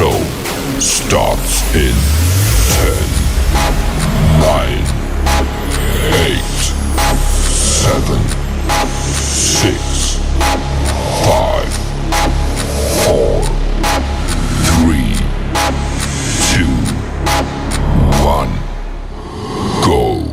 show starts in 10, 9, 8, 7, 6, 5, 4, 3, 2, 1, go.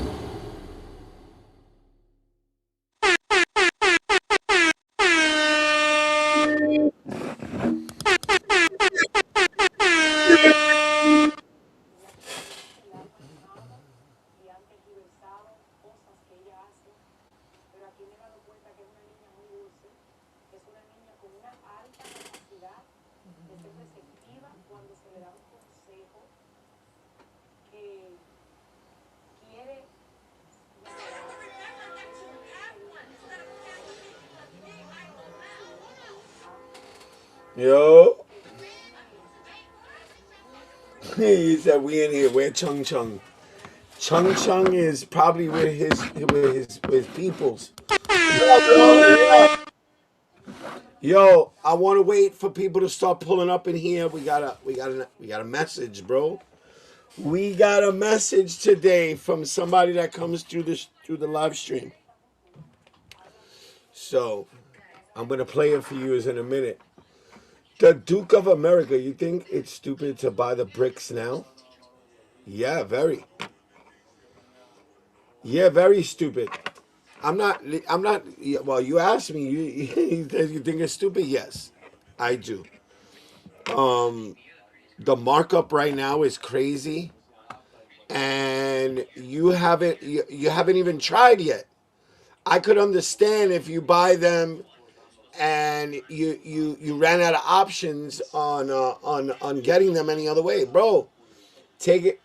Yo. He said we in here. Where Chung Chung? Chung Chung is probably with his peoples. Yo, I want to wait for people to start pulling up in here. We got a message, bro. We got a message today from somebody that comes through the live stream. So I'm gonna play it for you in a minute. The Duke of America, you think it's stupid to buy the bricks now? Yeah, very. Yeah, very stupid. I'm not, well, you asked me, you think it's stupid? Yes, I do. The markup right now is crazy, and you haven't even tried yet. I could understand if you buy them and you ran out of options on getting them any other way, bro. Take it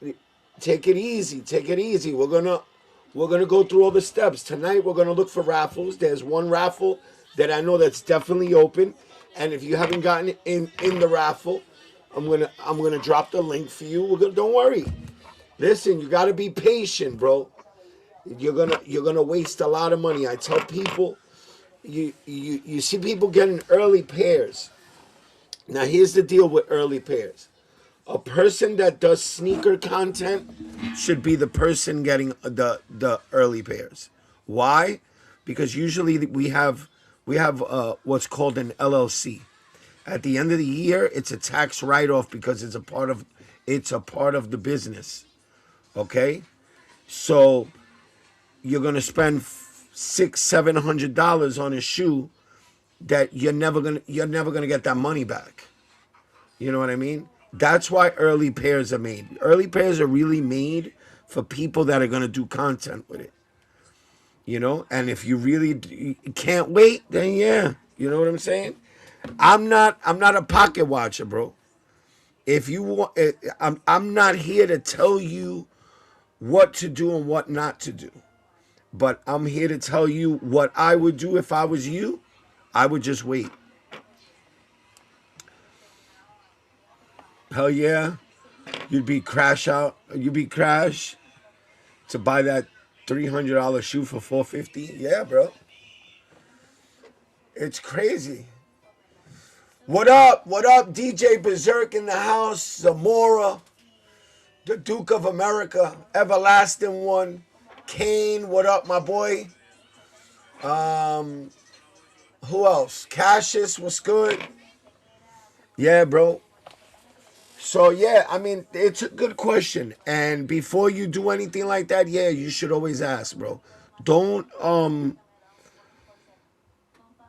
easy. Take it easy. We're gonna go through all the steps tonight. We're gonna look for raffles. There's one raffle that I know that's definitely open, and if you haven't gotten in the raffle, I'm gonna drop the link for you. Don't worry. Listen, you gotta be patient, bro. You're gonna waste a lot of money. I tell people. You see people getting early pairs. Now here's the deal with early pairs. A person that does sneaker content should be the person getting the early pairs. Why? Because usually we have what's called an LLC. At the end of the year, it's a tax write-off because it's a part of the business. Okay? So you're gonna spend $600-700 on a shoe that you're never gonna get that money back. You know what I mean? That's why early pairs are made. Early pairs are really made for people that are gonna do content with it. You know, and if you really can't wait, then yeah, you know what I'm saying. I'm not a pocket watcher, bro. If you want, I'm not here to tell you what to do and what not to do. But I'm here to tell you what I would do if I was you. I would just wait. Hell yeah. You'd be crash to buy that $300 shoe for $450. Yeah, bro. It's crazy. What up? What up? DJ Berserk in the house. Zamora. The Duke of America. Everlasting One. Kane, what up, my boy? Who else? Cassius, what's good? Yeah, bro. So yeah, I mean, it's a good question. And before you do anything like that, yeah, you should always ask, bro. Don't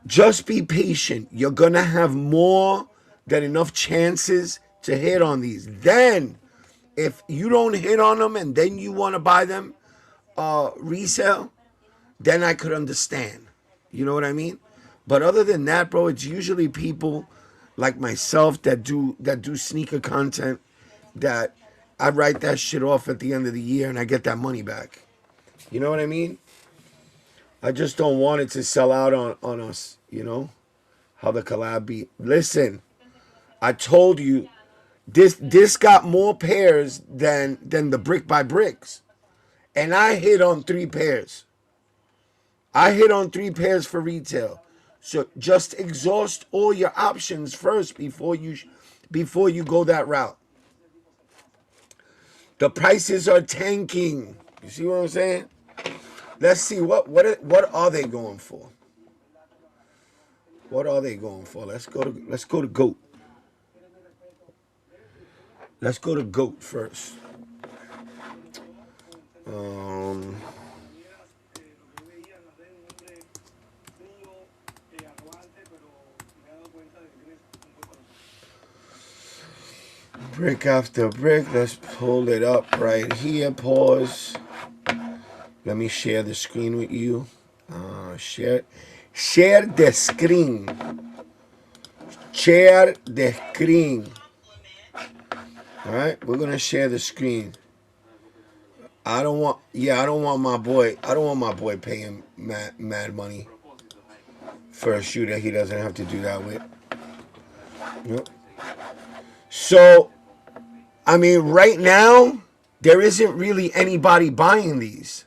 just be patient. You're gonna have more than enough chances to hit on these. Then, if you don't hit on them and then you want to buy them resale, then I could understand. You know what I mean? But other than that, bro, it's usually people like myself that do sneaker content that I write that shit off at the end of the year and I get that money back. You know what I mean? I just don't want it to sell out on us, you know? How the collab be. Listen, I told you this got more pairs than the brick by bricks. And I hit on 3 pairs. I hit on 3 pairs for retail. So just exhaust all your options first before you before you go that route. The prices are tanking. You see what I'm saying? Let's see what are they going for? What are they going for? Let's go to GOAT. Let's go to GOAT first. Brick after brick. Let's pull it up right here. Pause. Let me share the screen with you. Share the screen. Share the screen. All right, we're gonna share the screen. I don't want my boy paying mad money for a shoe that he doesn't have to do that with. Yep. So, I mean, right now there isn't really anybody buying these.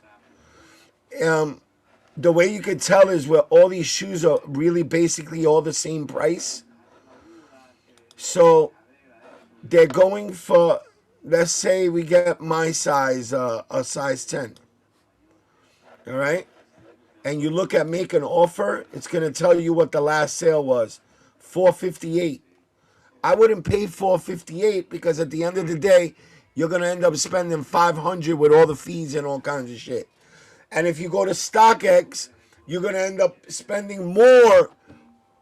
The way you could tell is where all these shoes are really basically all the same price. So they're going for, let's say we get my size, a size 10. All right? And you look at make an offer, it's going to tell you what the last sale was, $458. I wouldn't pay $458 because at the end of the day, you're going to end up spending $500 with all the fees and all kinds of shit. And if you go to StockX, you're going to end up spending more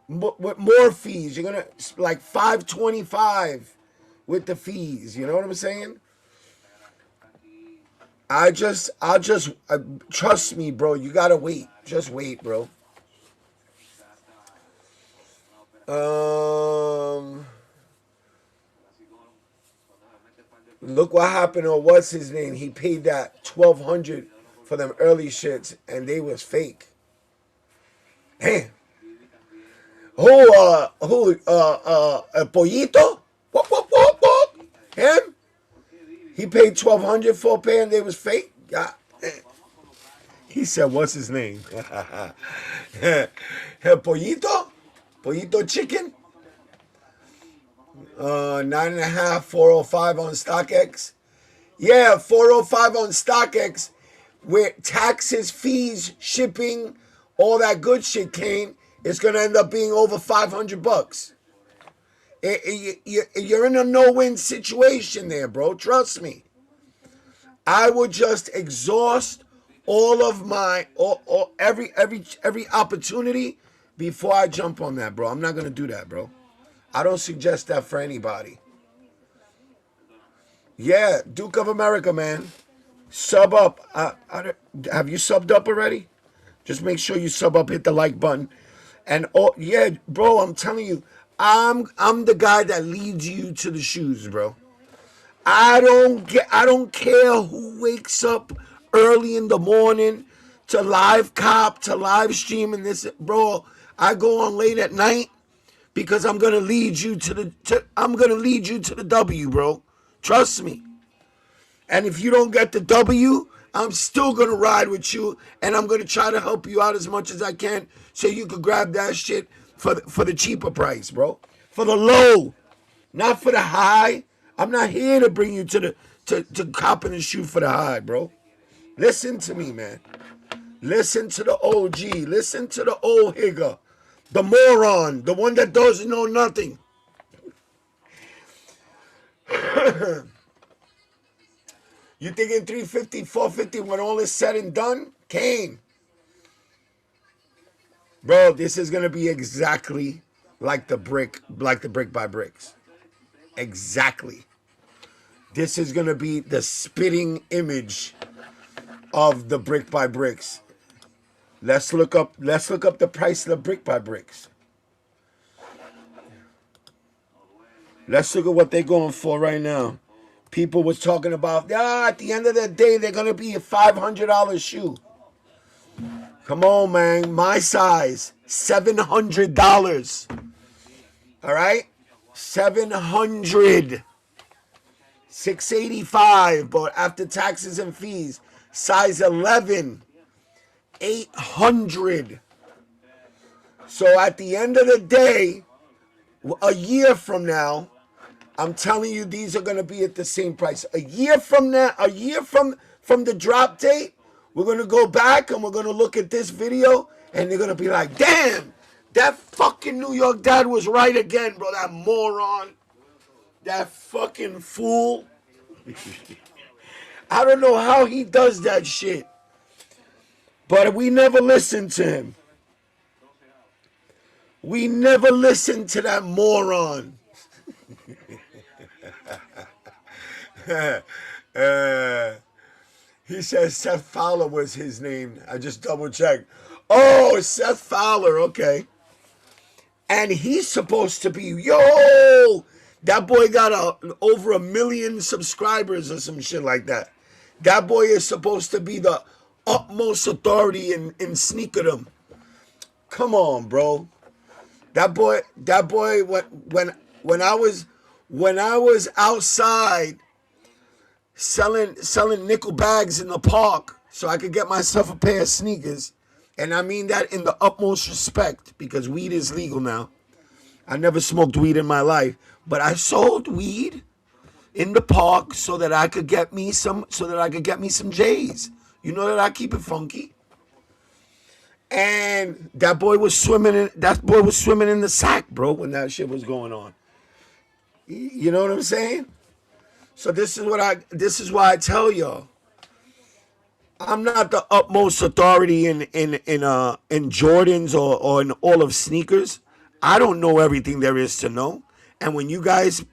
with more fees. You're going to like $525 with the fees. You know what I'm saying? I'll just trust me, bro. You got to wait. Just wait, bro. Look what happened, or what's his name? He paid that $1,200 for them early shits, and they was fake. Damn. Pollito? What? Him? He paid $1,200 for a pair, and they was fake. God. He said, "What's his name?" Pollito chicken. 9.5, 405 on StockX. Yeah, 405 on StockX, where taxes, fees, shipping, all that good shit came. It's gonna end up being over $500. You're in a no-win situation there, bro. Trust me. I would just exhaust all of my every opportunity before I jump on that, bro. I'm not gonna do that, bro. I don't suggest that for anybody. Yeah, Duke of America, man. Sub up. Have you subbed up already? Just make sure you sub up, hit the like button. And yeah, bro, I'm telling you, I'm the guy that leads you to the shoes, bro. I don't care who wakes up early in the morning to live cop, to live stream and this, bro. I go on late at night because I'm gonna lead you to the W, bro. Trust me. And if you don't get the W, I'm still gonna ride with you, and I'm gonna try to help you out as much as I can, so you could grab that shit for the cheaper price, bro. For the low, not for the high. I'm not here to bring you to copping and shoot for the high, bro. Listen to me, man. Listen to the OG. Listen to the old higger. The moron. The one that doesn't know nothing. You thinking 350, 450 when all is said and done? Kane. Bro, this is going to be exactly like the brick by bricks. Exactly. This is going to be the spitting image of the brick by bricks. Let's look up the price of the brick by bricks. Let's look at what they're going for right now. People was talking about, at the end of the day, they're going to be a $500 shoe. Come on, man. My size, $700. All right? $700. $685, but after taxes and fees, size 11, $800. So at the end of the day, a year from now, I'm telling you, these are gonna be at the same price. A year from now, a year from the drop date, we're gonna go back and we're gonna look at this video, and they're gonna be like, damn, that fucking New York dad was right again, bro. That moron, that fucking fool. I don't know how he does that shit, but we never listened to him. We never listened to that moron. He says Seth Fowler was his name. I just double checked. Oh, Seth Fowler, okay. And he's supposed to be, yo, that boy got over 1 million subscribers or some shit like that. That boy is supposed to be the utmost authority in sneakerdom. Come on, bro. That boy, when I was outside selling nickel bags in the park so I could get myself a pair of sneakers, and I mean that in the utmost respect because weed is legal now. I never smoked weed in my life, but I sold weed in the park so that I could get me some J's. You know that I keep it funky. And that boy was swimming in the sack, bro, when that shit was going on. You know what I'm saying? So this is why I tell y'all, I'm not the utmost authority in Jordans or in all of sneakers. I don't know everything there is to know. And when you guys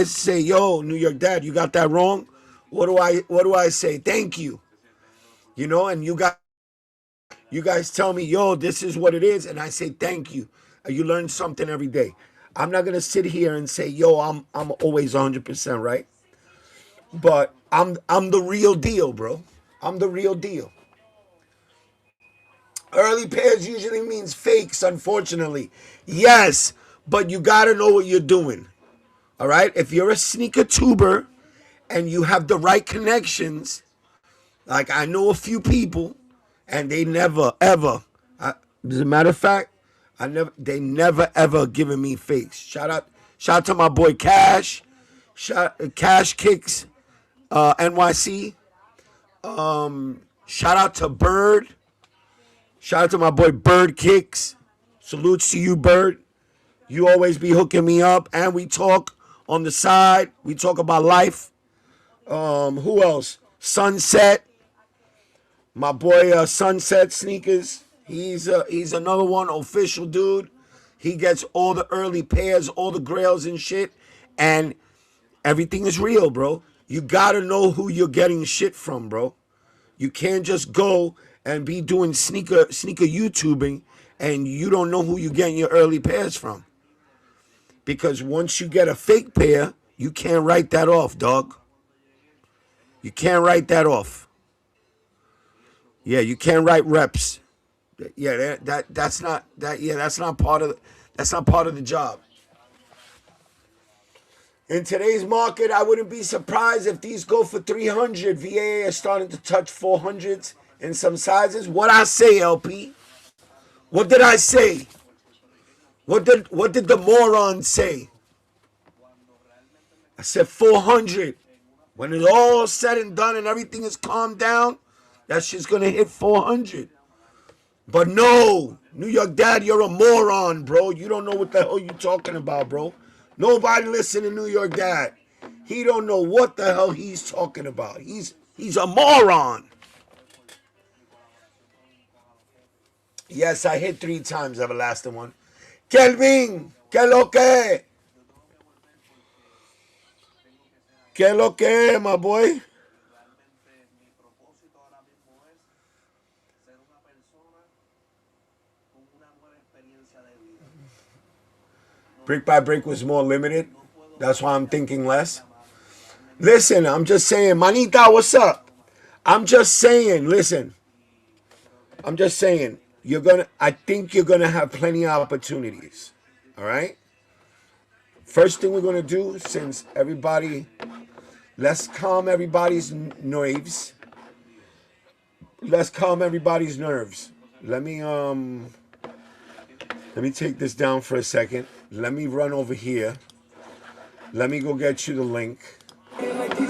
say, yo, New York Dad, you got that wrong, what do I say? Thank you. You know, and you guys tell me, yo, this is what it is, and I say thank you. You learn something every day. I'm not gonna sit here and say, yo, I'm always 100% right. But I'm the real deal, bro. I'm the real deal. Early pairs usually means fakes, unfortunately. Yes, but you gotta know what you're doing. All right? If you're a sneaker tuber and you have the right connections, like I know a few people, and they never ever. As a matter of fact, they never ever given me fakes. Shout out to my boy Cash, Cash Kicks, NYC. Shout out to Bird. Shout out to my boy Bird Kicks. Salutes to you, Bird. You always be hooking me up, and we talk on the side. We talk about life. Who else? Sunset. My boy Sunset Sneakers. He's another one, official dude. He gets all the early pairs, all the grails and shit, and everything is real, bro. You gotta know who you're getting shit from, bro. You can't just go and be doing sneaker YouTubing and you don't know who you're getting your early pairs from. Because once you get a fake pair, you can't write that off, dog. You can't write that off. Yeah, you can't write reps. Yeah, that's not part of the job. In today's market, I wouldn't be surprised if these go for 300. VAA is starting to touch 400s in some sizes. What I say, LP? What did I say? What did the moron say? I said 400. When it's all said and done and everything is calmed down, that shit's gonna hit 400. But no, New York Dad, you're a moron, bro. You don't know what the hell you're talking about, bro. Nobody listen to New York Dad. He don't know what the hell he's talking about. He's a moron. Yes, I hit 3 times, everlasting one. Kelvin, que lo que? Que lo que, my boy? Brick by brick was more limited. That's why I'm thinking less. Listen, I'm just saying, manita, what's up? I'm just saying, listen. I'm just saying, I think you're gonna have plenty of opportunities. All right? First thing we're gonna do, since let's calm everybody's nerves. Let's calm everybody's nerves. Let me take this down for a second. Let me run over here Let me go get you the link.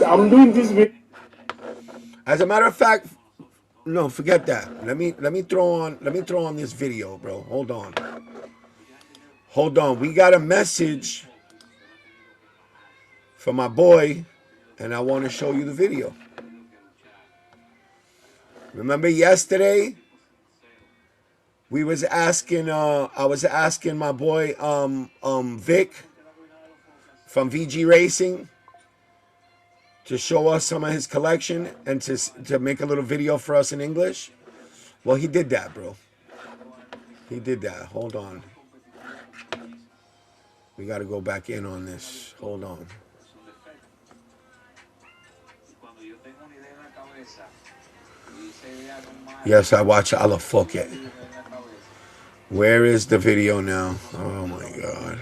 I'm doing this video. As a matter of fact, no, forget that. Let me throw on this video, bro. Hold on. Hold on. We got a message from my boy, and I want to show you the video. Remember yesterday? We was asking I was asking my boy Vic from VG Racing to show us some of his collection and to make a little video for us in English. Well, he did that, bro. He did that. Hold on. We got to go back in on this. Hold on. Yes, I watch all the fuck it. Where is the video now? Oh my god.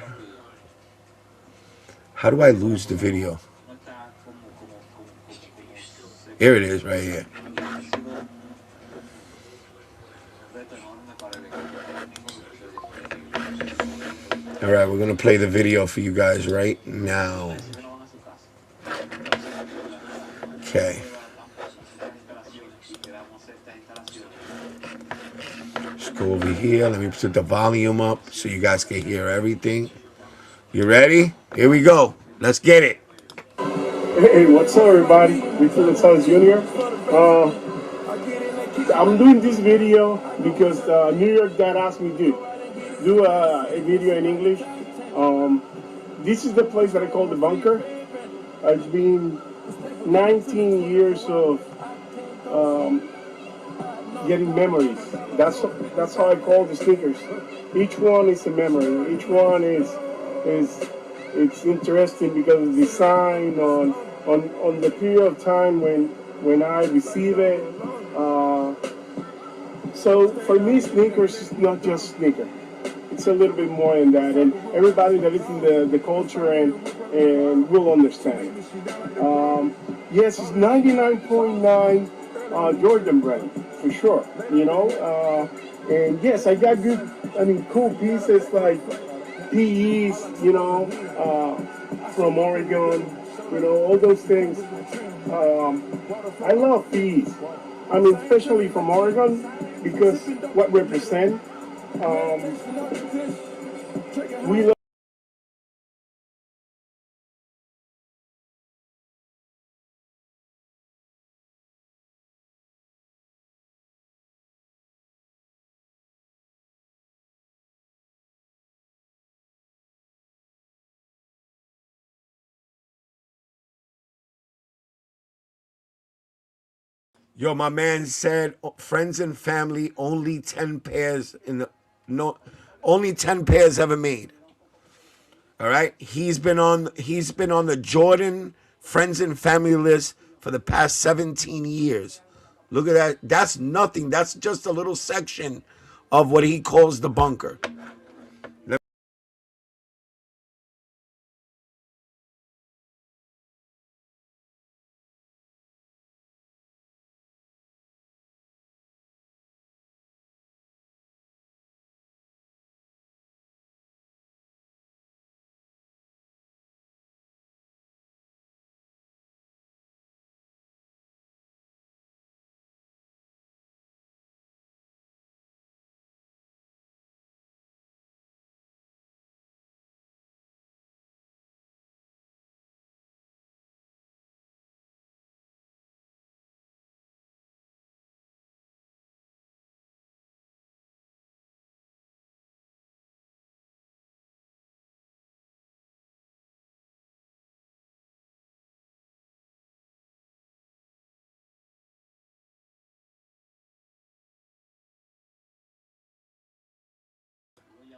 How do I lose the video? Here it is, right here. All right, we're gonna play the video for you guys right now. Okay. Let's go over here. Let me put the volume up so you guys can hear everything. You ready? Here we go. Let's get it. Hey, what's up, everybody? Rico Gonzalez Jr. I'm doing this video because New York Dad asked me to do a video in English. This is the place that I call the bunker. It's been 19 years of getting memories. That's how I call the sneakers. Each one is a memory. Each one is it's interesting because of the design on the period of time when I receive it. So for me, sneakers is not just sneaker. It's a little bit more than that, and everybody that is in the culture and will understand. Yes, it's 99.9 Jordan brand for sure. You know, and yes, I got good. I mean, cool pieces like PEs. You know, from Oregon. You know, all those things. I love PEs. I mean, especially from Oregon because what represent. We love. Yo, my man said friends and family, only 10 pairs in the only 10 pairs ever made. All right? He's been on the Jordan friends and family list for the past 17 years. Look at that. That's nothing. That's just a little section of what he calls the bunker.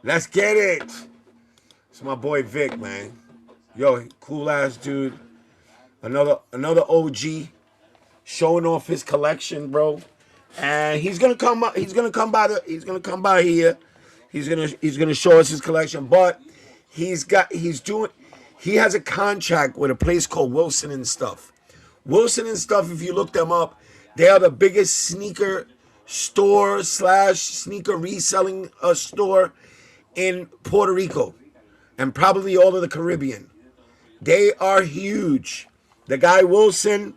Let's get it. It's my boy Vic, man. Yo, cool ass dude. Another OG showing off his collection, bro. And he's gonna come by here. He's gonna show us his collection. But he has a contract with a place called Wilson and Stuff. Wilson and Stuff, if you look them up, they are the biggest sneaker store / sneaker reselling store in Puerto Rico and probably all of the Caribbean. They are huge. The guy Wilson,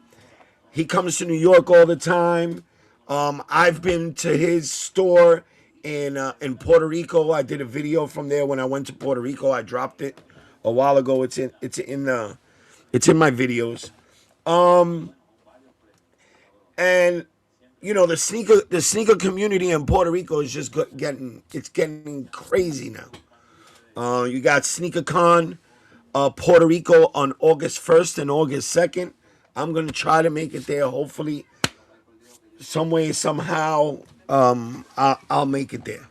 he comes to New York all the time. I've been to his store in Puerto Rico. I did a video from there when I went to Puerto Rico. I dropped it a while ago. It's in my videos. And you know, the sneaker community in Puerto Rico is just getting crazy now. You got Sneaker Con, Puerto Rico on August 1st and August 2nd. I'm gonna try to make it there. Hopefully, some way, somehow, I'll make it there.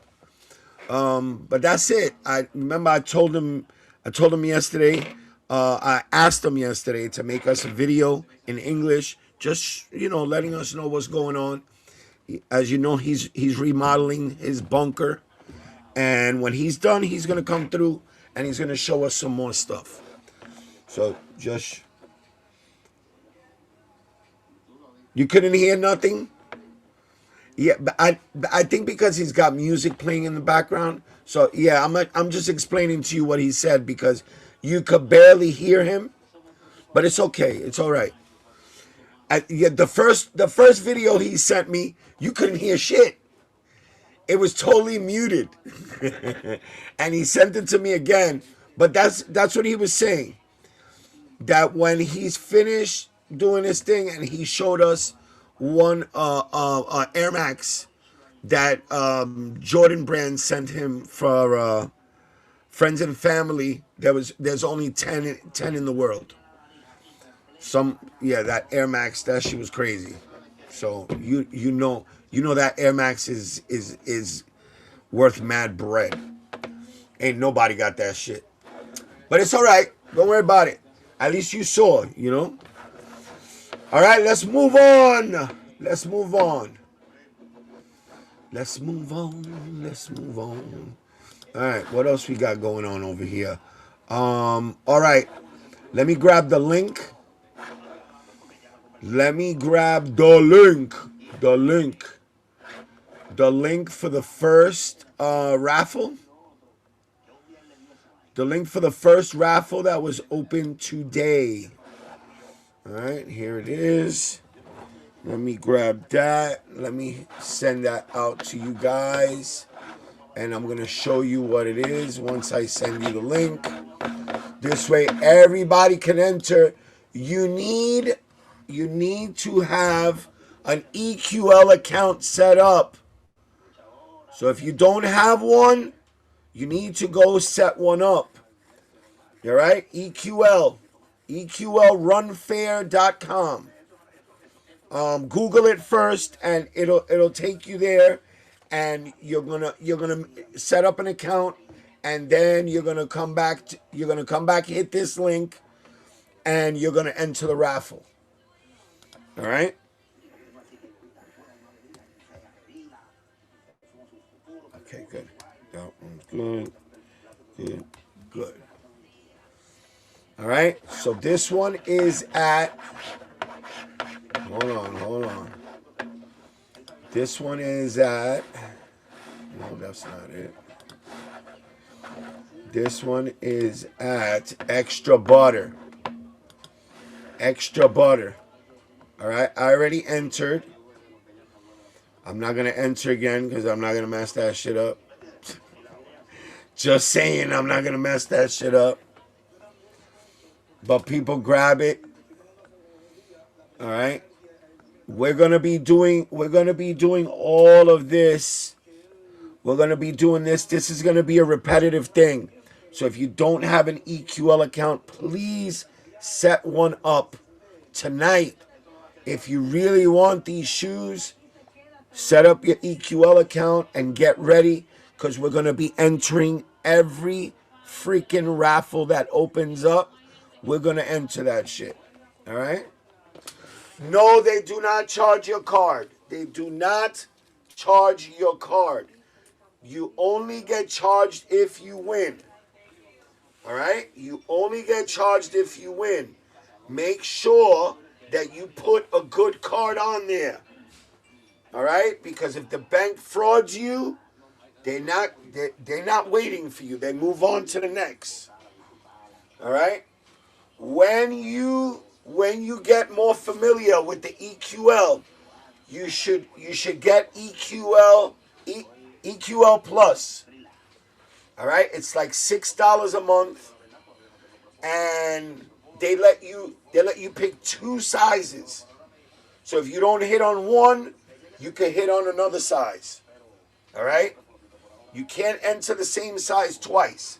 But that's it. I remember I told him yesterday. I asked him yesterday to make us a video in English, just letting us know what's going on. As you know, he's remodeling his bunker, and when he's done, he's gonna come through and he's gonna show us some more stuff. So just, you couldn't hear nothing. Yeah, but I think because he's got music playing in the background. So yeah, I'm just explaining to you what he said because you could barely hear him, but it's okay. It's all right. Yeah, the first video he sent me, you couldn't hear shit. It was totally muted, and he sent it to me again. But that's what he was saying. That when he's finished doing this thing, and he showed us one Air Max that Jordan Brand sent him for friends and family. There's only 10 in the world. That Air Max, that shit was crazy. So you know that Air Max is worth mad bread. Ain't nobody got that shit. But it's all right. Don't worry about it. At least you saw, All right, let's move on. All right, what else we got going on over here? All right, let me grab the link. The link for the first raffle. The link for the first raffle that was open today. All right, here it is. Let me grab that. Let me send that out to you guys. And I'm going to show you what it is once I send you the link. This way everybody can enter. You need to have an EQL account set up. So if you don't have one, you need to go set one up. All right? EQLrunfair.com. Google it first, and it'll take you there, and you're gonna set up an account, and then you're gonna come back, hit this link, and you're gonna enter the raffle. All right. Okay, good. That one's good. All right. So this one is at. Hold on. This one is at. No, that's not it. This one is at Extra Butter. All right. I already entered. I'm not going to enter again because I'm not going to mess that shit up. Just saying, I'm not going to mess that shit up. But people grab it. All right. We're going to be doing all of this. We're going to be doing this. This is going to be a repetitive thing. So if you don't have an EQL account, please set one up tonight. If you really want these shoes, set up your EQL account and get ready, because we're going to be entering every freaking raffle that opens up. We're going to enter that shit. All right? No, they do not charge your card. They do not charge your card. You only get charged if you win. All right? You only get charged if you win. Make sure that you put a good card on there. All right? Because if the bank frauds you, they're not waiting for you. They move on to the next. All right? when you get more familiar with the EQL, you should get EQL Plus. All right, it's like $6 a month, and they let you pick 2 sizes. So if you don't hit on one, you can hit on another size. All right, you can't enter the same size twice.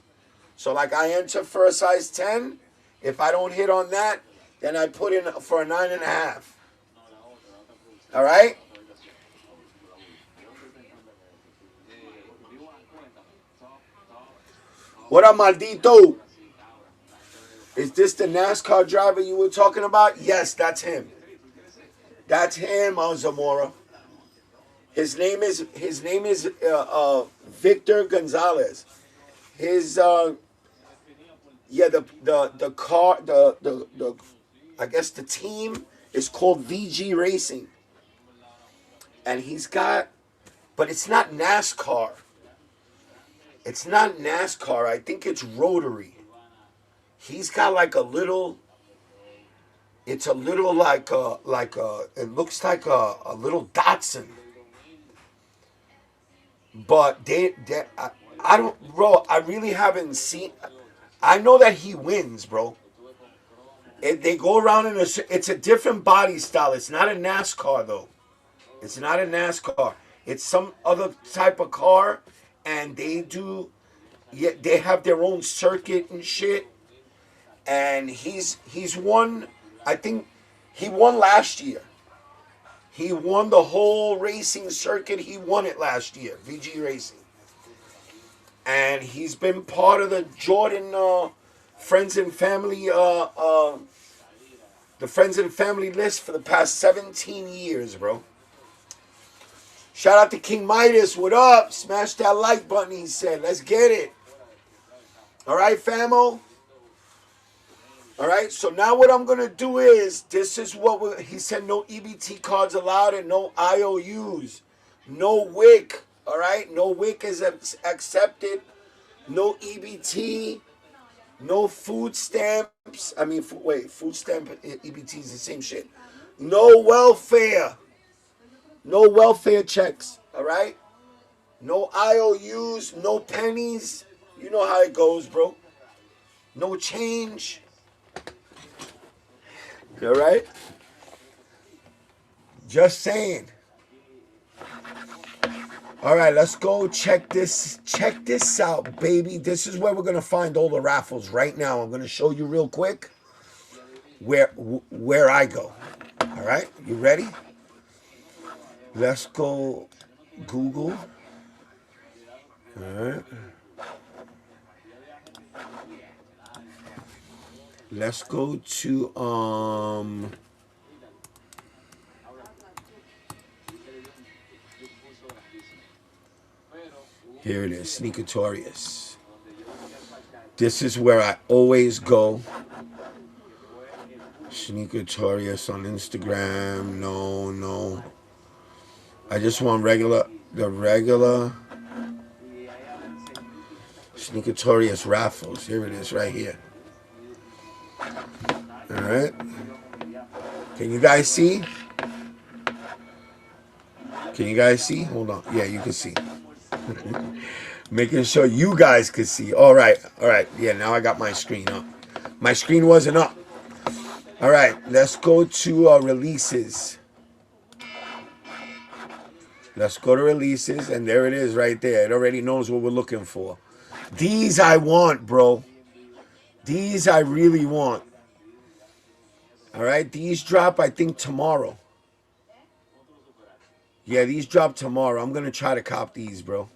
So like I enter for a size 10. If I don't hit on that, then I put in for a 9.5. All right. What up, Maldito? Is this the NASCAR driver you were talking about? Yes, that's him. That's him, Zamora. His name is Victor Gonzalez. His the car the I guess the team is called VG Racing, and he's got, but it's not NASCAR. It's not NASCAR. I think it's rotary. He's got like a little. It's a little like it looks like a little Datsun. But I don't, bro. I really haven't seen. I know that he wins, bro. They go around in it's a different body style. It's not a NASCAR though. It's not a NASCAR. It's some other type of car, and they they have their own circuit and shit. And he's won. I think he won last year. He won the whole racing circuit. He won it last year, VG Racing. And he's been part of the Jordan friends and family, the friends and family list for the past 17 years, bro. Shout out to King Midas. What up? Smash that like button, he said. Let's get it. All right, famo? All right, so now what I'm going to do is, this is what he said, no EBT cards allowed and no IOUs. No WIC, all right? No WIC is accepted. No EBT. No food stamps. I mean, food stamp, EBT is the same shit. No welfare. No welfare checks, all right? No IOUs, no pennies. You know how it goes, bro. No change. All right? Just saying. All right, let's go check this out, baby. This is where we're going to find all the raffles right now. I'm going to show you real quick where I go. All right? You ready? Let's go Google. All right. Let's go to here it is, Sneakatorious. This is where I always go. Sneakatorious on Instagram. No. I just want the regular Sneakatorious raffles. Here it is right here. All right. Can you guys see? Can you guys see? Hold on. Yeah, you can see. Making sure you guys can see. All right. Yeah, now I got my screen up. My screen wasn't up. All right. Let's go to releases. Let's go to releases, and there it is right there. It already knows what we're looking for. These I want, bro. These I really want. All right, these drop, I think, tomorrow. Yeah, these drop tomorrow. I'm going to try to cop these, bro.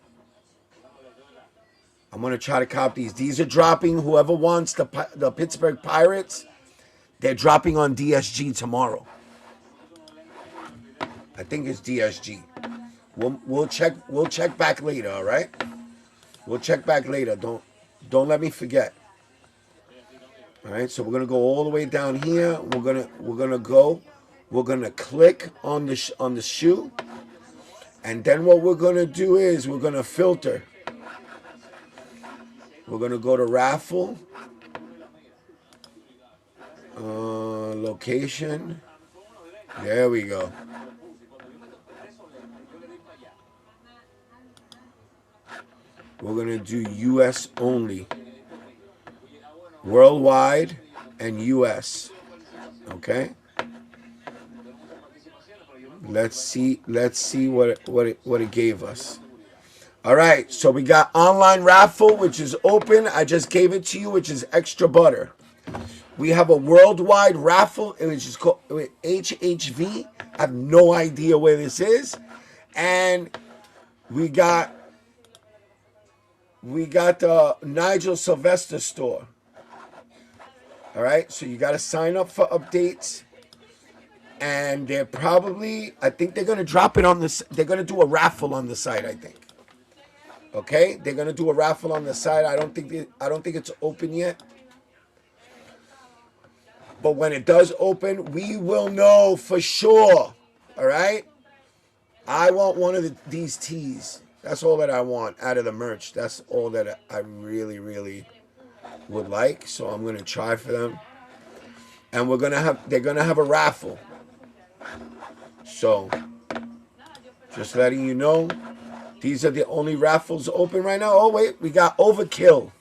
I'm going to try to cop these. These are dropping. Whoever wants the Pittsburgh Pirates, they're dropping on DSG tomorrow. I think it's DSG. We'll check back later, all right? We'll check back later. Don't let me forget. All right, so we're gonna go all the way down here. We're gonna click on the shoe, and then what we're gonna do is we're gonna filter. We're gonna go to raffle, Location. There we go. We're going to do US only. Worldwide and US. Okay? Let's see what it gave us. All right, so we got online raffle, which is open. I just gave it to you, which is extra butter. We have a worldwide raffle, which is called HHV. I have no idea where this is. And we got the Nigel Sylvester store. All right, so you got to sign up for updates. And they're probably, I think they're going to drop it on this. They're going to do a raffle on the site, I think. Okay, they're going to do a raffle on the site. I don't think it's open yet. But when it does open, we will know for sure. All right? I want one of these tees. That's all that I want out of the merch. That's all that I really, really would like. So I'm going to try for them. And they're going to have a raffle. So, just letting you know, these are the only raffles open right now. Oh, wait, we got Overkill.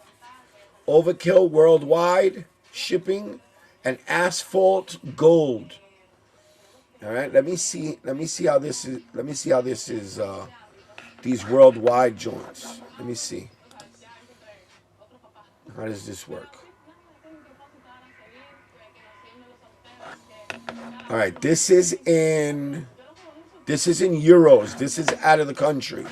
Overkill worldwide, shipping, and asphalt gold. All right, let me see how this is. Let me see how this is. These worldwide joints. Let me see. How does this work? All right, this is in euros. This is out of the country.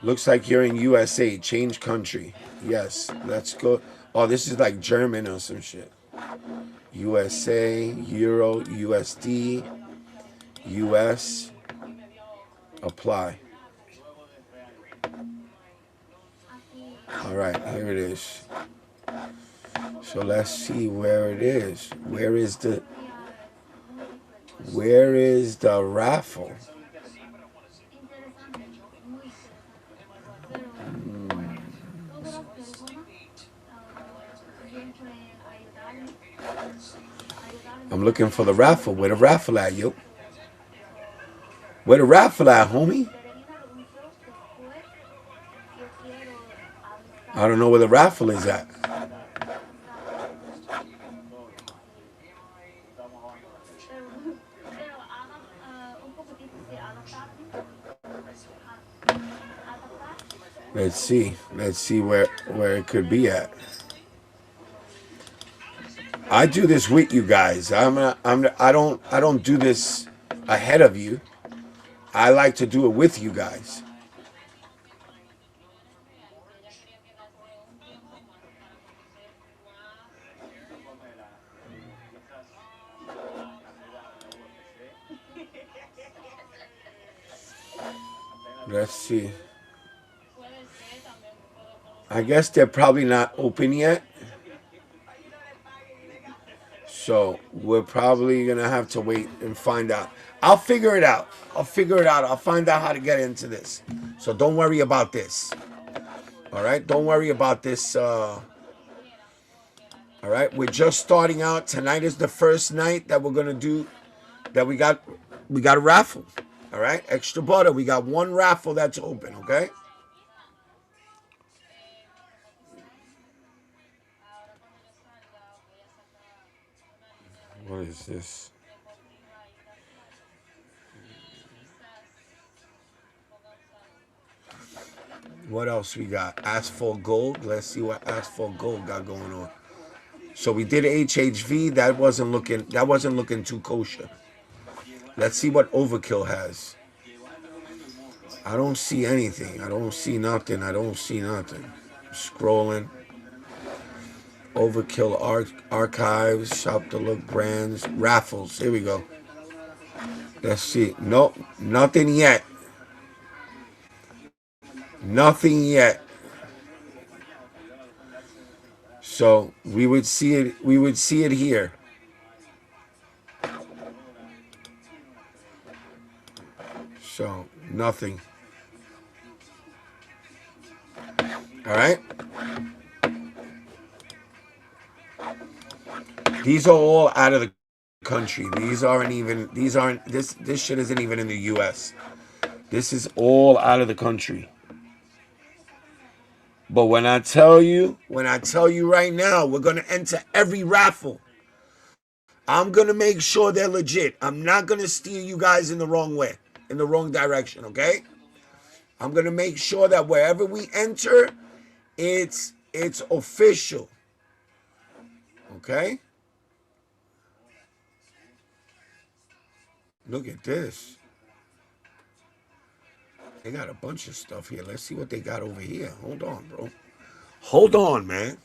Looks like you're in USA. Change country. Yes, let's go. Oh, this is like German or some shit. USA, Euro, USD, US. Apply. All right, here it is. So let's see where it is. Where is the raffle? I'm looking for the raffle. Where the raffle at, yo? Where the raffle at, homie? I don't know where the raffle is at. Let's see. Let's see where it could be at. I do this with you guys. I don't do this ahead of you. I like to do it with you guys. Let's see. I guess they're probably not open yet. So we're probably going to have to wait and find out. I'll figure it out. I'll find out how to get into this. So don't worry about this. All right? Don't worry about this. All right? We're just starting out. Tonight is the first night that we're going to do that we got a raffle. All right? Extra butter. We got one raffle that's open, okay? What is this? What else we got? Asphalt Gold. Let's see what Asphalt Gold got going on. So we did HHV. That wasn't looking too kosher. Let's see what Overkill has. I don't see anything. I don't see nothing. Scrolling. Overkill archives, shop to look brands, raffles. Here we go. Let's see. Nope, nothing yet. Nothing yet. So we would see it. We would see it here. So nothing. All right. These are all out of the country. These aren't even. These aren't. This shit isn't even in the U.S. This is all out of the country. But when I tell you right now, we're gonna enter every raffle. I'm gonna make sure they're legit. I'm not gonna steer you guys in the wrong way, in the wrong direction. Okay? I'm gonna make sure that wherever we enter, it's official. Okay? Look at this. They got a bunch of stuff here. Let's see what they got over here. Hold on, bro. Hold on, man.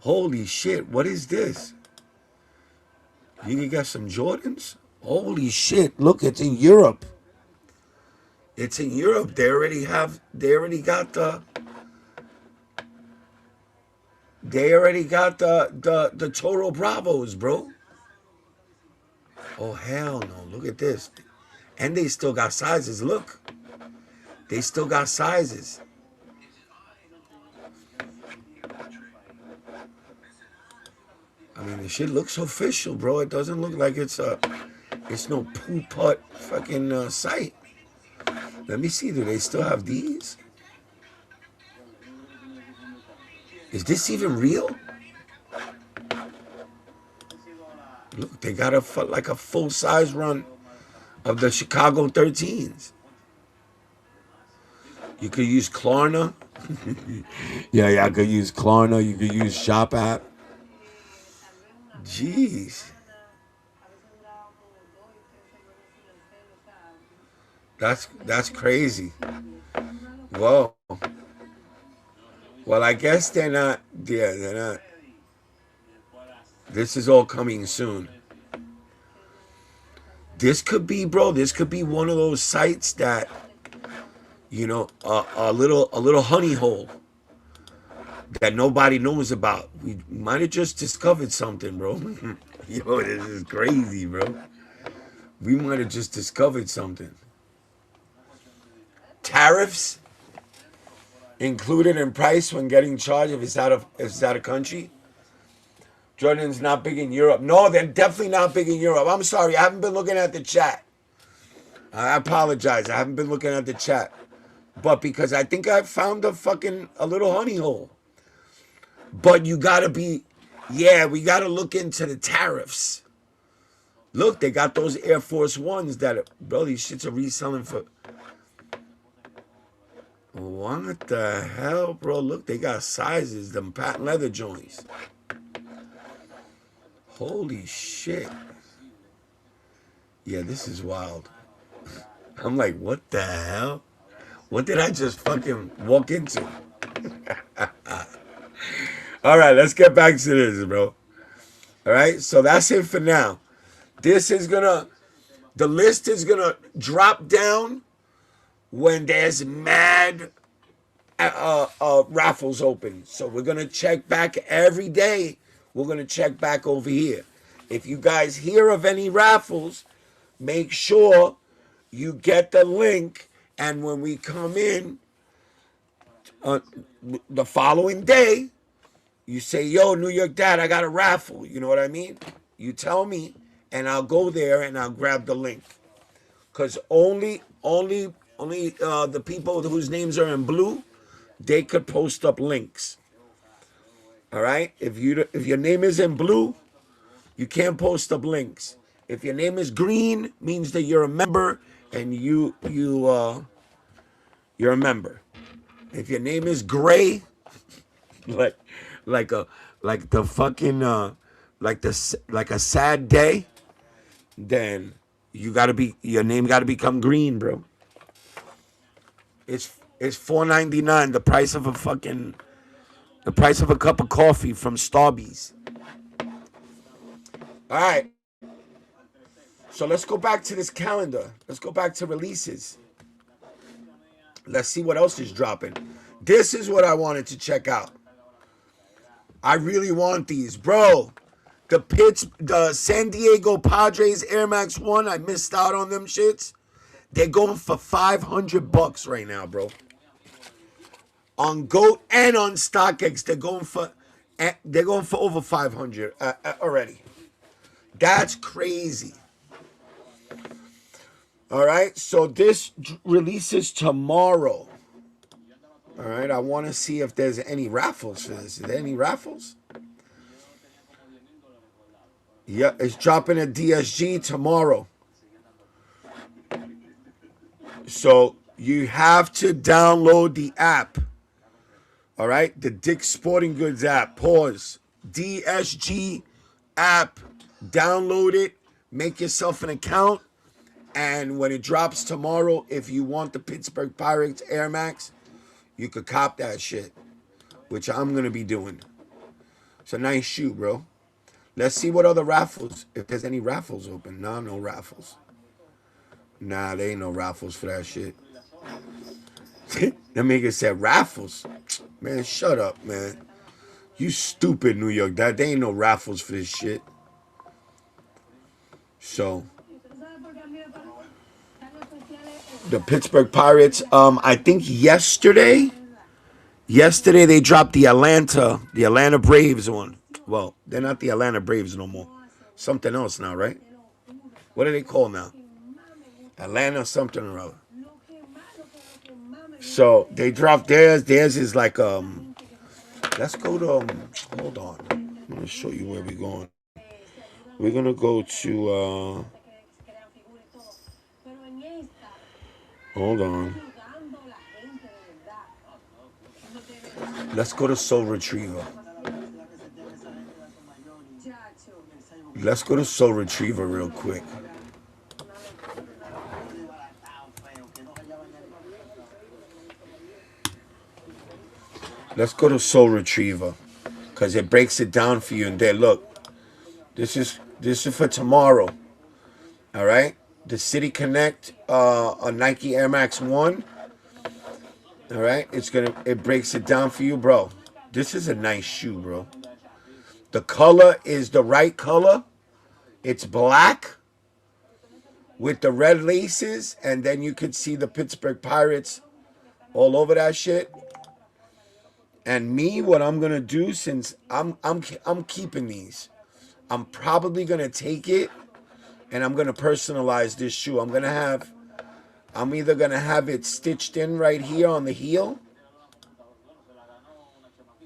Holy shit. What is this? You got some Jordans? Holy shit. Look, it's in Europe. It's in Europe. They already got the Toro Bravos, bro. Oh, hell no. Look at this. And they still got sizes. Look. They still got sizes. I mean, the shit looks official, bro. It doesn't look like it's no poo-putt fucking site. Let me see. Do they still have these? Is this even real? Look, they got like a full-size run of the Chicago 13s. You could use Klarna. yeah, I could use Klarna. You could use Shop App. Jeez. That's crazy. Whoa. Well, I guess they're not. Yeah, they're not. This is all coming soon. This could be, bro. This could be one of those sites that, you know, a little honey hole that nobody knows about. We might have just discovered something, bro. Yo, this is crazy, bro. We might have just discovered something. Tariffs included in price when getting charged if it's out of country. Jordan's not big in Europe. No, they're definitely not big in Europe. I'm sorry, I haven't been looking at the chat. I apologize. I haven't been looking at the chat. But because I think I found a little honey hole. But you gotta be, yeah, we gotta look into the tariffs. Look, they got those Air Force Ones that, bro, these shits are reselling for. What the hell, bro? Look, they got sizes, them patent leather joints. Holy shit. Yeah, this is wild. I'm like, what the hell? What did I just fucking walk into? All right, let's get back to this, bro. All right, so that's it for now. The list is gonna drop down when there's mad raffles open. So we're gonna check back every day. We're gonna check back over here. If you guys hear of any raffles, make sure you get the link. And when we come in the following day, you say, yo, New York Dad, I got a raffle. You know what I mean? You tell me, and I'll go there and I'll grab the link. Because only the people whose names are in blue, they could post up links. All right? If your name is in blue, you can't post up links. If your name is green, means that you're a member and you're a member. If your name is gray, like a sad day, then your name gotta become green, bro. It's $4.99, the price of a cup of coffee from Starbucks. All right. So let's go back to this calendar. Let's go back to releases. Let's see what else is dropping. This is what I wanted to check out. I really want these, bro. The San Diego Padres Air Max 1, I missed out on them shits. They're going for $500 right now, bro. On GOAT and on StockX, they're going for over 500 already. That's crazy. All right, so this releases tomorrow. All right, I want to see if there's any raffles for this. Is there any raffles? Yeah, it's dropping at DSG tomorrow. So you have to download the app. All right, the Dick's Sporting Goods app. Pause. DSG app. Download it. Make yourself an account. And when it drops tomorrow, if you want the Pittsburgh Pirates Air Max, you could cop that shit, which I'm going to be doing. It's a nice shoe, bro. Let's see what other raffles, if there's any raffles open. Nah, no raffles. Nah, there ain't no raffles for that shit. That nigga said raffles. Man, shut up, man. You stupid, New York. There ain't no raffles for this shit. So, the Pittsburgh Pirates, I think yesterday they dropped the Atlanta Braves one. Well, they're not the Atlanta Braves no more. Something else now, right? What do they call now? Atlanta something or other. So they dropped theirs. Theirs is like let's go to hold on. I'm gonna show you where we're going. We're gonna go to hold on. Let's go to Soul Retriever. Let's go to Soul Retriever real quick. Let's go to Soul Retriever, because it breaks it down for you. And there, look, this is for tomorrow. All right, the City Connect, a Nike Air Max 1. All right, it breaks it down for you, bro. This is a nice shoe, bro. The color is the right color. It's black with the red laces, and then you could see the Pittsburgh Pirates all over that shit. And me, what I'm gonna do, since I'm keeping these, I'm probably gonna take it and I'm gonna personalize this shoe. I'm either gonna have it stitched in right here on the heel,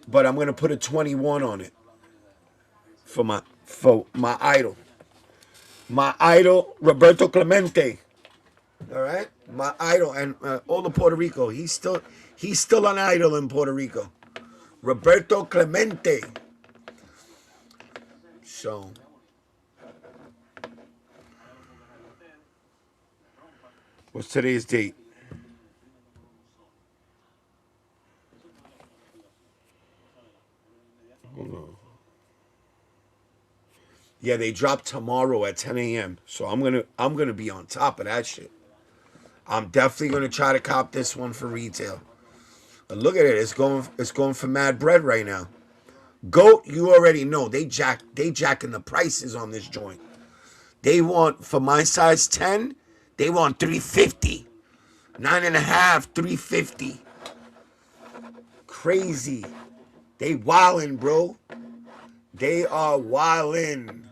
but I'm gonna put a 21 on it for my idol. My idol, Roberto Clemente. All right, my idol, and all of Puerto Rico. He's still an idol in Puerto Rico. Roberto Clemente. So, what's today's date? Hold on. Yeah, they drop tomorrow at 10 a.m. So I'm gonna be on top of that shit. I'm definitely gonna try to cop this one for retail. But look at it, it's going for mad bread right now. GOAT, you already know they jacking the prices on this joint. They want, for my size 10, they want $350. 9.5, $350. Crazy. They wildin', bro. They are wildin'.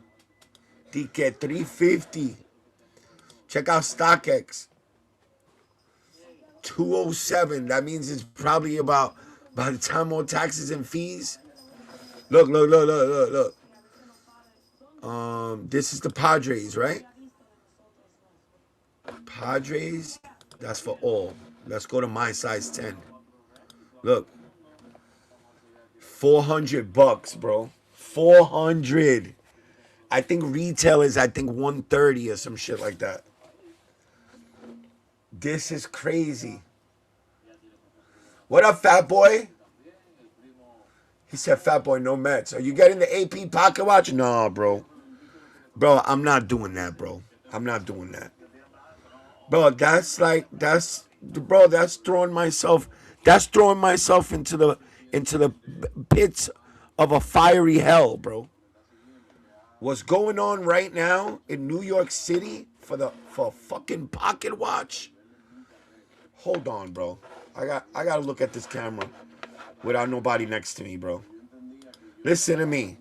They get $350. Check out StockX. 207. That means it's probably about, by the time all taxes and fees. Look. This is the Padres, right? Padres. That's for all. Let's go to my size 10. Look. $400, bro. 400. I think retail is, 130 or some shit like that. This is crazy. What up, fat boy? He said, fat boy, no Mets. Are you getting the AP pocket watch? No, bro. Bro, I'm not doing that, bro. I'm not doing that. Bro, that's throwing myself into the pits of a fiery hell, bro. What's going on right now in New York City for a fucking pocket watch? Hold on, bro. I gotta look at this camera. without nobody next to me, bro. Listen to me.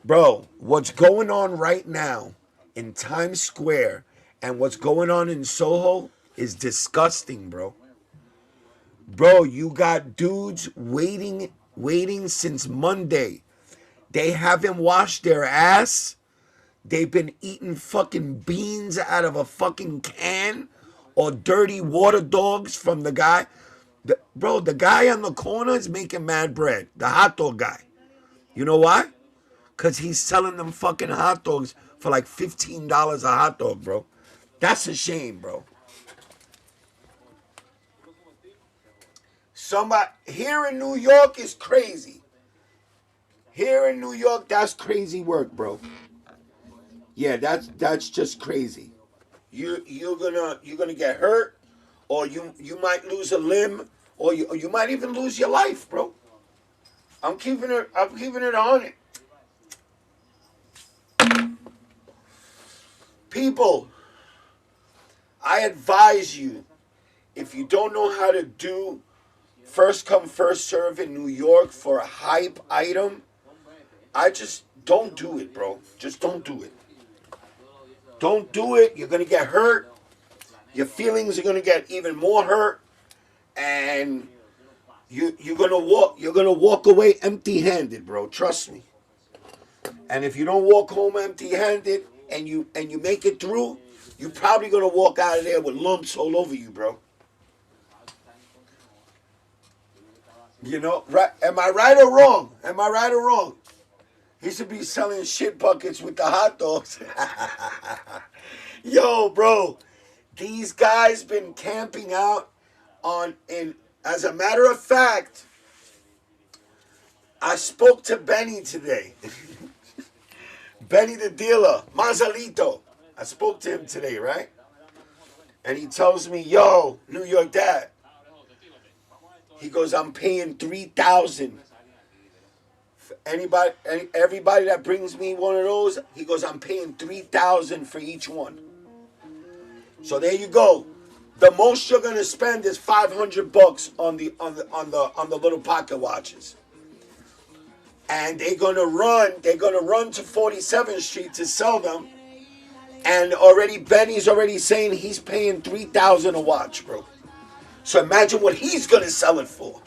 Bro, what's going on right now in Times Square and what's going on in Soho is disgusting, bro. Bro, you got dudes waiting since Monday. They haven't washed their ass. They've been eating fucking beans out of a fucking can or dirty water dogs from the guy. Bro, the guy on the corner is making mad bread. The hot dog guy. You know why? Because he's selling them fucking hot dogs for like $15 a hot dog, bro. That's a shame, bro. Somebody here in New York is crazy. Here in New York, that's crazy work, bro. Yeah, that's just crazy. You're gonna get hurt, or you might lose a limb, or you might even lose your life, bro. I'm keeping it on it. People, I advise you, if you don't know how to do first come, first serve in New York for a hype item, I just don't do it, bro. Just don't do it. Don't do it. You're going to get hurt. Your feelings are going to get even more hurt. And you're going to walk away empty-handed, bro. Trust me. And if you don't walk home empty-handed and you make it through, you're probably going to walk out of there with lumps all over you, bro. You know, right? Am I right or wrong? Am I right or wrong? He should be selling shit buckets with the hot dogs. Yo, bro, these guys been camping out as a matter of fact, I spoke to Benny today. Benny the dealer, Mazalito. I spoke to him today, right? And he tells me, yo, New York Dad. He goes, I'm paying $3,000. Everybody that brings me one of those, he goes, I'm paying $3,000 for each one. So there you go. The most you're gonna spend is $500 on the little pocket watches. And they're gonna run to 47th Street to sell them. And Benny's already saying he's paying $3,000 a watch, bro. So imagine what he's gonna sell it for.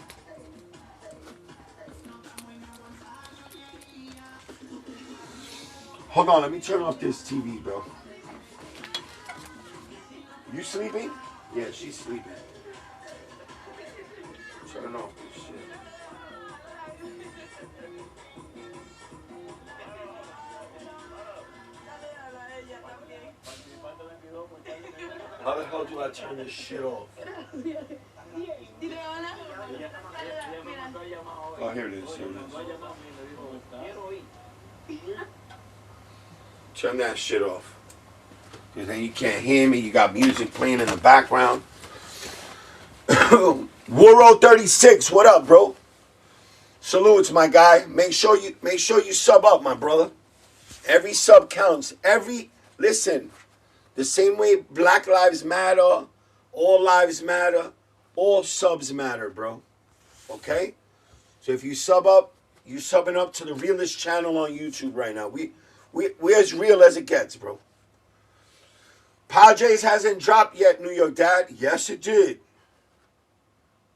Hold on, let me turn off this TV, bro. You sleeping? Yeah, she's sleeping. Turn off this shit. How the hell do I turn this shit off? Oh, here it is. Turn that shit off. Because then you can't hear me. You got music playing in the background. Wuro 36, what up, bro? Salutes, my guy. Make sure you sub up, my brother. Every sub counts. Listen, the same way Black Lives Matter, all lives matter, all subs matter, bro. Okay? So if you sub up, you subbing up to the realest channel on YouTube right now. We're as real as it gets, bro. Padres hasn't dropped yet, New York Dad. Yes, it did.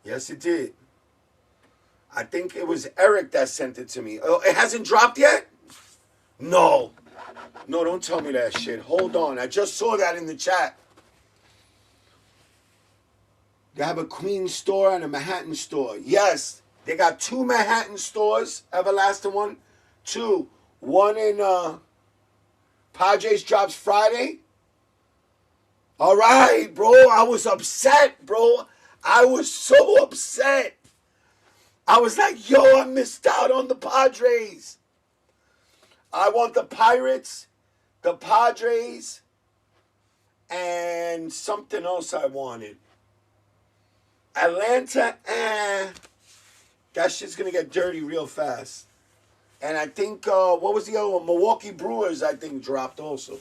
Yes, it did. I think it was Eric that sent it to me. Oh, it hasn't dropped yet? No. No, don't tell me that shit. Hold on. I just saw that in the chat. They have a Queens store and a Manhattan store. Yes. They got 2 Manhattan stores. Everlasting one. 2. One in Padres drops Friday. All right, bro. I was upset, bro. I was so upset. I was like, yo, I missed out on the Padres. I want the Pirates, the Padres, and something else I wanted. Atlanta, that shit's going to get dirty real fast. And I think, what was the other one? Milwaukee Brewers, I think, dropped also.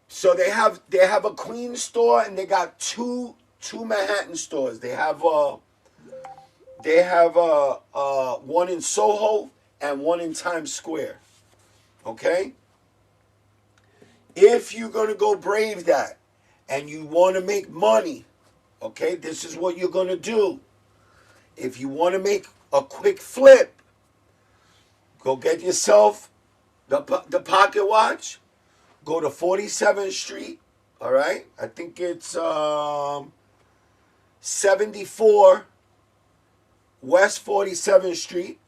So they have a Queens store, and they got 2 two Manhattan stores. They have one in Soho and one in Times Square. Okay? If you're going to go brave that and you want to make money, okay, this is what you're going to do. If you want to make a quick flip, go get yourself the pocket watch. Go to 47th Street, all right? I think it's 74 West 47th Street,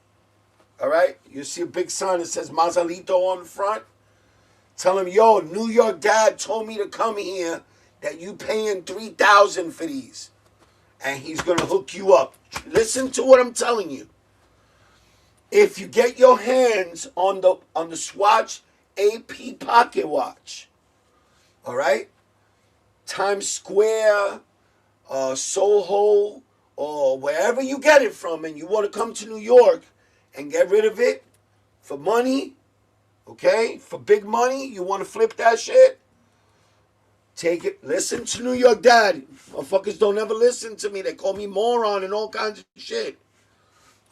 all right? You see a big sign that says Mazalito on the front. Tell him, yo, New York Dad told me to come here that you paying $3,000 for these. And he's going to hook you up. Listen to what I'm telling you. If you get your hands on the Swatch AP pocket watch, all right? Times Square, Soho, or wherever you get it from, and you want to come to New York and get rid of it for money, okay? For big money, you want to flip that shit? Take it. Listen to New York Dad. Motherfuckers don't ever listen to me. They call me moron and all kinds of shit.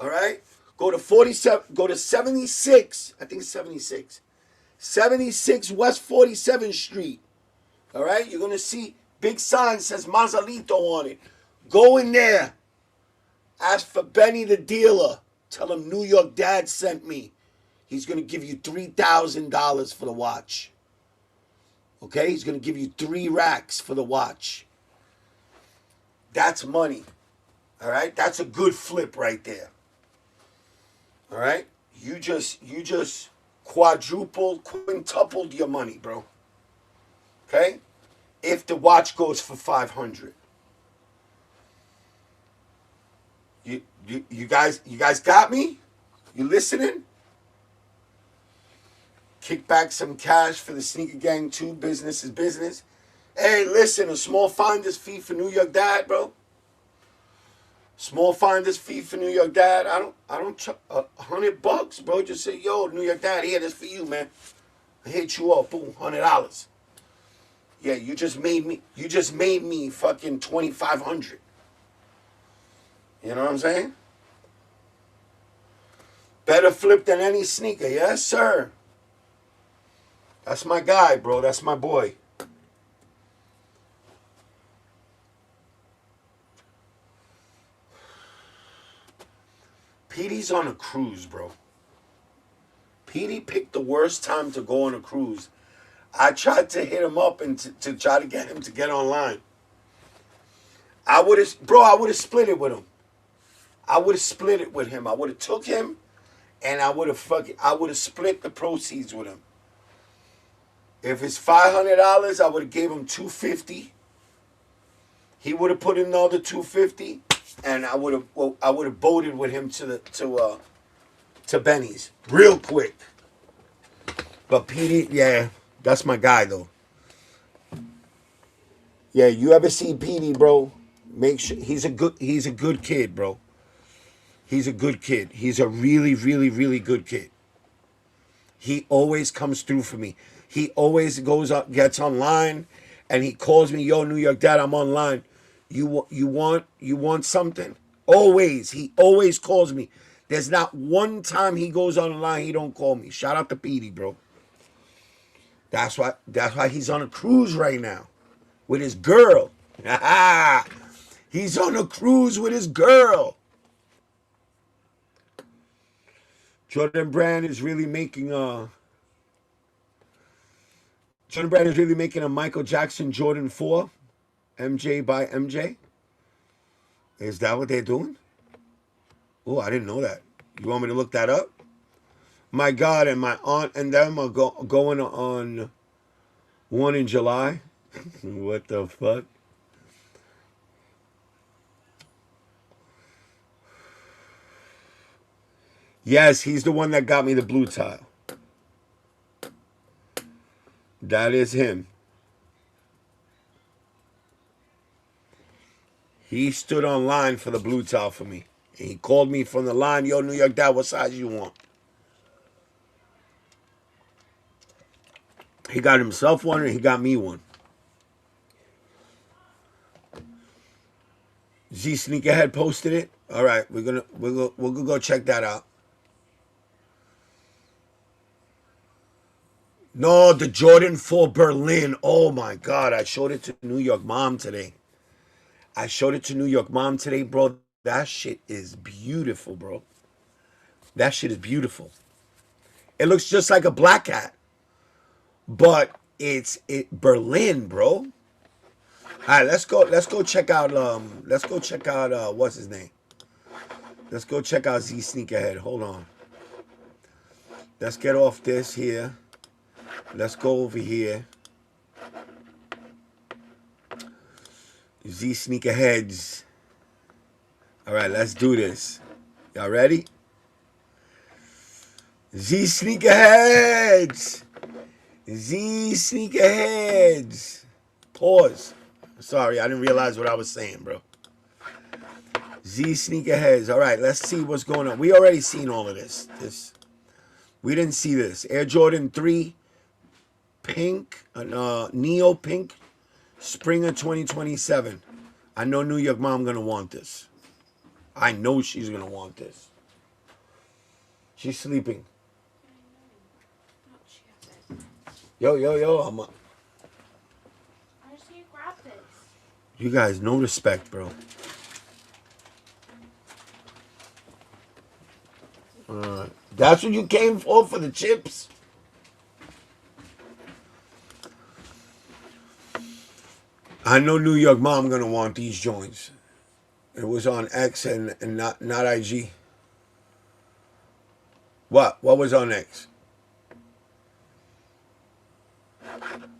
All right? Go to 47, go to 76, I think it's 76. 76 West 47th Street. All right? You're going to see big sign says Mazalito on it. Go in there. Ask for Benny the dealer. Tell him New York Dad sent me. He's going to give you $3,000 for the watch. Okay? He's going to give you 3 racks for the watch. That's money. All right? That's a good flip right there. All right? You just quadrupled, quintupled your money, bro. Okay? If the watch goes for $500. You guys got me? You listening? Kick back some cash for the Sneaker Gang 2. Business is business. Hey, listen, a small finder's fee for New York Dad, bro. Small finder's fee for New York Dad. I don't $100, bro. Just say, yo, New York Dad, here, this for you, man. I hit you up, boom, $100. Yeah, you just made me fucking $2,500. You know what I'm saying? Better flip than any sneaker, yes, sir. That's my guy, bro. That's my boy. Petey's on a cruise, bro. Petey picked the worst time to go on a cruise. I tried to hit him up and to try to get him to get online. I would have split it with him. I would have split it with him. I would have took him and I would have split the proceeds with him. If it's $500, I would have gave him $250. He would have put in the other $250, and I would have boated with him to Benny's real quick. But Petey, yeah, that's my guy though. Yeah, you ever see Petey, bro? Make sure he's a good kid, bro. He's a good kid. He's a really, really, really good kid. He always comes through for me. He always goes up, gets online, and he calls me, yo, New York Dad, I'm online. You want something? Always. He always calls me. There's not one time he goes online he don't call me. Shout out to Petey, bro. That's why he's on a cruise right now with his girl. He's on a cruise with his girl. Jordan Brand is really making a Michael Jackson Jordan 4, MJ by MJ. Is that what they're doing? Oh, I didn't know that. You want me to look that up? My God, and my aunt and them are going on one in July. What the fuck? Yes, he's the one that got me the blue tile. That is him. He stood online for the blue tile for me. And he called me from the line, yo, New York Dad, what size you want? He got himself one and he got me one. Z Sneakerhead posted it. All right, we'll go check that out. No, the Jordan 4 Berlin. Oh my God, I showed it to New York Mom today. Bro. That shit is beautiful, bro. That shit is beautiful. It looks just like a black hat, but it's Berlin, bro. All right, let's go check out what's his name? Let's go check out Z Sneakerhead. Hold on. Let's get off this here. Let's go over here. Z Sneakerheads. All right, let's do this. Y'all ready? Z Sneakerheads. Z Sneakerheads. Pause. Sorry, I didn't realize what I was saying, bro. Z Sneakerheads. All right, let's see what's going on. We already seen all of this. We didn't see this. Air Jordan 3 pink, neo pink, spring of 2027. I know New York Mom gonna want this. I know she's gonna want this. She's sleeping. Yo, I'm up. I just need to grab this. You guys, no respect, bro. That's what you came for the chips? I know New York Mom gonna want these joints. It was on X and not IG. What was on X?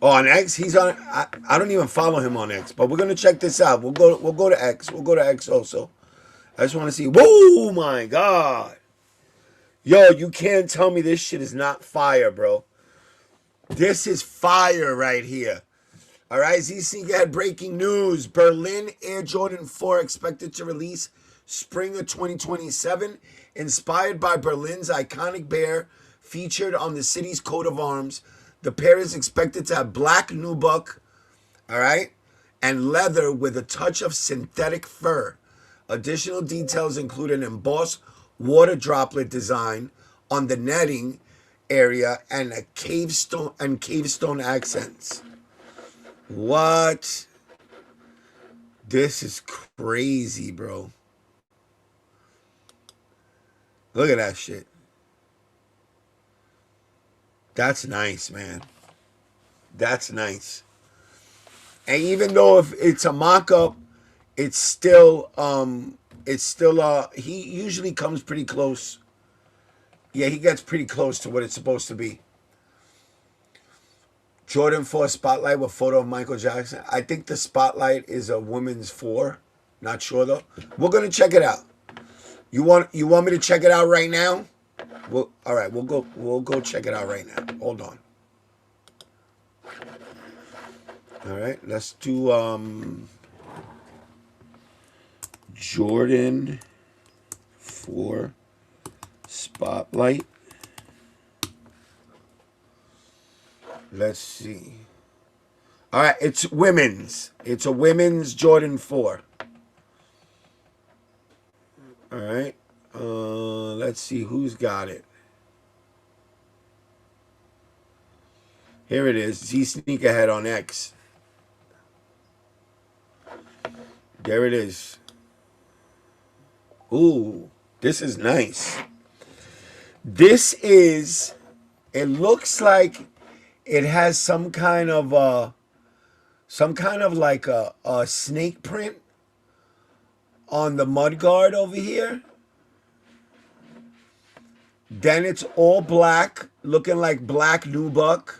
Oh, on X? He's on. I don't even follow him on X, but we're gonna check this out. We'll go to X. We'll go to X also. I just want to see. Whoa, my God. Yo, you can't tell me this shit is not fire, bro. This is fire right here. All right, ZC had breaking news. Berlin Air Jordan 4 expected to release spring of 2027. Inspired by Berlin's iconic bear featured on the city's coat of arms. The pair is expected to have black nubuck, all right, and leather with a touch of synthetic fur. Additional details include an embossed water droplet design on the netting area and a cavestone accents. What? This is crazy, bro. Look at that shit. That's nice, man. That's nice. And even though if it's a mock-up, it's still he usually comes pretty close. Yeah, he gets pretty close to what it's supposed to be. Jordan 4 spotlight with photo of Michael Jackson. I think the spotlight is a woman's 4. Not sure though. We're gonna check it out. You want me to check it out right now? All right, we'll go check it out right now. Hold on. All right, let's do Jordan 4 spotlight. Let's see. All right, it's women's. It's a women's Jordan 4. All right. Let's see who's got it. Here it is. Z Sneakerhead on X. There it is. Ooh, this is nice. This is, it looks like it has some kind of like a snake print on the mudguard over here. Then it's all black, looking like black nubuck.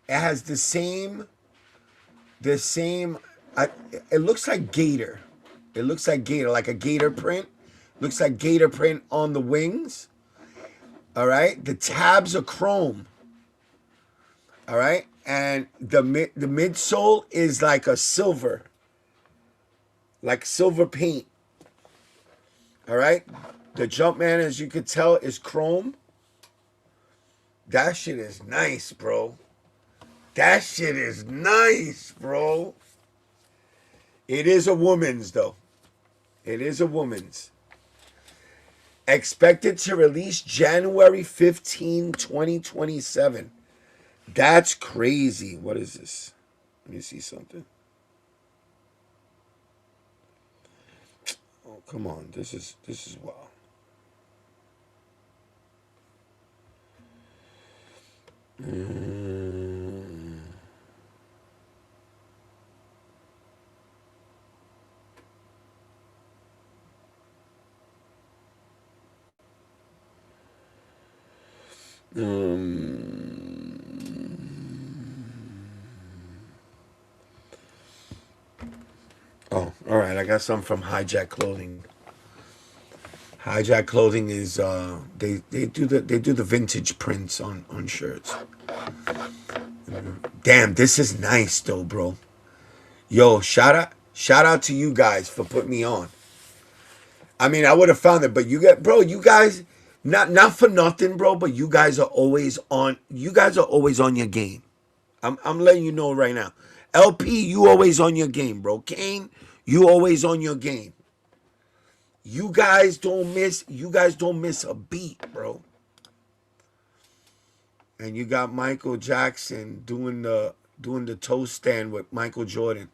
It has the same, it looks like gator. It looks like gator, like a gator print. Looks like gator print on the wings. All right, the tabs are chrome. All right, and the midsole is like a silver, like silver paint. All right, the Jumpman, as you could tell, is chrome. That shit is nice, bro. That shit is nice, bro. It is a woman's though. It is a woman's. Expected to release January 15, 2027. That's crazy. What is this? Let me see something. Oh, come on. This is wild. Oh, all right. I got some from Hijack Clothing. Hijack Clothing is they do the vintage prints on shirts. Damn, this is nice though, bro. Yo, shout out to you guys for putting me on. I mean, I would have found it, but you guys, not for nothing, bro, but you guys are always on. You guys are always on your game. I'm letting you know right now. LP, you always on your game, bro. Kane, you always on your game. You guys don't miss a beat, bro. And you got Michael Jackson doing the toast stand with Michael Jordan.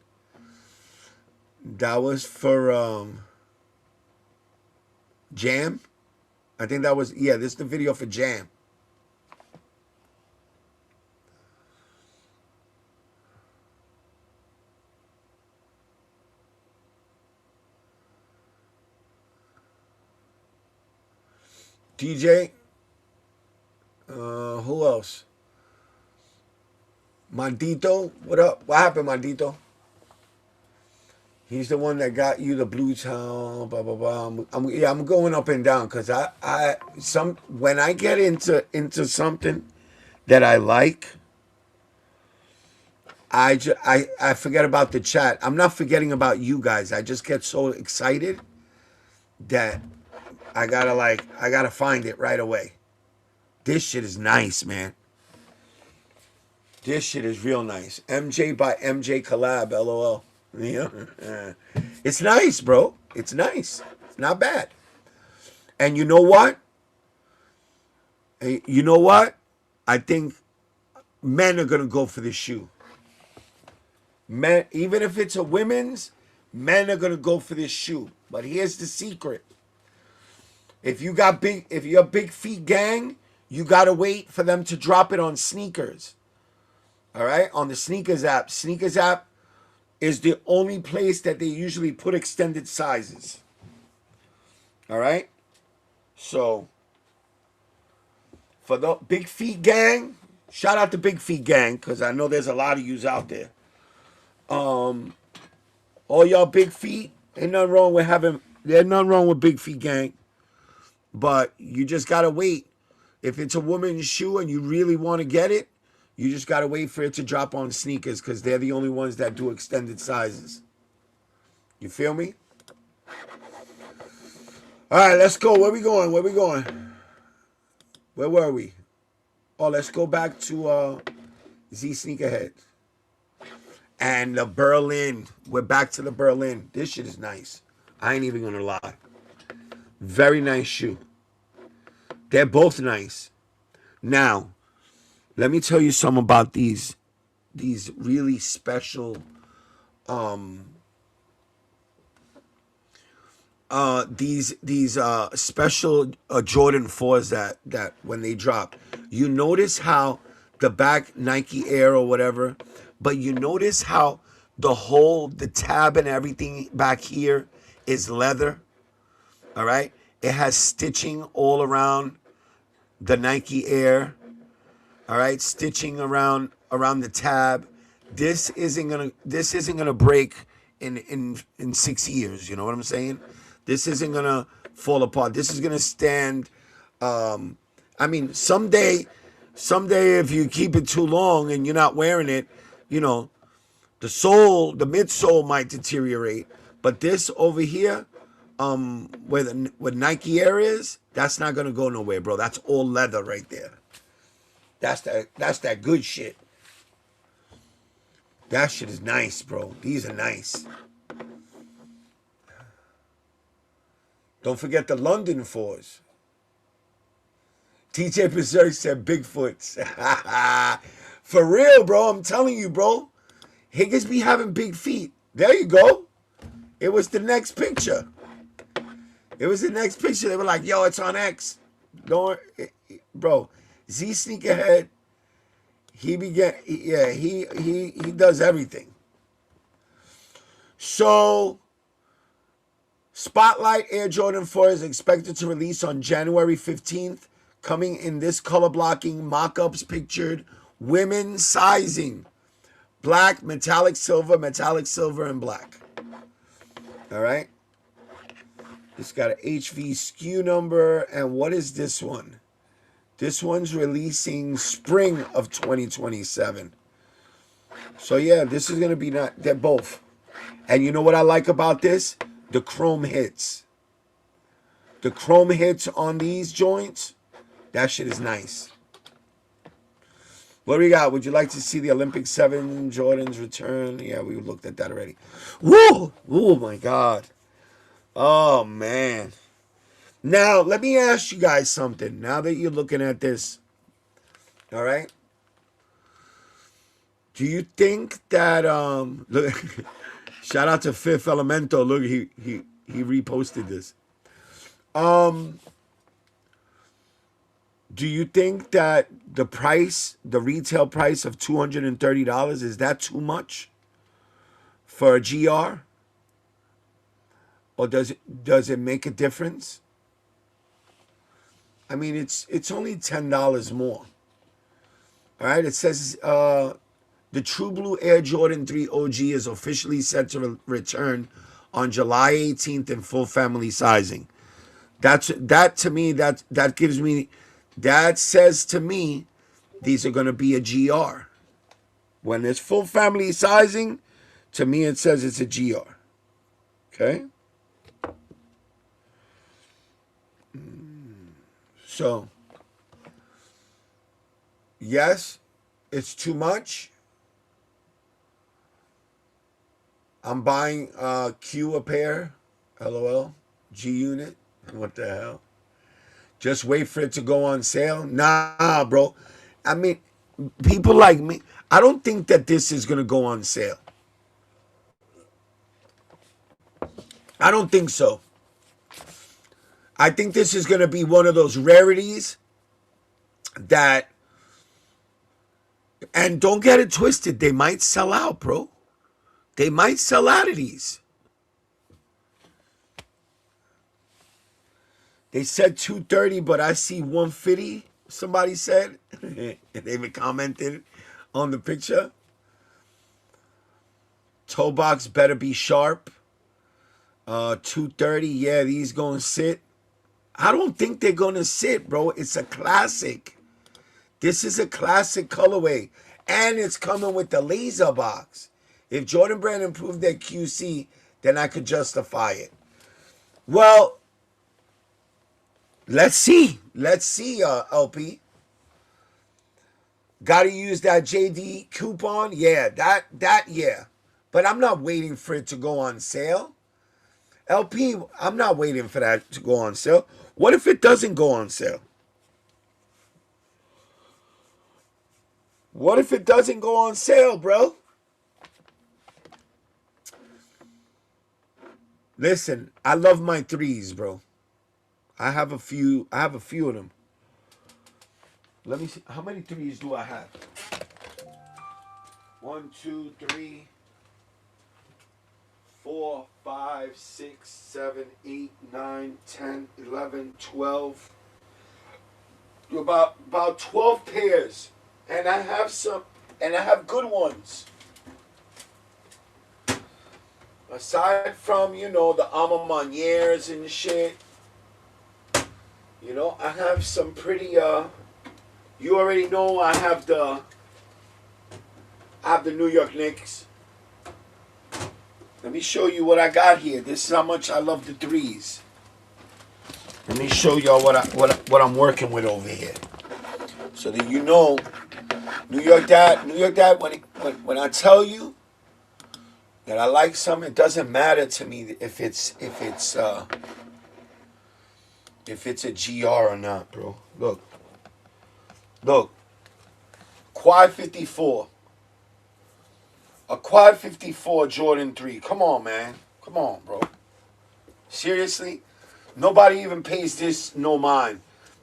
That was for Jam. I think that was, yeah, this is the video for Jam. DJ. Who else? Mandito. What up? What happened, Mandito? He's the one that got you the blue town, blah blah blah. I'm going up and down because when I get into something that I like, I forget about the chat. I'm not forgetting about you guys. I just get so excited that I gotta find it right away. This shit is nice, man. This shit is real nice. MJ by MJ collab, LOL. Yeah. It's nice, bro. It's nice. It's not bad. And you know what? I think men are gonna go for this shoe. Men, even if it's a women's, men are gonna go for this shoe. But here's the secret. If you're a big feet gang, you gotta wait for them to drop it on sneakers. All right? On the Sneakers app. Sneakers app is the only place that they usually put extended sizes. All right? So, for the big feet gang, shout out to big feet gang, because I know there's a lot of yous out there. All y'all big feet, there's nothing wrong with big feet gang. But you just gotta wait. If it's a woman's shoe and you really want to get it, you just gotta wait for it to drop on sneakers because they're the only ones that do extended sizes. You feel me? All right, let's go. Where we going? Where were we? Oh, let's go back to Z Sneakerhead. And the Berlin. We're back to the Berlin. This shit is nice. I ain't even gonna lie. Very nice shoe. They're both nice. Now, let me tell you something about these really special these special Jordan 4s that when they drop, you notice how the back Nike Air or whatever, but you notice how the tab and everything back here is leather. All right, it has stitching all around the Nike Air. All right, stitching around the tab. This isn't gonna break in 6 years. You know what I'm saying? This isn't gonna fall apart. This is gonna stand. I mean, someday, if you keep it too long and you're not wearing it, you know, the midsole might deteriorate. But this over here, where Nike Air is, that's not gonna go nowhere, bro. That's all leather right there. That's that good shit. That shit is nice, bro. These are nice. Don't forget the London 4s. TJ Berserk said Bigfoots. For real, bro. I'm telling you, bro. Higgins be having big feet. There you go. It was the next picture. It was the next picture. They were like, yo, it's on X. Don't, bro. Z Sneakerhead. He does everything. So, Spotlight Air Jordan 4 is expected to release on January 15th, coming in this color blocking, mock-ups pictured, women sizing, black, metallic silver, and black. All right. It's got an HV SKU number. And what is this one? This one's releasing spring of 2027. So yeah, this is going to be they're both. And you know what I like about this? The chrome hits. The chrome hits on these joints, that shit is nice. What do we got? Would you like to see the Olympic 7 Jordans return? Yeah, we looked at that already. Woo! Oh my God. Oh man. Now, let me ask you guys something. Now that you're looking at this, all right? Do you think that look, shout out to Fifth Elemento. Look, he reposted this. Do you think that the retail price of $230, is that too much for a GR? Or does it make a difference? I mean, it's only $10 more. All right, it says the True Blue Air Jordan 3 OG is officially set to return on July 18th in full family sizing. That to me, that says to me these are going to be a GR. When it's full family sizing, to me it says it's a GR. Okay? So, yes, it's too much. I'm buying Q a pair, LOL, G Unit, what the hell? Just wait for it to go on sale? Nah, bro. I mean, people like me, I don't think that this is going to go on sale. I don't think so. I think this is going to be one of those rarities that, and don't get it twisted, they might sell out, bro. They might sell out of these. They said 230, but I see 150, somebody said. And they even commented on the picture. Toe box better be sharp. 230, yeah, these gonna sit. I don't think they're gonna sit, bro. It's a classic. This is a classic colorway. And it's coming with the laser box. If Jordan Brand improved their QC, then I could justify it. Well, let's see. Let's see, LP. Gotta use that JD coupon? Yeah, that, yeah. But I'm not waiting for it to go on sale. LP, I'm not waiting for that to go on sale. What if it doesn't go on sale? What if it doesn't go on sale, bro? Listen, I love my threes, bro. I have a few of them. Let me see. How many threes do I have? 1, 2, 3, 4, 5, 6, 7, 8, 9, 10, 11, 12. About 12 pairs. And I have good ones. Aside from, the Alma Maniers and shit, I have some pretty, you already know I have the New York Knicks. Let me show you what I got here. This is how much I love the threes. Let me show y'all what I'm working with over here. So that you know, New York Dad, when I tell you that I like something, it doesn't matter to me if it's if it's a GR or not, bro. Look. Look. Quad 54. A Quad 54 Jordan 3. Come on, man. Come on, bro. Seriously? Nobody even pays this no mind.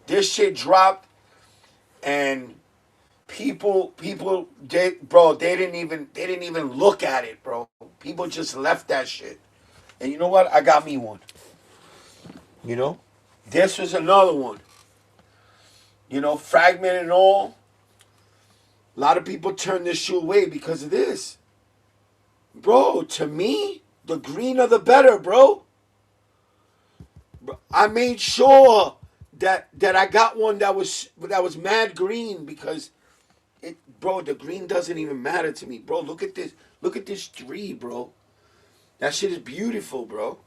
This shit dropped and people they didn't even look at it, bro. People just left that shit. And you know what? I got me one. You know? This was another one. You know, fragment and all. A lot of people turn this shoe away because of this. Bro, to me, the greener the better, bro. I made sure that I got one that was mad green because bro, the green doesn't even matter to me. Bro, look at this. Look at this 3, bro. That shit is beautiful, bro.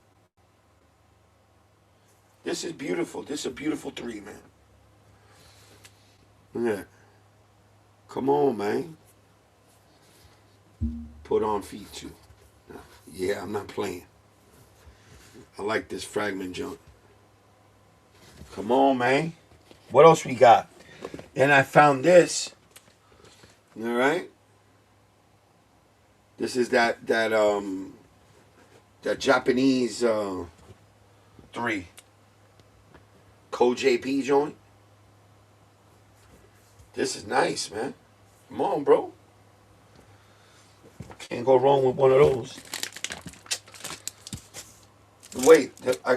This is beautiful. This is a beautiful 3, man. Look at that. Come on, man. Put on feet too. Yeah, I'm not playing. I like this fragment junk. Come on, man. What else we got? Then I found this. All right. This is that Japanese 3 Code JP joint. This is nice, man. Come on, bro. Can't go wrong with one of those. Wait, I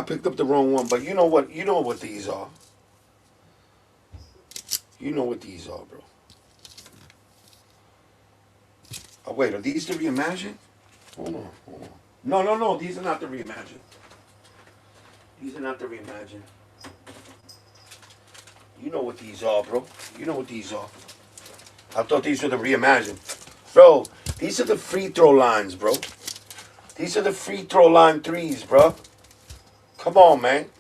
picked up the wrong one, but you know what? You know what these are. You know what these are, bro. Oh, wait, are these the Reimagine? Hold on. No. These are not the Reimagine. These are not the Reimagine. You know what these are, bro. You know what these are. I thought these were the Reimagine. Bro, these are the free throw lines, bro. These are the free throw line 3s, bro. Come on, man.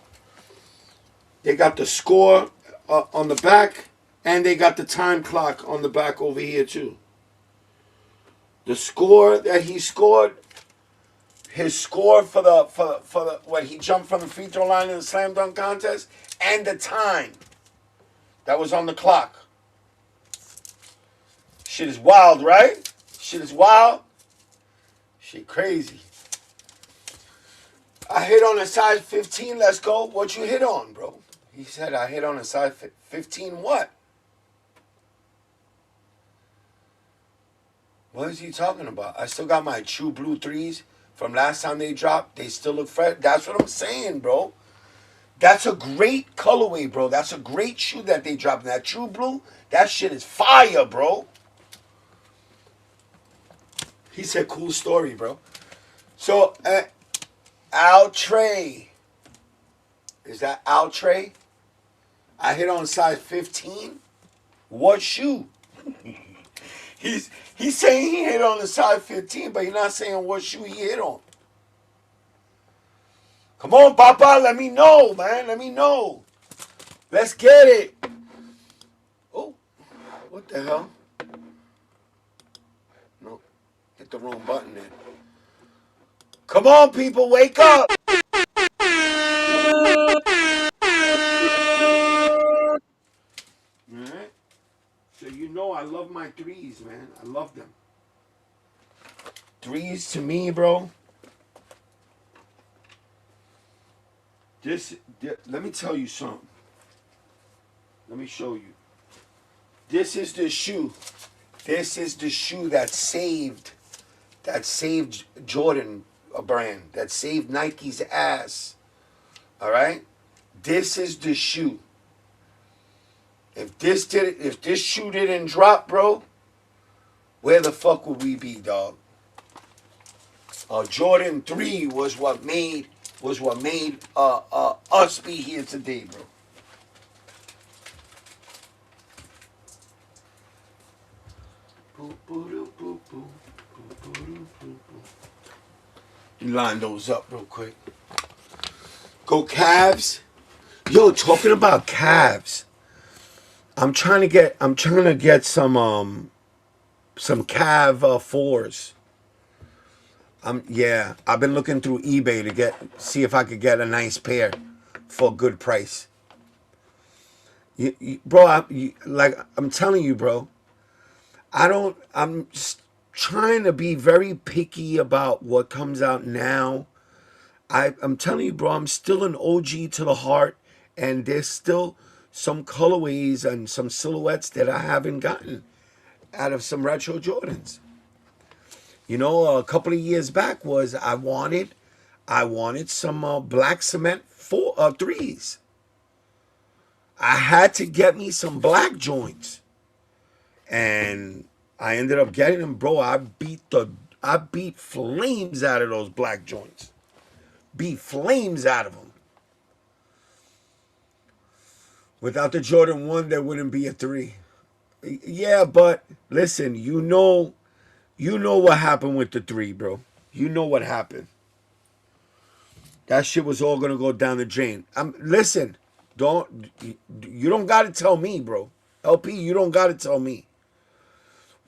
They got the score on the back, and they got the time clock on the back over here, too. The score that he scored, his score for the when he jumped from the free throw line in the slam dunk contest, and the time that was on the clock. Shit is wild, right? Shit is wild. Shit crazy. I hit on a size 15. Let's go. What you hit on, bro? He said I hit on a size 15 what? What is he talking about? I still got my True Blue 3s from last time they dropped. They still look fresh. That's what I'm saying, bro. That's a great colorway, bro. That's a great shoe that they dropped. That True Blue, that shit is fire, bro. He said, cool story, bro. So, Al Trey. Is that Al Trey? I hit on size 15. What shoe? He's saying he hit on the size 15, but he's not saying what shoe he hit on. Come on, Papa, let me know, man. Let me know. Let's get it. Oh, what the hell? No, hit the wrong button there. Come on, people, wake up. All right. So you know I love my 3s, man. I love them. 3s to me, bro. Let me tell you something. Let me show you. This is the shoe. This is the shoe that saved Jordan brand, that saved Nike's ass. All right? This is the shoe. If this shoe didn't drop, bro, where the fuck would we be, dog? Jordan 3 was what made us be here today, bro. Line those up real quick. Go Cavs. Yo, talking about Cavs. I'm trying to get some Cav 4s. I've been looking through eBay to see if I could get a nice pair. for a good price. Bro, I'm telling you, bro. I'm just trying to be very picky about what comes out now. I'm telling you, bro, I'm still an OG to the heart, and there's still some colorways and some silhouettes that I haven't gotten out of some retro Jordans. You know, a couple of years back was I wanted some black cement threes. I had to get me some black joints, and I ended up getting them, bro. I beat flames out of those black joints. Beat flames out of them. Without the Jordan 1, there wouldn't be a 3. Yeah, but listen, you know what happened with the 3, bro. You know what happened. That shit was all gonna go down the drain. Listen, you don't gotta tell me, bro. LP, you don't gotta tell me.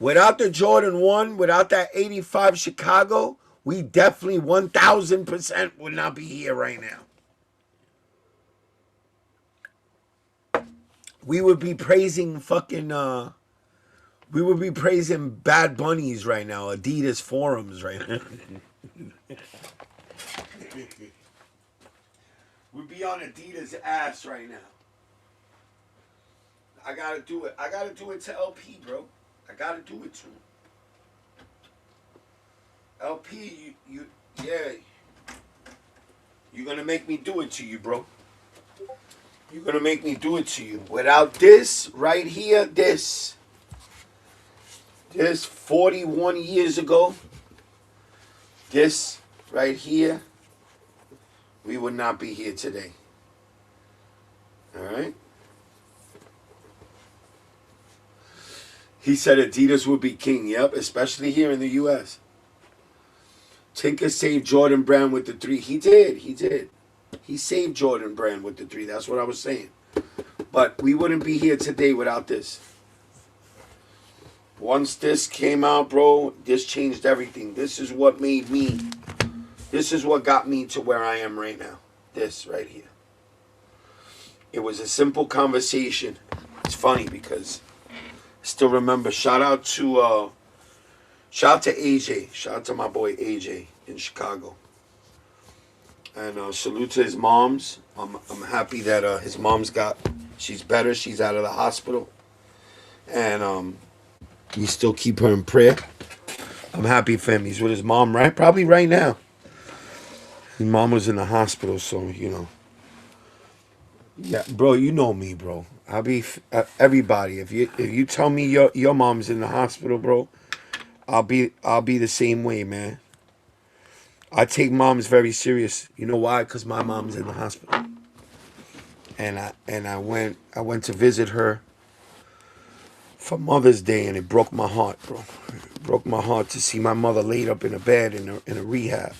Without the Jordan 1, without that 85 Chicago, we definitely 1,000% would not be here right now. We would be praising we would be praising Bad Bunnies right now, Adidas forums right now. We'd be on Adidas ass right now. I gotta do it. I gotta do it to LP, bro. I gotta do it to him. LP, yeah. You're gonna make me do it to you, bro. You're gonna make me do it to you. Without this right here, this 41 years ago, this right here, we would not be here today. All right? He said Adidas would be king. Yep, especially here in the U.S. Tinker saved Jordan Brand with the 3. He did. He saved Jordan Brand with the 3. That's what I was saying. But we wouldn't be here today without this. Once this came out, bro, this changed everything. This is what made me. This is what got me to where I am right now. This right here. It was a simple conversation. It's funny because I still remember. Shout out to AJ. Shout out to my boy AJ in Chicago. And salute to his moms. I'm happy that his mom's she's better. She's out of the hospital. And we still keep her in prayer. I'm happy for him. He's with his mom probably right now. His mom was in the hospital, so, you know. Yeah, bro, you know me, bro. I'll be everybody. If you tell me your mom's in the hospital, bro, I'll be the same way, man. I take moms very serious. You know why? Because my mom's in the hospital. And I went to visit her for Mother's Day, and it broke my heart, bro. It broke my heart to see my mother laid up in a bed in a rehab.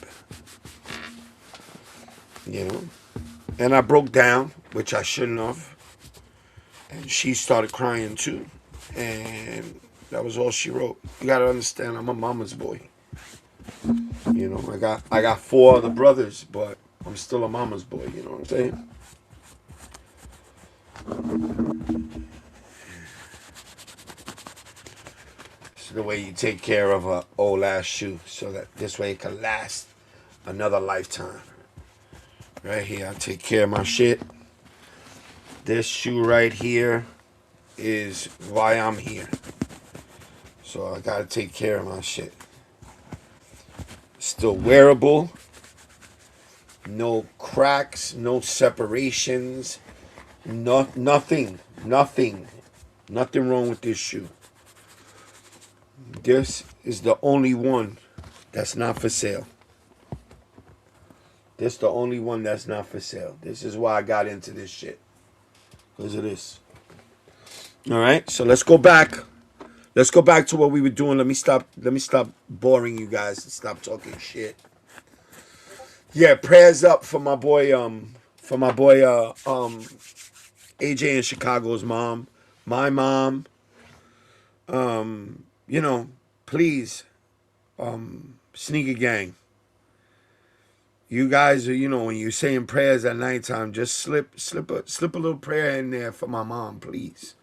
You know? And I broke down, which I shouldn't have. And she started crying too. And that was all she wrote. You gotta understand, I'm a mama's boy. You know, I got 4 other brothers, but I'm still a mama's boy, you know what I'm saying? It's the way you take care of an old ass shoe so that this way it can last another lifetime. Right here, I take care of my shit. This shoe right here is why I'm here. So I gotta take care of my shit. Still wearable. No cracks, no separations. Nothing wrong with this shoe. This is the only one that's not for sale. This is the only one that's not for sale. This is why I got into this shit. Because of this. All right, so let's go back. Let's go back to what we were doing. Let me stop boring you guys and stop talking shit. Yeah, prayers up for my boy AJ in Chicago's mom. My mom. You know, please, Sneaker Gang. You guys are, when you're saying prayers at nighttime, just slip a little prayer in there for my mom, please.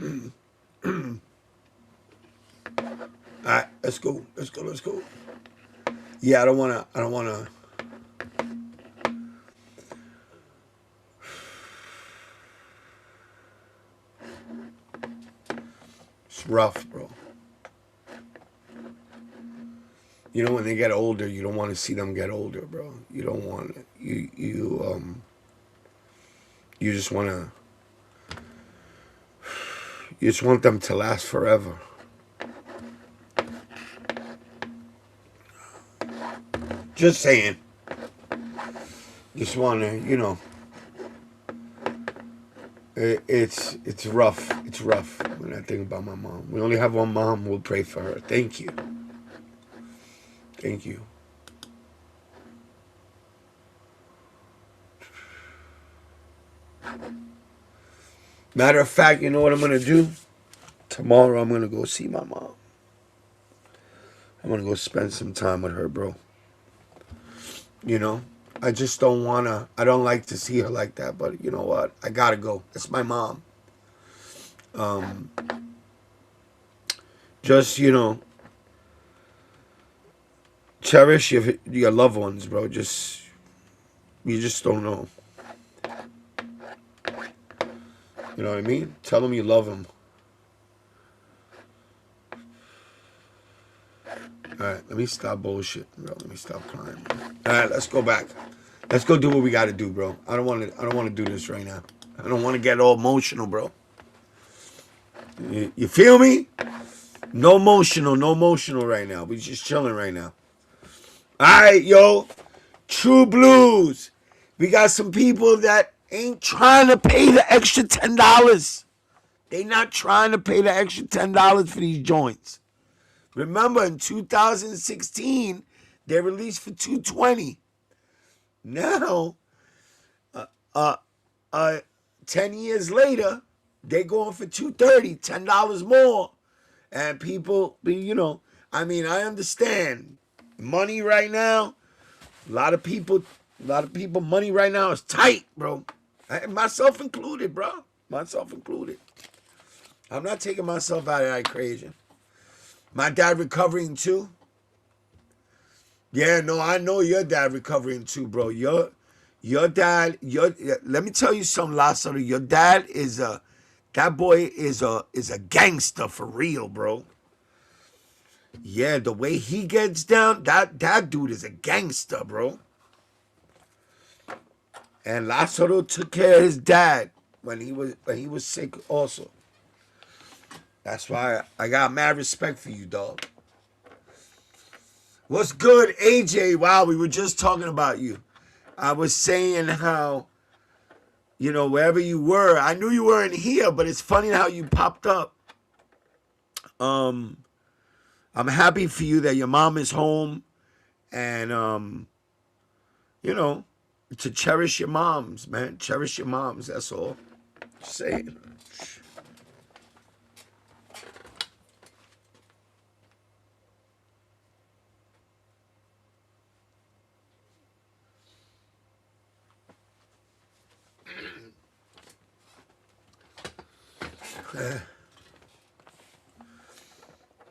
All right, let's go. Yeah, I don't wanna. It's rough, bro. When they get older, you don't want to see them get older, bro. You don't want it. You just want them to last forever. Just saying. Just want to, it's rough. It's rough when I think about my mom. We only have one mom. We'll pray for her. Thank you. Thank you. Matter of fact, you know what I'm going to do? Tomorrow I'm going to go see my mom. I'm going to go spend some time with her, bro. I just don't want to. I don't like to see her like that, but you know what? I got to go. It's my mom. Just, cherish your loved ones, bro. You just don't know. You know what I mean? Tell them you love them. All right, let me stop bullshit, bro. Let me stop crying. All right, let's go back. Let's go do what we got to do, bro. I don't want to do this right now. I don't want to get all emotional, bro. You feel me? No emotional right now. We just chilling right now. All right, yo. True Blues. We got some people that ain't trying to pay the extra $10. They not trying to pay the extra $10 for these joints. Remember, in 2016, they released for $220. Now, 10 years later, they going for $230, $10 more. And people, I understand. Money right now, a lot of people, money right now is tight, bro. Myself included, bro. Myself included. I'm not taking myself out of that equation. My dad recovering too. Yeah, no, I know your dad recovering too, bro. Your dad, let me tell you something, Lázaro. Your dad that boy is a gangster for real, bro. Yeah, the way he gets down, that dude is a gangster, bro. And Lázaro took care of his dad when he was sick also. That's why I got mad respect for you, dog. What's good, AJ? Wow, we were just talking about you. I was saying how, wherever you were, I knew you weren't here, but it's funny how you popped up. I'm happy for you that your mom is home, and to cherish your moms, man. Cherish your moms. That's all. Just saying.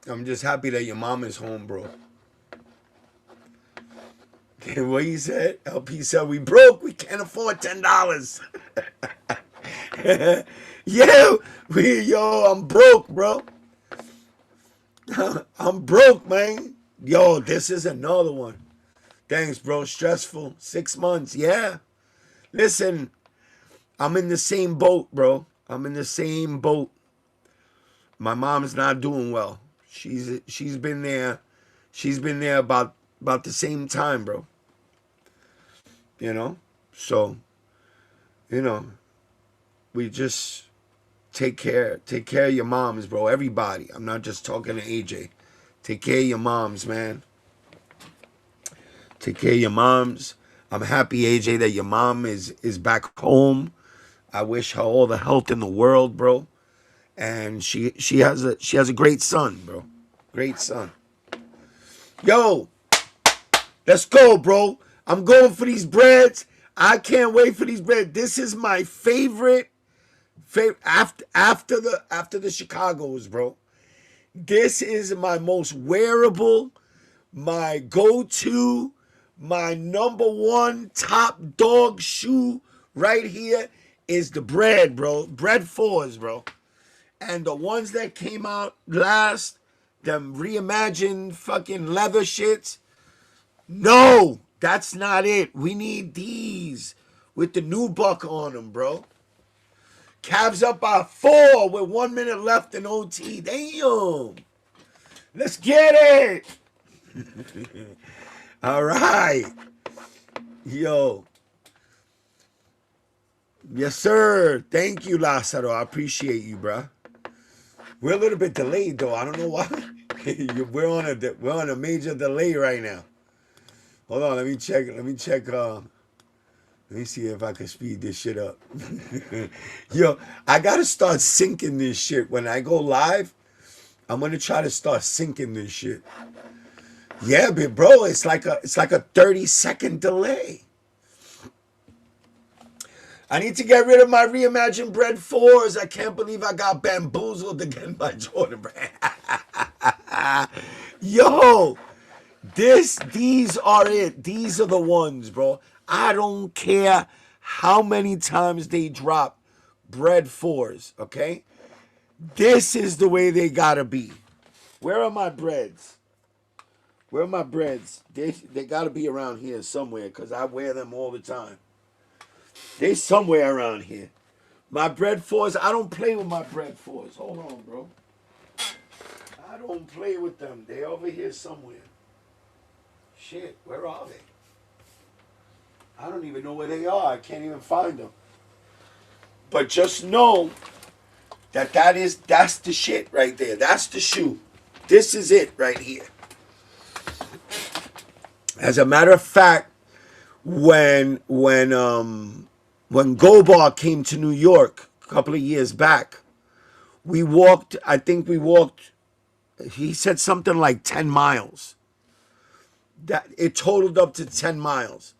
I'm just happy that your mom is home, bro. What you said? LP said we broke. We can't afford $10. Yeah, I'm broke, bro. I'm broke, man. Yo, this is another one. Thanks, bro. Stressful. 6 months. Yeah. Listen, I'm in the same boat, bro. I'm in the same boat. My mom's not doing well. She's been there. She's been there about the same time, bro. So, we just take care of your moms, bro. Everybody. I'm not just talking to AJ. Take care of your moms, man. Take care of your moms. I'm happy, AJ, that your mom is back home. I wish her all the health in the world, bro. and she has a great son, bro. Great son. Yo, let's go, bro. I'm going for these breads. I can't wait for these breads. This is my favorite after the Chicago's, bro. This is my most wearable, my go-to, my number one top dog shoe right here is the bread, bro. Bread 4s, bro. And the ones that came out last, them reimagined fucking leather shits. No, that's not it. We need these with the new buck on them, bro. Cavs up by 4 with 1 minute left in OT. Damn. Let's get it. All right. Yo. Yes, sir. Thank you, Lázaro. I appreciate you, bro. We're a little bit delayed, though. I don't know why. we're on a major delay right now. Hold on. Let me check. Let me see if I can speed this shit up. Yo, I gotta start syncing this shit. When I go live, I'm gonna try to start syncing this shit. Yeah, but bro, it's like a 30-second delay. I need to get rid of my reimagined bread 4s. I can't believe I got bamboozled again by Jordan Brand. Yo, these are it. These are the ones, bro. I don't care how many times they drop bread 4s, okay? This is the way they gotta be. Where are my breads? Where are my breads? They gotta be around here somewhere because I wear them all the time. They somewhere around here. My bread 4s, I don't play with my bread 4s. Hold on, bro. I don't play with them. They over here somewhere. Shit, where are they? I don't even know where they are. I can't even find them. But just know that that's the shit right there. That's the shoe. This is it right here. As a matter of fact, when Gobar came to New York a couple of years back, we walked, he said something like 10 miles. That it totaled up to 10 miles.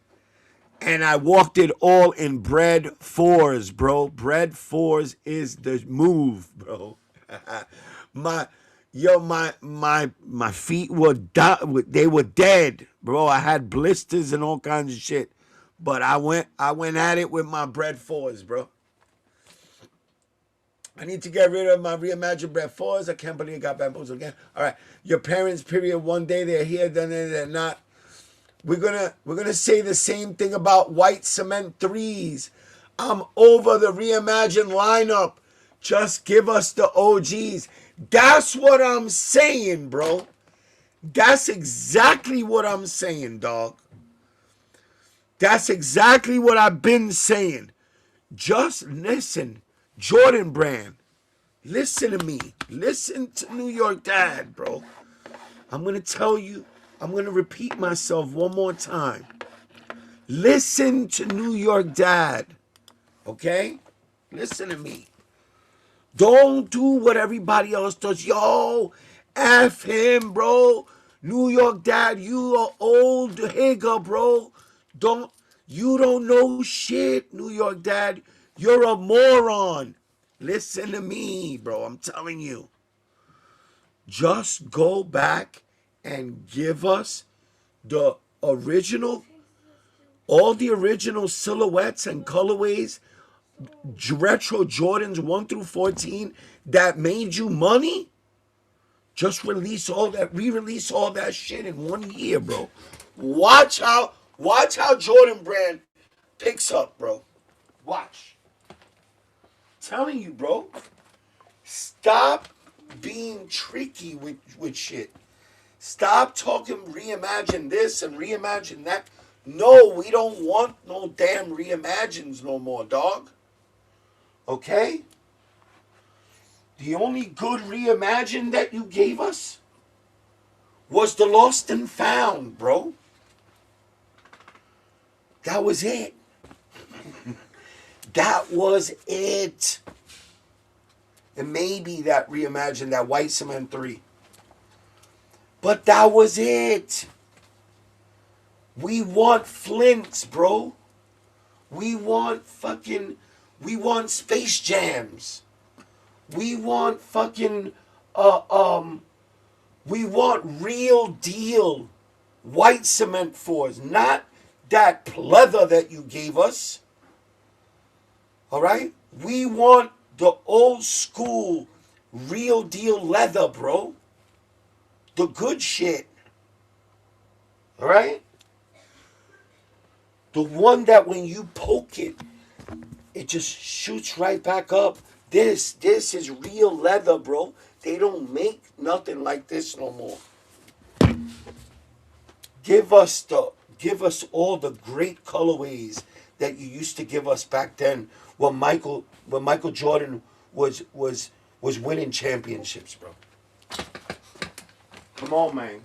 And I walked it all in bread 4s, bro. Bread 4s is the move, bro. my feet were they were dead, bro. I had blisters and all kinds of shit. But I went at it with my bread 4s, bro. I need to get rid of my reimagined bread 4s. I can't believe I got bamboozled again. All right. Your parents, period, one day they're here, then they're not. We're gonna say the same thing about white cement 3s. I'm over the reimagined lineup. Just give us the OGs. That's what I'm saying, bro. That's exactly what I'm saying, dog. That's exactly what I've been saying. Just listen. Jordan Brand. Listen to me. Listen to New York Dad, bro. I'm going to tell you. I'm going to repeat myself one more time. Listen to New York Dad. Okay? Listen to me. Don't do what everybody else does. Yo, F him, bro. New York Dad, you are old Hager, bro. You don't know shit, New York Dad. You're a moron. Listen to me, bro. I'm telling you. Just go back and give us the original, all the original silhouettes and colorways, retro Jordans 1 through 14 that made you money. Just re-release all that shit in 1 year, bro. Watch how Jordan Brand picks up, bro. Watch. Telling you, bro. Stop being tricky with shit. Stop talking reimagine this and reimagine that. No, we don't want no damn reimagines no more, dog. Okay? The only good reimagine that you gave us was the Lost and Found, bro. That was it. That was it. And maybe that reimagined that white cement 3. But that was it. We want flints, bro. We want Space Jams. We want we want real deal white cement 4s, not that pleather that you gave us. All right? We want the old school real deal leather, bro. The good shit. All right? The one that when you poke it, it just shoots right back up. This is real leather, bro. They don't make nothing like this no more. Give us all the great colorways that you used to give us back then when Michael Jordan was winning championships, bro. Come on, man.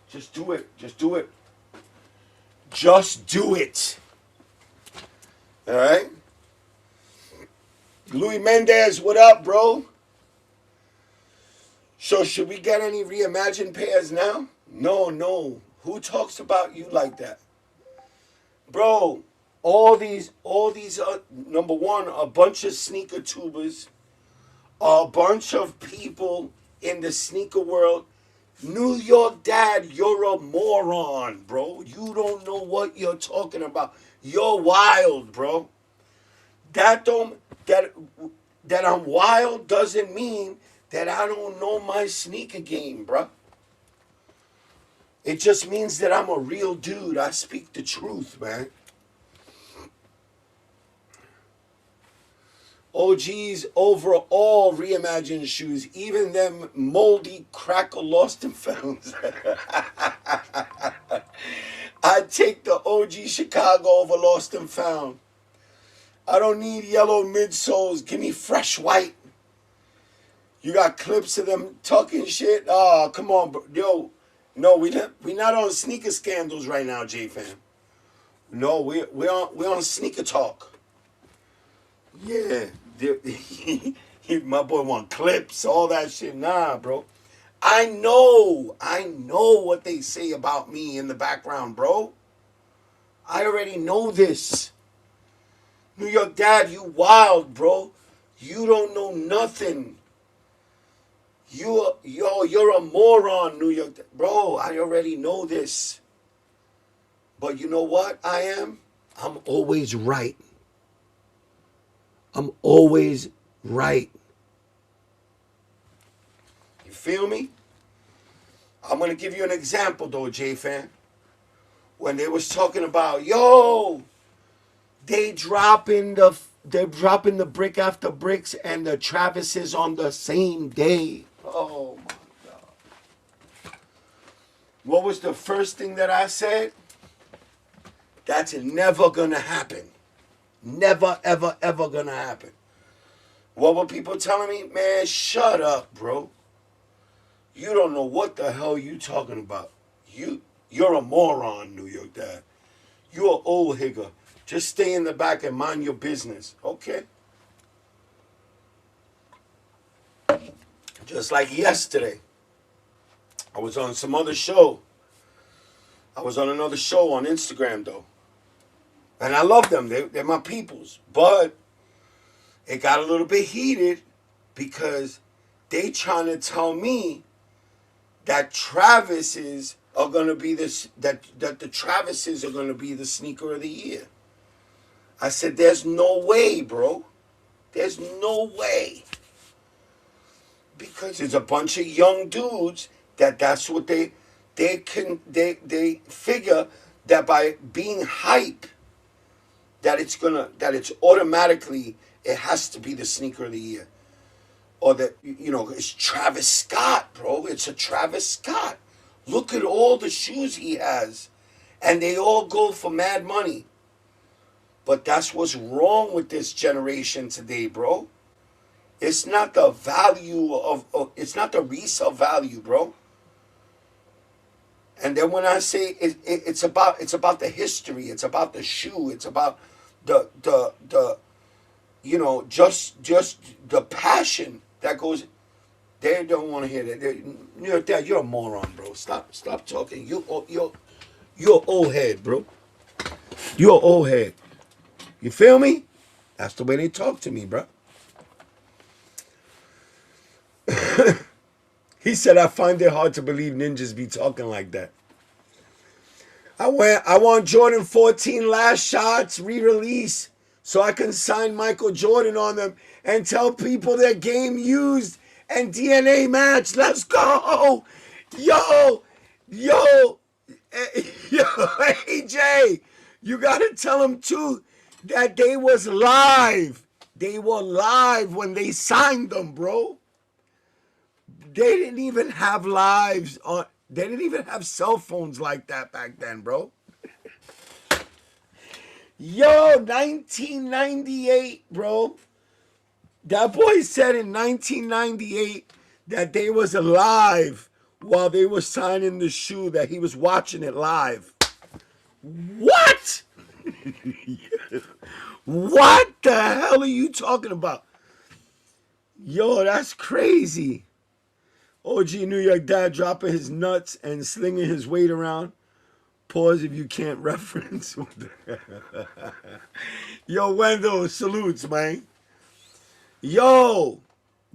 Just do it. Just do it. Just do it. All right? Louis Mendez, what up, bro? So should we get any reimagined pairs now? No. Who talks about you like that? Bro, all these number one, a bunch of sneaker tubers, a bunch of people in the sneaker world. New York Dad, you're a moron, bro. You don't know what you're talking about. You're wild, bro. That I'm wild doesn't mean that I don't know my sneaker game, bro. It just means that I'm a real dude. I speak the truth, man. OG's overall reimagined shoes, even them moldy crackle lost and found. I'd take the OG Chicago over lost and found. I don't need yellow midsoles. Give me fresh white. You got clips of them talking shit. Oh, come on, bro. Yo, no, we not on sneaker scandals right now, J-Fam. No, we on sneaker talk. Yeah, my boy want clips, all that shit. Nah, bro. I know what they say about me in the background, bro. I already know this. New York Dad, you wild, bro. You don't know nothing. You're a moron, New York Dad. Bro, I already know this. But you know what I am? I'm always right. I'm always right. You feel me? I'm going to give you an example, though, J-Fan. When they was talking about, yo, they're dropping the brick after bricks and the Travises on the same day. Oh, my God. What was the first thing that I said? That's never going to happen. Never, ever, ever going to happen. What were people telling me? Man, shut up, bro. You don't know what the hell you talking about. You're a moron, New York Dad. You're an old higger. Just stay in the back and mind your business. Okay. Just like yesterday. I was on some other show. I was on another show on Instagram, though. And I love them. They're my peoples. But it got a little bit heated because they trying to tell me that Travises are going to be that the Travises are going to be the sneaker of the year. I said, there's no way, bro. There's no way. Because there's a bunch of young dudes that's what they figure that by being hype, that it's automatically, it has to be the sneaker of the year. Or that, it's Travis Scott, bro. It's a Travis Scott. Look at all the shoes he has. And they all go for mad money. But that's what's wrong with this generation today, bro. It's not the value it's not the resale value, bro. And then when I say it's about the history, it's about the shoe, it's about the you know, just the passion that goes. They don't want to hear that. You're a moron, bro. Stop talking. You're old head, bro. You're old head. You feel me? That's the way they talk to me, bro. He said, I find it hard to believe ninjas be talking like that. I want Jordan 14 last shots re-release so I can sign Michael Jordan on them and tell people their game used and DNA match. Let's go. Yo, yo, AJ, you got to tell them too that they was live. They were live when they signed them, bro. They didn't even have lives on. They didn't even have cell phones like that back then, bro. Yo, 1998, bro. That boy said in 1998 that they was alive while they were signing the shoe, that he was watching it live. What? What the hell are you talking about? Yo, that's crazy. OG New York dad dropping his nuts and slinging his weight around. Pause if you can't reference. Yo, Wendell, salutes, man. Yo,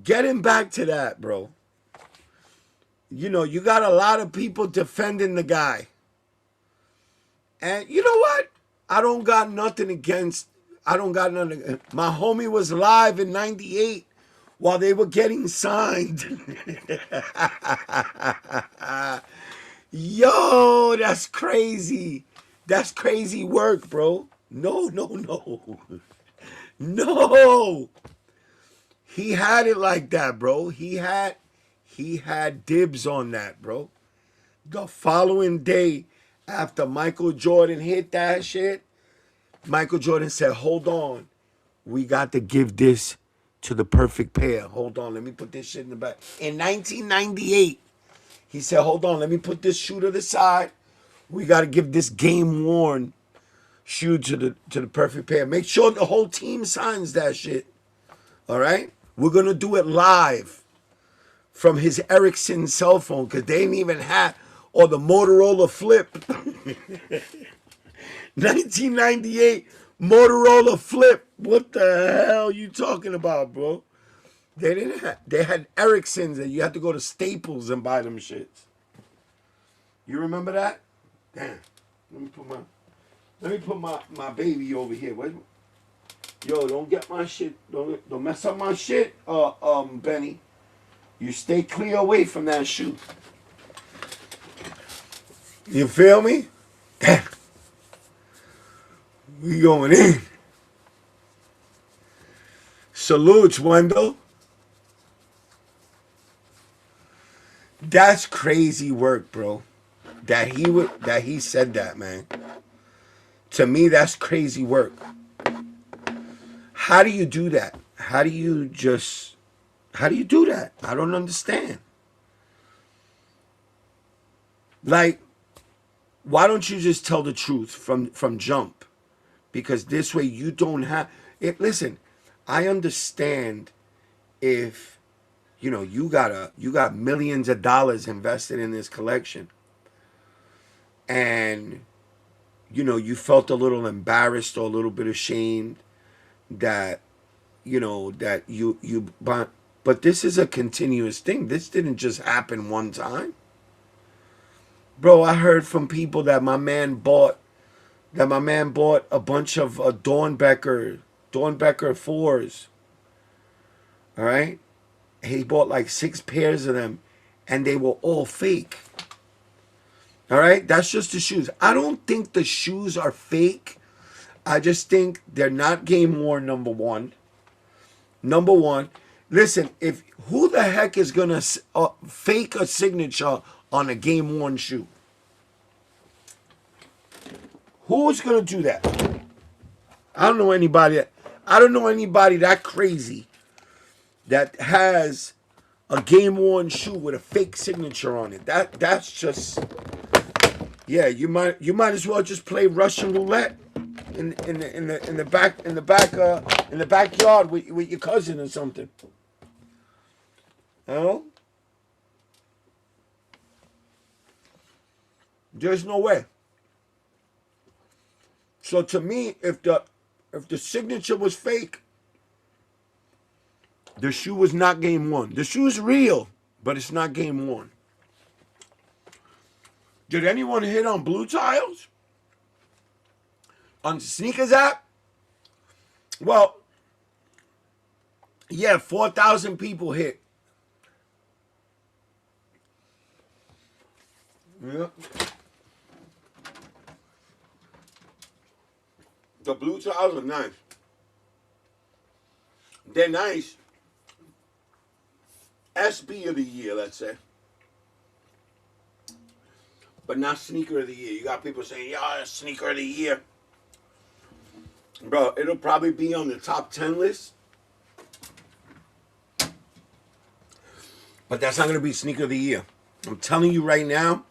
getting back to that, bro. You know, you got a lot of people defending the guy. And you know what? I don't got nothing against. My homie was live in 98 while they were getting signed. Yo, that's crazy. That's crazy work, bro. No. No. He had it like that, bro. He had dibs on that, bro. The following day, after Michael Jordan hit that shit, Michael Jordan said, hold on. We got to give this to the perfect pair. Hold on, let me put this shit in the back. In 1998, he said, hold on, let me put this shoe to the side. We got to give this game-worn shoe to the perfect pair. Make sure the whole team signs that shit. All right? We're going to do it live from his Ericsson cell phone because they didn't even have, or the Motorola Flip. 1998 Motorola Flip. What the hell you talking about, bro? They had Ericssons and you had to go to Staples and buy them shits. You remember that? Damn. Let me put my baby over here. Wait. Yo, don't get my shit. Don't mess up my shit, Benny. You stay clear away from that shoe. You feel me? Damn. We going in. Salutes, Wendell. That's crazy work, bro. That he said that, man. To me, that's crazy work. How do you do that? How do you do that? I don't understand. Like, why don't you just tell the truth from jump? Because this way you don't have it. Listen, I understand if you got millions of dollars invested in this collection, and you felt a little embarrassed or a little bit ashamed that you but this is a continuous thing. This didn't just happen one time. Bro, I heard from people that my man bought a bunch of Dornbecker 4s. All right? He bought like 6 pairs of them, and they were all fake. All right? That's just the shoes. I don't think the shoes are fake. I just think they're not game worn, number one. Number one, listen, who the heck is going to fake a signature on a game worn shoe? Who's going to do that? I don't know anybody that crazy that has a game worn shoe with a fake signature on it. That's just, yeah, you might as well just play Russian roulette. in the backyard with your cousin or something. You know? There's no way. So to me, if the signature was fake, the shoe was not game one. The shoe's real, but it's not game one. Did anyone hit on Blue Tiles? On the sneakers app? Well, yeah, 4,000 people hit. Yeah. The Blue Tiles are nice. They're nice. SB of the year, let's say. But not sneaker of the year. You got people saying, yeah, sneaker of the year. Bro, it'll probably be on the top 10 list. But that's not going to be sneaker of the year. I'm telling you right now,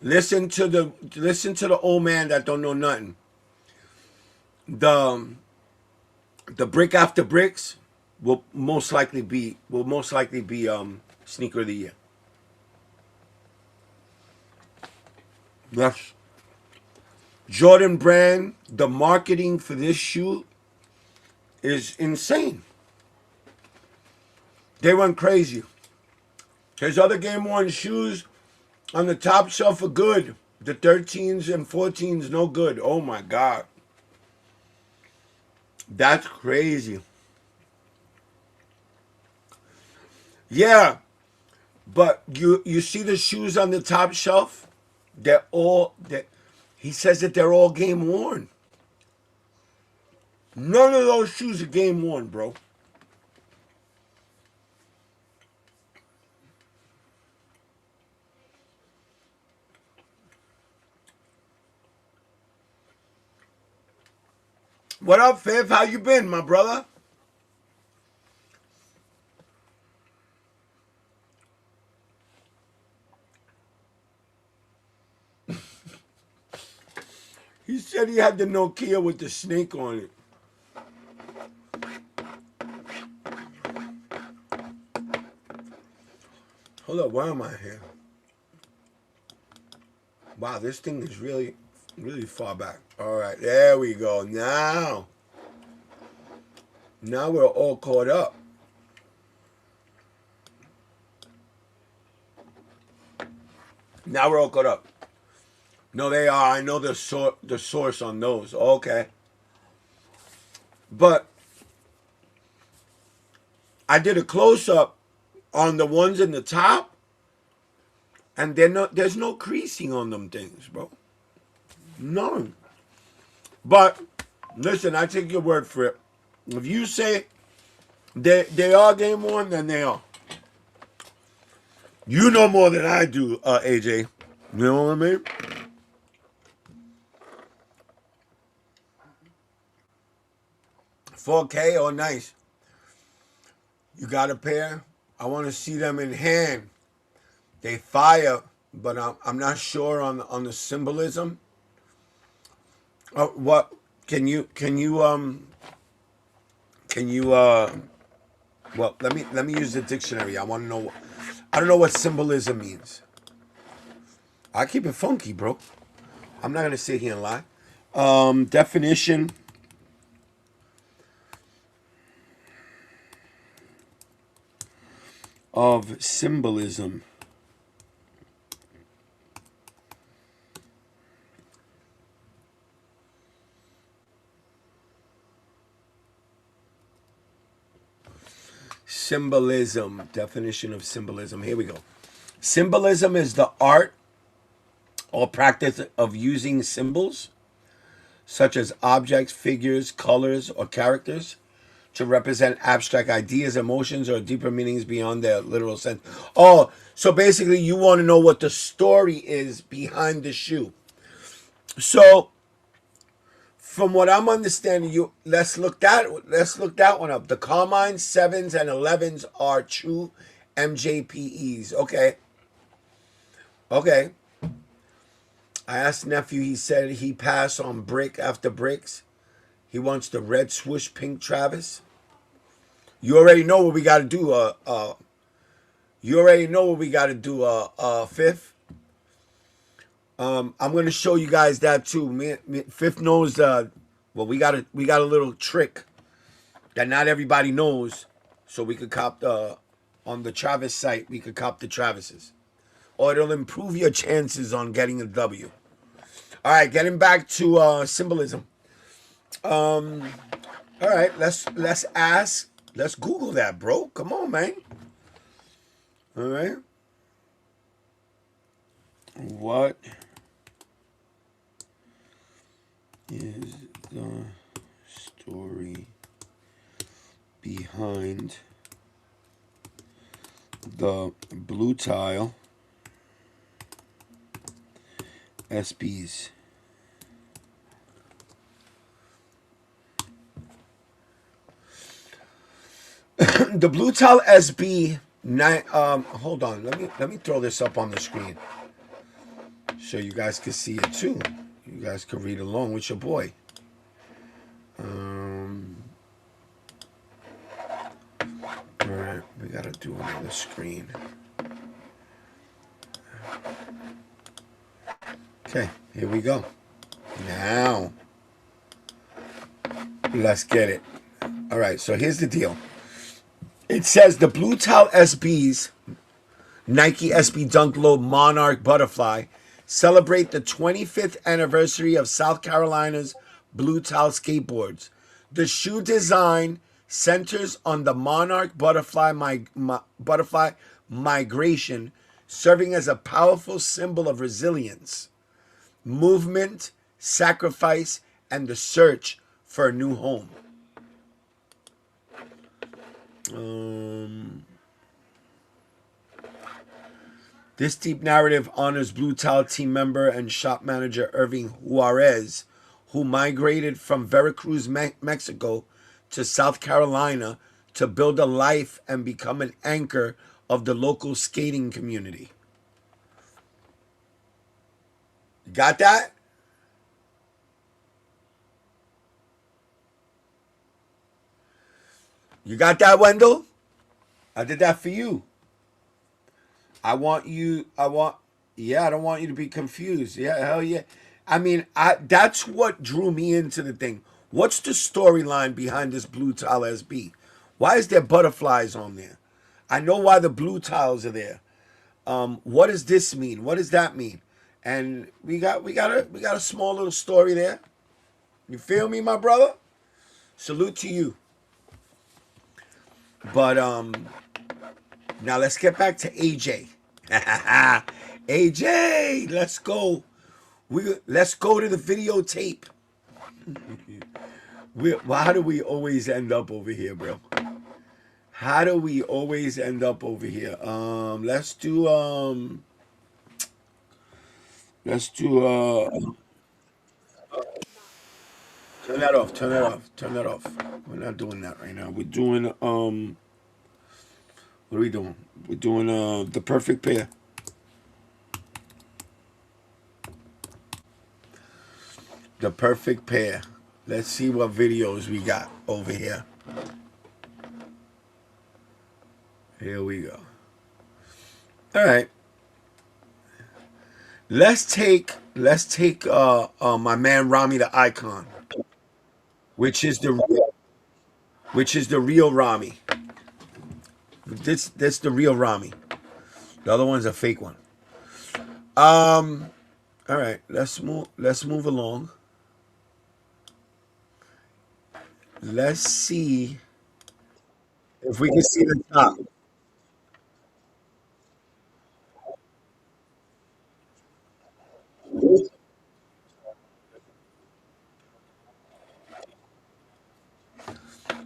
listen to the old man that don't know nothing. The brick after bricks will most likely be sneaker of the year. Yes. Jordan brand, the marketing for this shoe is insane. They went crazy. His other game worn shoes on the top shelf are good. The 13s and 14s no good. Oh my God. That's crazy. Yeah. But you see the shoes on the top shelf? He says that they're all game worn. None of those shoes are game worn, bro. What up, Fifth? How you been, my brother? He said he had the Nokia with the snake on it. Hold up, why am I here? Wow, this thing is really, really far back. All right, there we go. Now we're all caught up. Now we're all caught up. No, they are. I know the source on those. Okay. But I did a close-up on the ones in the top, and there's no creasing on them things, bro. None. But, listen, I take your word for it. If you say they are game worn, then they are. You know more than I do, AJ. You know what I mean? $4K, oh nice. You got a pair? I want to see them in hand. They fire, but I'm not sure on the symbolism. What can you well, let me use the dictionary. I want to know. I don't know what symbolism means. I keep it funky, bro. I'm not gonna sit here and lie. Definition. Of symbolism. Symbolism. Definition of symbolism. Here we go. Symbolism is the art or practice of using symbols, such as objects, figures, colors, or characters, to represent abstract ideas, emotions, or deeper meanings beyond their literal sense. Oh, so basically you want to know what the story is behind the shoe. So, from what I'm understanding, let's look that one up. The Carmine 7s and 11s are true MJPEs. Okay. I asked nephew. He said he passed on brick after bricks. He wants the red swoosh pink Travis. You already know what we got to do. You already know what we got to do. Fifth. I'm gonna show you guys that too. Fifth knows. Well, we got a little trick that not everybody knows, so we could cop the on the Travis site. We could cop the Travises, or it'll improve your chances on getting a W. All right, getting back to symbolism. All right, let's ask. Let's Google that, bro. Come on, man. All right. What is the story behind the blue tile SBs? The blue tile SB. Hold on. Let me throw this up on the screen so you guys can see it too. You guys can read along with your boy. All right, we gotta do another screen. Okay, here we go. Now, let's get it. All right, so here's the deal. It says the blue tile SBs, Nike SB Dunk Low Monarch Butterfly, celebrate the 25th anniversary of South Carolina's blue tile skateboards. The shoe design centers on the Monarch butterfly migration, serving as a powerful symbol of resilience, movement, sacrifice, and the search for a new home. This deep narrative honors Blue Tile team member and shop manager Irving Juarez, who migrated from Veracruz, Mexico to South Carolina to build a life and become an anchor of the local skating community. Got that? You got that, Wendell? I did that for you. I don't want you to be confused. Yeah, hell yeah. I mean, that's what drew me into the thing. What's the storyline behind this blue tile SB? Why is there butterflies on there? I know why the blue tiles are there. What does this mean? What does that mean? And we got a small little story there. You feel me, my brother? Salute to you. But now let's get back to AJ. AJ, let's go. Let's go to the videotape. How do we always end up over here, bro? How do we always end up over here? Let's do turn that off, turn that off, turn that off. We're not doing that right now. We're doing what are we doing? We're doing the perfect pair. The perfect pair. Let's see what videos we got over here. Here we go. All right. Let's take my man Rami the Icon, which is the real Rami. This the real Rami. The other one's a fake one. All right, let's move along. Let's see if we can see the top.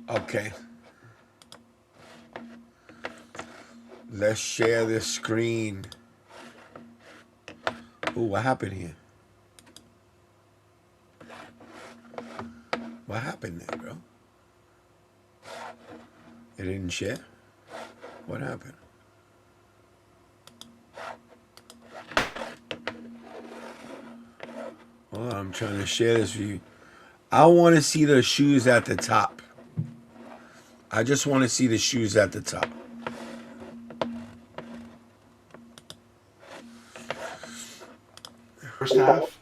Okay. Let's share this screen. Ooh, what happened here? What happened there, bro? It didn't share? What happened? Hold on, I'm trying to share this with you. I want to see the shoes at the top. I just want to see the shoes at the top. First half,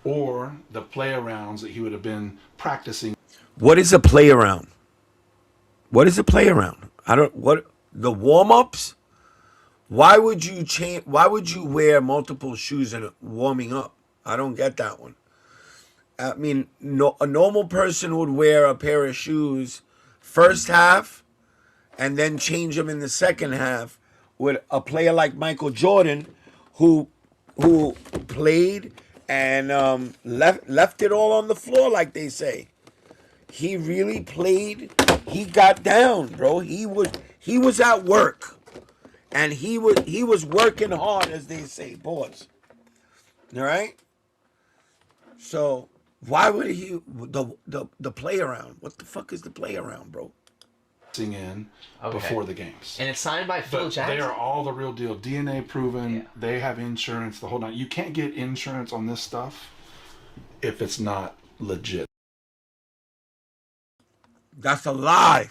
or the play arounds that he would have been practicing. What is a play around? What is a play around? I don't. What the warm ups? Why would you change? Why would you wear multiple shoes in warming up? I don't get that one. I mean, no, a normal person would wear a pair of shoes first half and then change them in the second half. With a player like Michael Jordan, who played and left it all on the floor, like they say. He really played. He got down, bro. He was at work, and he was working hard, as they say, boys. All right. So why would he the play around? What the fuck is the play around, bro? In before the games. And it's signed by Phil But Jackson. they are all the real deal. DNA proven. Yeah. They have insurance, the whole night. You can't get insurance on this stuff if it's not legit. That's a lie.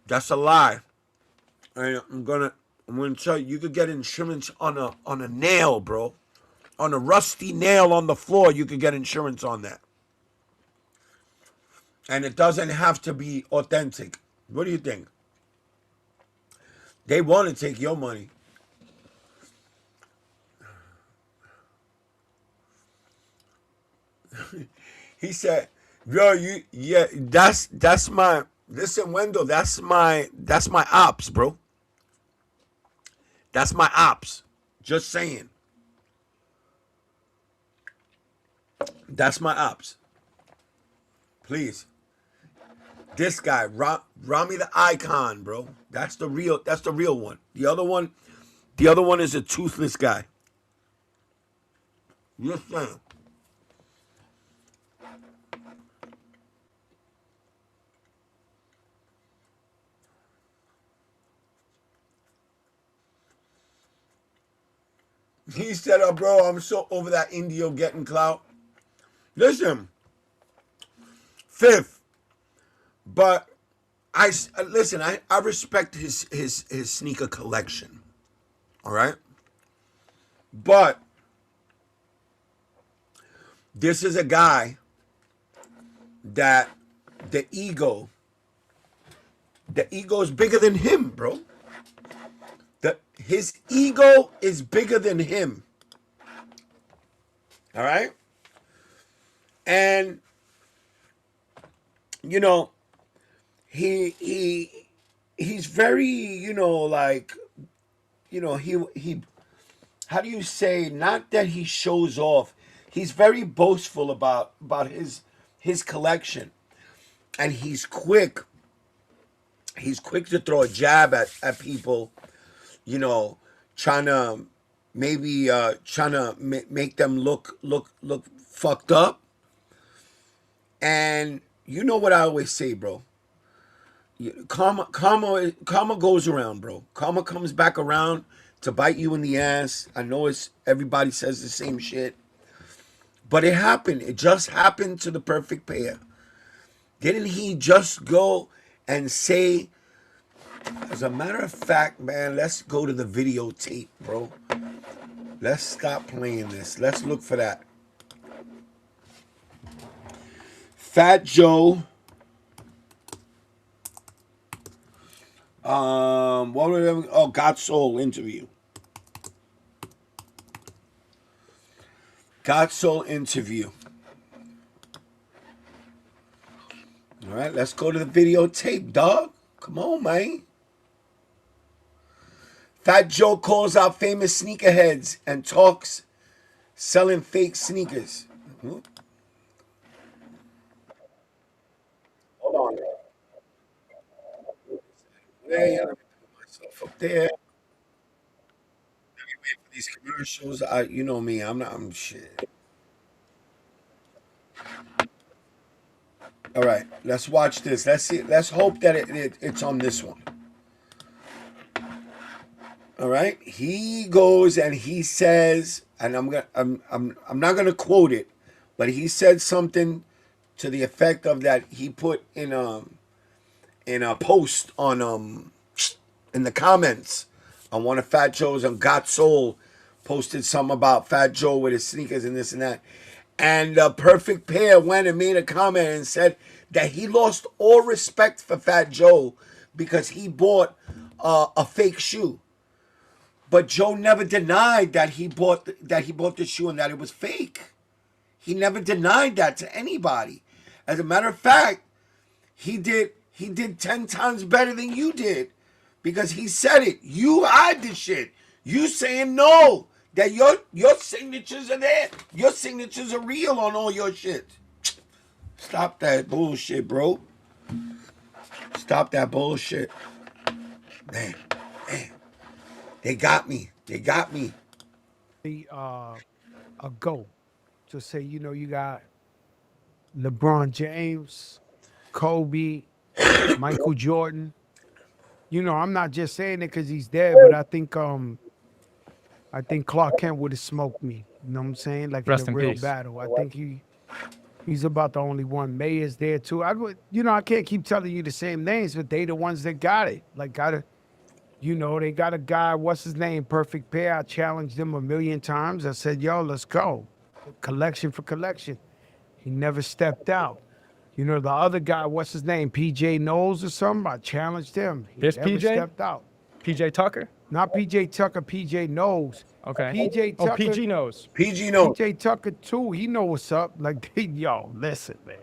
That's a lie. And I'm gonna tell you, you could get insurance on a nail, bro. On a rusty nail on the floor, you could get insurance on that. And it doesn't have to be authentic. What do you think? They want to take your money. He said, "Bro, that's my listen, Wendell. That's my ops, bro. That's my ops. Just saying. That's my ops. Please." This guy, Rami the Icon, bro. That's the real one. The other one is a toothless guy. Yes, sir. He said, "Oh, bro, I'm so over that Indio getting clout." Listen, fifth. But I respect his sneaker collection. All right? But this is a guy that the ego is bigger than him, bro. His ego is bigger than him. All right? And you know, he's very, like, he how do you say, not that he shows off, he's very boastful about his collection, and he's quick to throw a jab at people, trying to make them look fucked up. And you know what I always say, bro. Karma goes around, bro. Karma comes back around to bite you in the ass. I know everybody says the same shit, but it happened. It just happened to the perfect pair. Didn't he just go and say? As a matter of fact, man, let's go to the videotape, bro. Let's stop playing this. Let's look for that. Fat Joe. What were they? Oh, God Soul interview. God Soul interview. All right, let's go to the videotape, dog. Come on, man. Fat Joe calls out famous sneakerheads and talks selling fake sneakers. Hold on. Hey, let me put myself up there. Let me wait for these commercials. You know me. I'm shit. All right, let's watch this. Let's see. Let's hope that it's on this one. All right. He goes and he says, and I'm not gonna quote it, but he said something to the effect of that he put in a post on in the comments on one of Fat Joe's on Got Soul, posted something about Fat Joe with his sneakers and this and that. And the Perfect Pair went and made a comment and said that he lost all respect for Fat Joe because he bought a fake shoe. But Joe never denied that he bought the shoe and that it was fake. He never denied that to anybody. As a matter of fact, he did 10 times better than you did because he said it. You hide the shit. You saying no, that your signatures are there. Your signatures are real on all your shit. Stop that bullshit, bro. Stop that bullshit. Man. They got me. A go to say, you got LeBron James, Kobe, Michael Jordan. I'm not just saying it because he's dead, but I think Clark Kent would have smoked me. You know what I'm saying? Like Rest in a in real peace. battle. I think he's about the only one. May is there too. I can't keep telling you the same names, but they the ones that got it. Like they got a guy, what's his name? Perfect Pair. I challenged him a million times. I said, yo, let's go. Collection for collection. He never stepped out. The other guy, what's his name? PJ Knowles or something? I challenged him. He This never PJ? stepped out. PJ Tucker? Not PJ Tucker, PJ Knowles. Okay. PJ Tucker. Oh, PG knows. PG knows. PJ Tucker too. He know what's up. Like, yo, listen, man.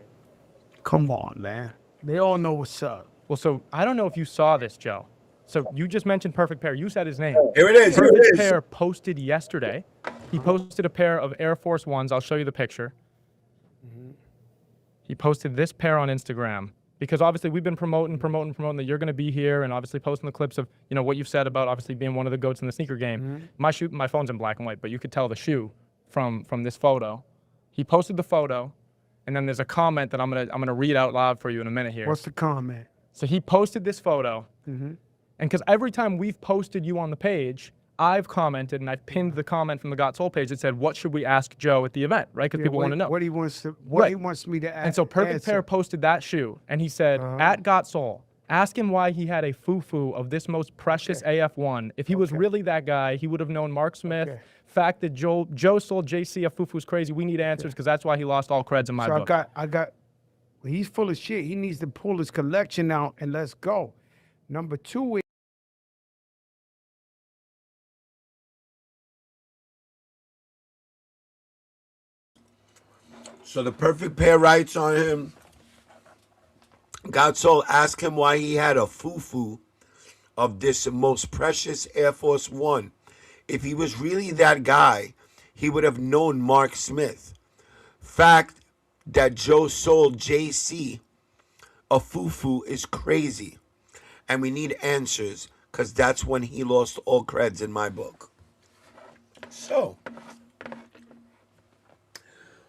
Come on, man. They all know what's up. Well, so I don't know if you saw this, Joe. So you just mentioned Perfect Pair. You said his name. Here it is. Perfect Pair posted yesterday. He posted a pair of Air Force Ones. I'll show you the picture. He posted this pair on Instagram because obviously we've been promoting that you're going to be here and obviously posting the clips of, what you've said about obviously being one of the GOATs in the sneaker game. My phone's in black and white, but you could tell the shoe from this photo. He posted the photo, and then there's a comment that I'm gonna read out loud for you in a minute here. What's the comment? So he posted this photo, and because every time we've posted you on the page, I've commented and I've pinned the comment from the Got Soul page that said, "What should we ask Joe at the event?" Right? Because people want to know what he wants me to ask. And so Perfect Pair posted that shoe, and he said, "At Got Soul, ask him why he had a foo-foo of this most precious AF1. If he was really that guy, he would have known Mark Smith. Fact that Joe sold JC a foo-foo's crazy. We need answers because that's why he lost all creds in my book." I got. He's full of shit. He needs to pull his collection out and let's go. Number two is. So the Perfect Pair writes on him, God Soul, ask him why he had a foo-foo of this most precious Air Force One. If he was really that guy, he would have known Mark Smith. Fact that Joe sold JC a foo-foo is crazy. And we need answers because that's when he lost all creds in my book. So,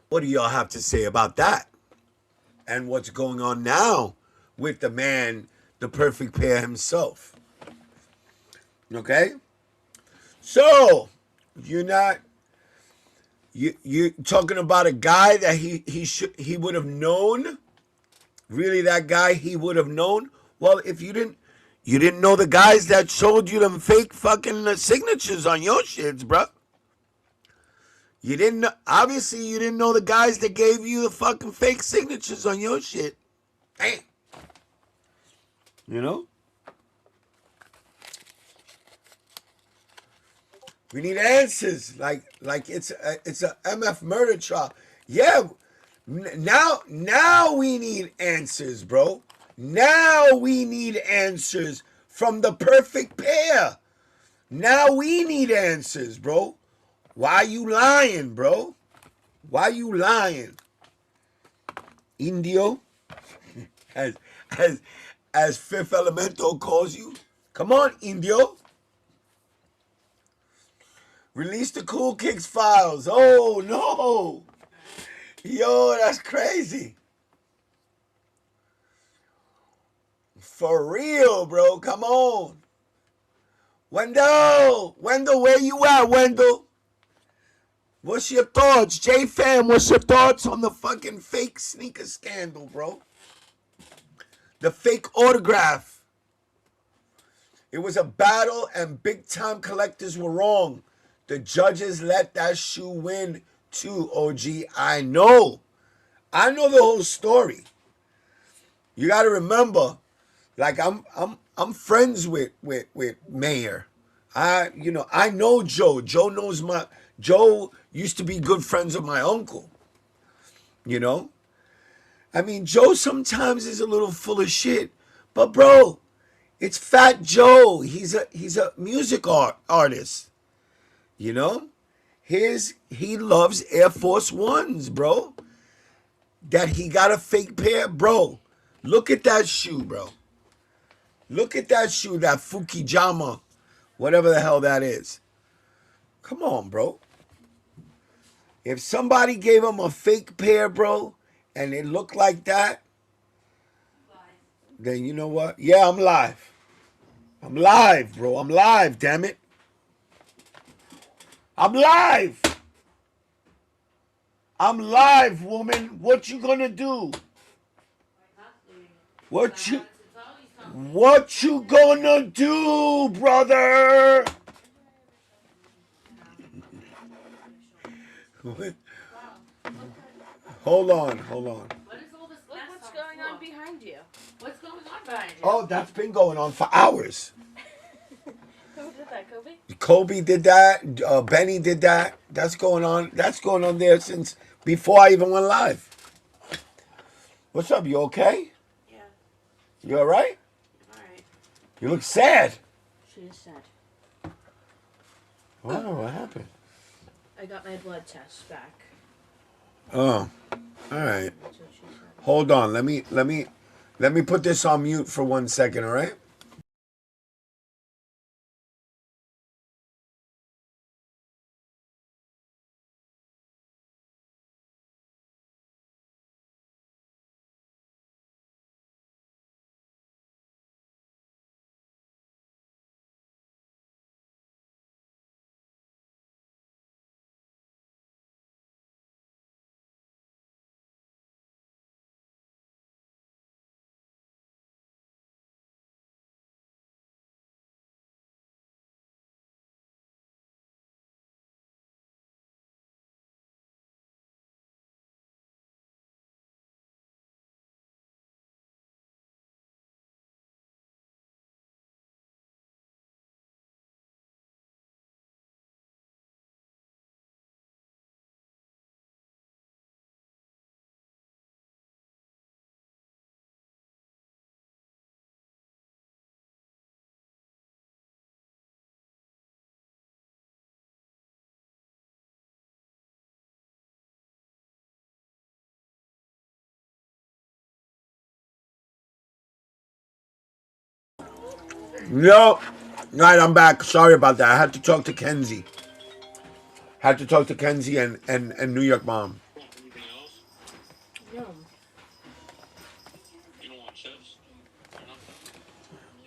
what do y'all have to say about that? And what's going on now with the man, the Perfect Pair himself? Okay? So, you're talking about a guy that he would have known? Really, that guy he would have known? Well, if you didn't know the guys that sold you them fake fucking signatures on your shits, bruh. You didn't know the guys that gave you the fucking fake signatures on your shit. Damn. We need answers. Like it's a MF murder trial. Yeah. Now we need answers, bro. Now we need answers from the Perfect Pair. Now we need answers, bro. Why you lying, bro? Why you lying? Indio, as Fifth Elemental calls you. Come on, Indio. Release the Cool Kicks files. Oh, no. Yo, that's crazy. For real, bro. Come on. Wendell, where you at, Wendell? What's your thoughts, J-Fam? What's your thoughts on the fucking fake sneaker scandal, bro? The fake autograph. It was a battle and big-time collectors were wrong. The judges let that shoe win too, OG. I know the whole story. You got to remember, like I'm friends with Mayor. I know Joe. Joe used to be good friends with my uncle. You know? I mean, Joe sometimes is a little full of shit, but bro, it's Fat Joe. He's a music artist. You know? He loves Air Force Ones, bro. That he got a fake pair, bro. Look at that shoe, bro. Look at that shoe, that Fukijama, whatever the hell that is. Come on, bro. If somebody gave him a fake pair, bro, and it looked like that, then you know what? Yeah, I'm live. I'm live, bro. I'm live, damn it. I'm live. I'm live, woman. What you gonna do? What you gonna do, brother? Hold on. What is all this? Look what's going on behind you. What's going on behind you? Oh, that's been going on for hours. Who did that, Kobe? Kobe did that. Benny did that. That's going on. That's going on there since before I even went live. What's up? You okay? Yeah. You all right? All right. You look sad. She is sad. What happened? I got my blood test back. Oh, all right. That's what she said. Hold on. Let me put this on mute for 1 second. All right. No. All right, I'm back. Sorry about that. I had to talk to Kenzie. And New York Mom. Anything else? No. You don't want chips? Or nothing?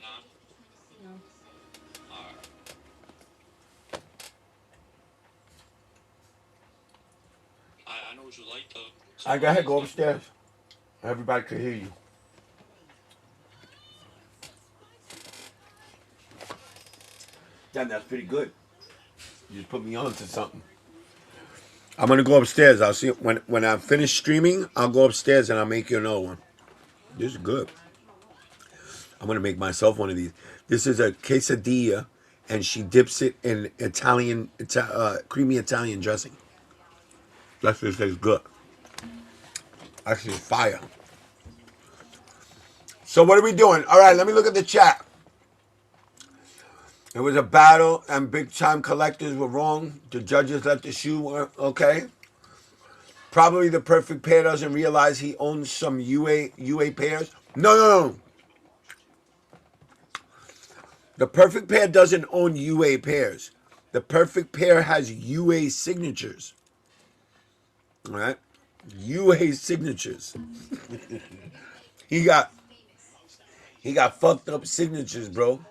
Nah. No. Alright. I know what you like though. All right, go ahead. Go upstairs. Everybody could hear you. Damn, that's pretty good. You just put me on to something. I'm gonna go upstairs. I'll see when I finish streaming. I'll go upstairs and I'll make you another one. This is good. I'm gonna make myself one of these. This is a quesadilla, and she dips it in creamy Italian dressing. That just tastes good. Actually, it's fire. So what are we doing? All right, let me look at the chat. It was a battle, and big-time collectors were wrong. The judges let the shoe work. Okay. Probably the perfect pair doesn't realize he owns some UA pairs. No. The perfect pair doesn't own UA pairs. The perfect pair has UA signatures. All right? UA signatures. He got fucked up signatures, bro.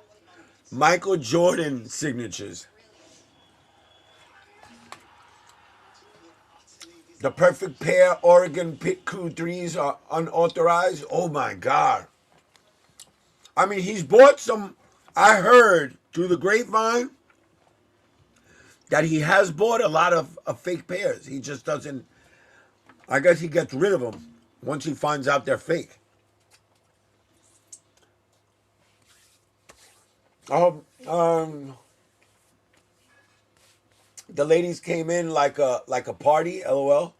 Michael Jordan signatures. The perfect pair Oregon Pit Crew 3s are unauthorized. Oh my God. I mean, he's bought some. I heard through the grapevine that he has bought a lot of fake pairs. He just doesn't. I guess he gets rid of them once he finds out they're fake. The ladies came in like a party. LOL.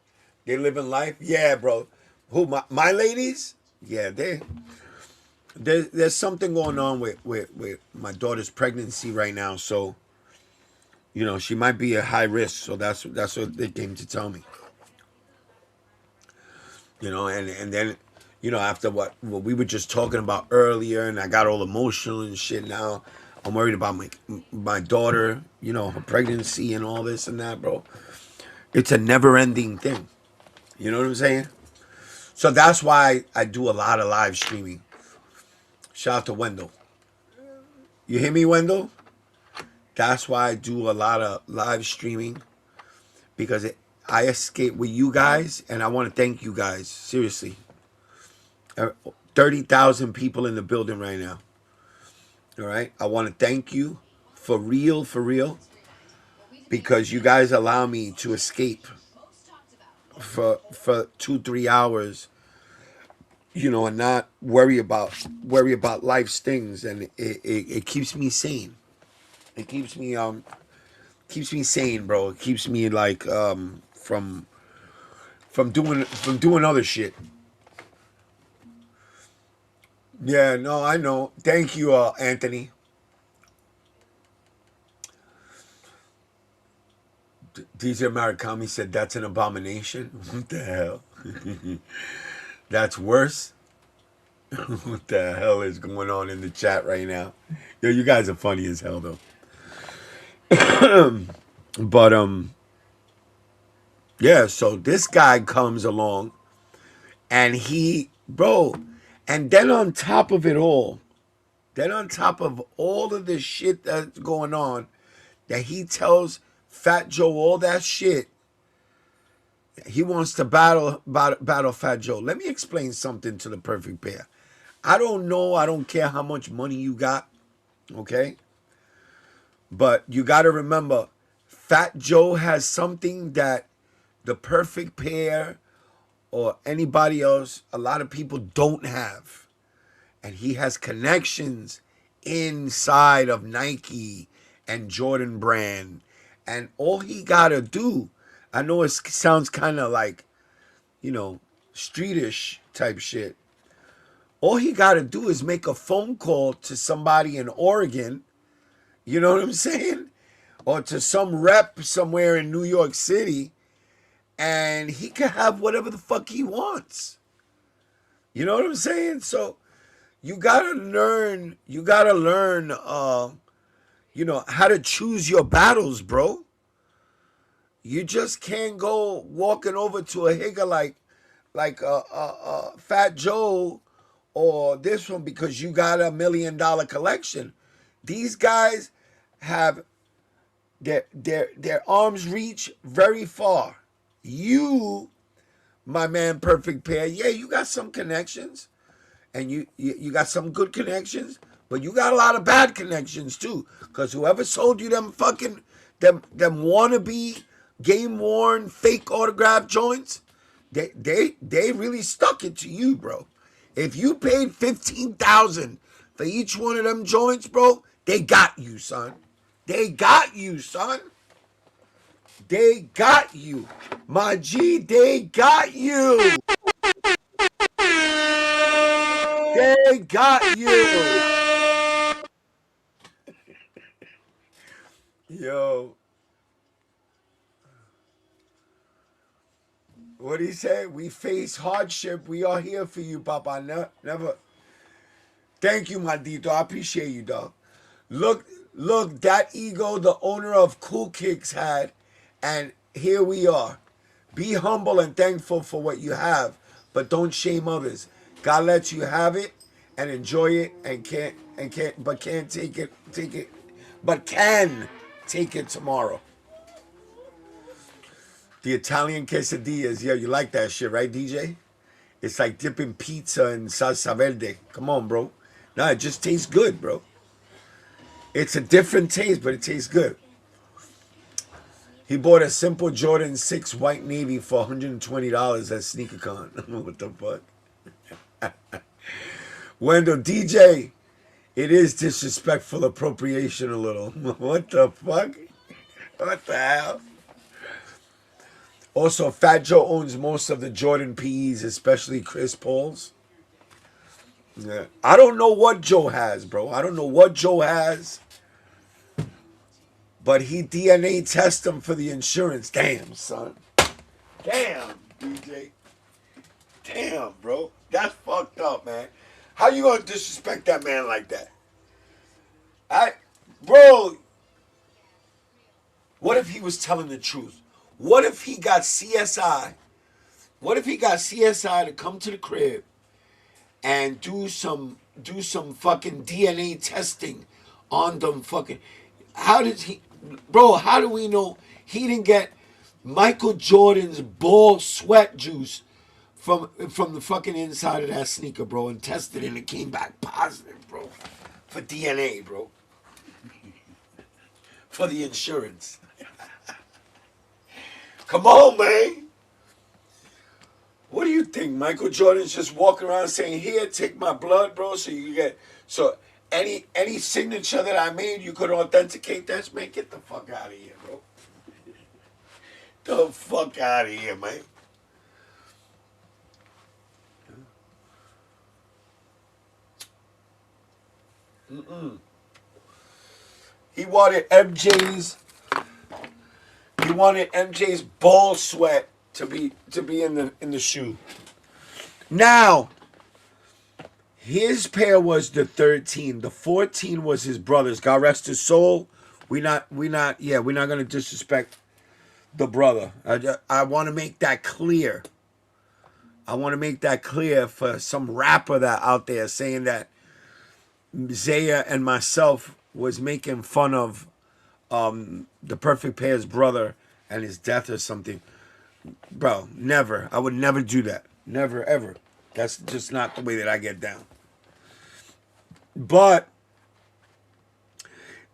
They living life. Yeah, bro. Who my ladies? Yeah, there's something going on with my daughter's pregnancy right now. So, you know, she might be a high risk. So that's what they came to tell me. You know, and then, you know, after what we were just talking about earlier, and I got all emotional and shit. Now I'm worried about my daughter. You know, her pregnancy and all this and that, bro. It's a never-ending thing. You know what I'm saying? So that's why I do a lot of live streaming. Shout out to Wendell. You hear me, Wendell? That's why I do a lot of live streaming, because I escape with you guys, and I want to thank you guys. Seriously. 30,000 people in the building right now. All right? I want to thank you for real, because you guys allow me to escape for 2-3 hours, you know, and not worry about life's things, and it keeps me sane. It keeps me sane, bro. It keeps me like from doing other shit. Yeah, no, I know. Thank you, Anthony. DJ Marikami said that's an abomination. What the hell? That's worse. What the hell is going on in the chat right now? Yo, you guys are funny as hell though. But yeah, so this guy comes along and and then on top of it all, of this shit that's going on, that he tells Fat Joe all that shit. He wants to battle Fat Joe. Let me explain something to the perfect pair. I don't know. I don't care how much money you got. Okay? But you got to remember, Fat Joe has something that the perfect pair or anybody else, a lot of people don't have. And he has connections inside of Nike and Jordan Brand. And all he got to do, I know it sounds kind of like, you know, streetish type shit. All he got to do is make a phone call to somebody in Oregon, you know what I'm saying? Or to some rep somewhere in New York City, and he can have whatever the fuck he wants. You know what I'm saying? So you gotta learn, you know, how to choose your battles, bro. You just can't go walking over to a higger like Fat Joe or this one because you got $1 million collection. These guys have their arms reach very far. You, my man, perfect pair. Yeah, you got some connections, and you got some good connections, but you got a lot of bad connections too. Cause whoever sold you them fucking them wannabe game worn fake autograph joints, they really stuck it to you, bro. If you paid $15,000 for each one of them joints, bro, they got you, son. They got you, son. They got you. My G, they got you. They got you. Yo. What he say? We face hardship. We are here for you, Papa. Never. Thank you, Maldito. I appreciate you, dog. Look, that ego the owner of Cool Kicks had, and here we are. Be humble and thankful for what you have, but don't shame others. God lets you have it and enjoy it, and can take it tomorrow. The Italian quesadillas. Yeah, you like that shit, right, DJ? It's like dipping pizza in salsa verde. Come on, bro. Nah, it just tastes good, bro. It's a different taste, but it tastes good. He bought a simple Jordan 6 white navy for $120 at SneakerCon. What the fuck? Wendell, DJ, it is disrespectful appropriation a little. What the fuck? What the hell? Also, Fat Joe owns most of the Jordan PEs, especially Chris Paul's. Yeah. I don't know what Joe has, bro. I don't know what Joe has. But he DNA tests them for the insurance. Damn, son. Damn, DJ. Damn, bro. That's fucked up, man. How you gonna disrespect that man like that? Bro, what if he was telling the truth? What if he got CSI? What if he got CSI to come to the crib and do some fucking DNA testing on them fucking... How do we know he didn't get Michael Jordan's ball sweat juice from the fucking inside of that sneaker, bro, and tested it and it came back positive, bro, for DNA, bro, for the insurance. Come on, man. What do you think? Michael Jordan's just walking around saying, "Here, take my blood, bro, so you can get any signature that I made, you could authenticate that." Man, get the fuck out of here, bro. The fuck out of here, man. He wanted MJ's ball sweat to be in the shoe. Now, his pair was the 13. The 14 was his brother's. God rest his soul. We're not gonna disrespect the brother. I want to make that clear. I want to make that clear for some rapper that out there saying that Zaya and myself was making fun of the Perfect Pair's brother and his death or something. Bro, never. I would never do that. Never, ever. That's just not the way that I get down. But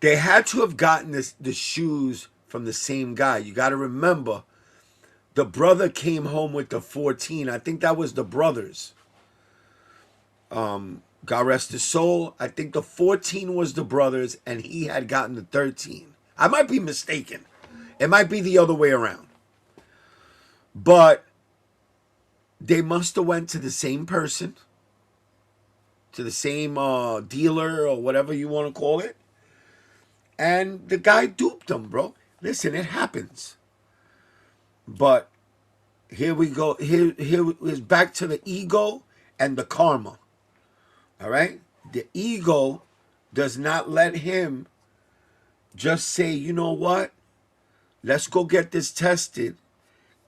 they had to have gotten the shoes from the same guy. You got to remember, the brother came home with the 14. I think that was the brothers. God rest his soul. I think the 14 was the brothers, and he had gotten the 13. I might be mistaken. It might be the other way around. But they must have went to the same person, to the same dealer or whatever you want to call it. And the guy duped them, bro. Listen, it happens. But here we go. Here is back to the ego and the karma. All right? The ego does not let him just say, you know what? Let's go get this tested.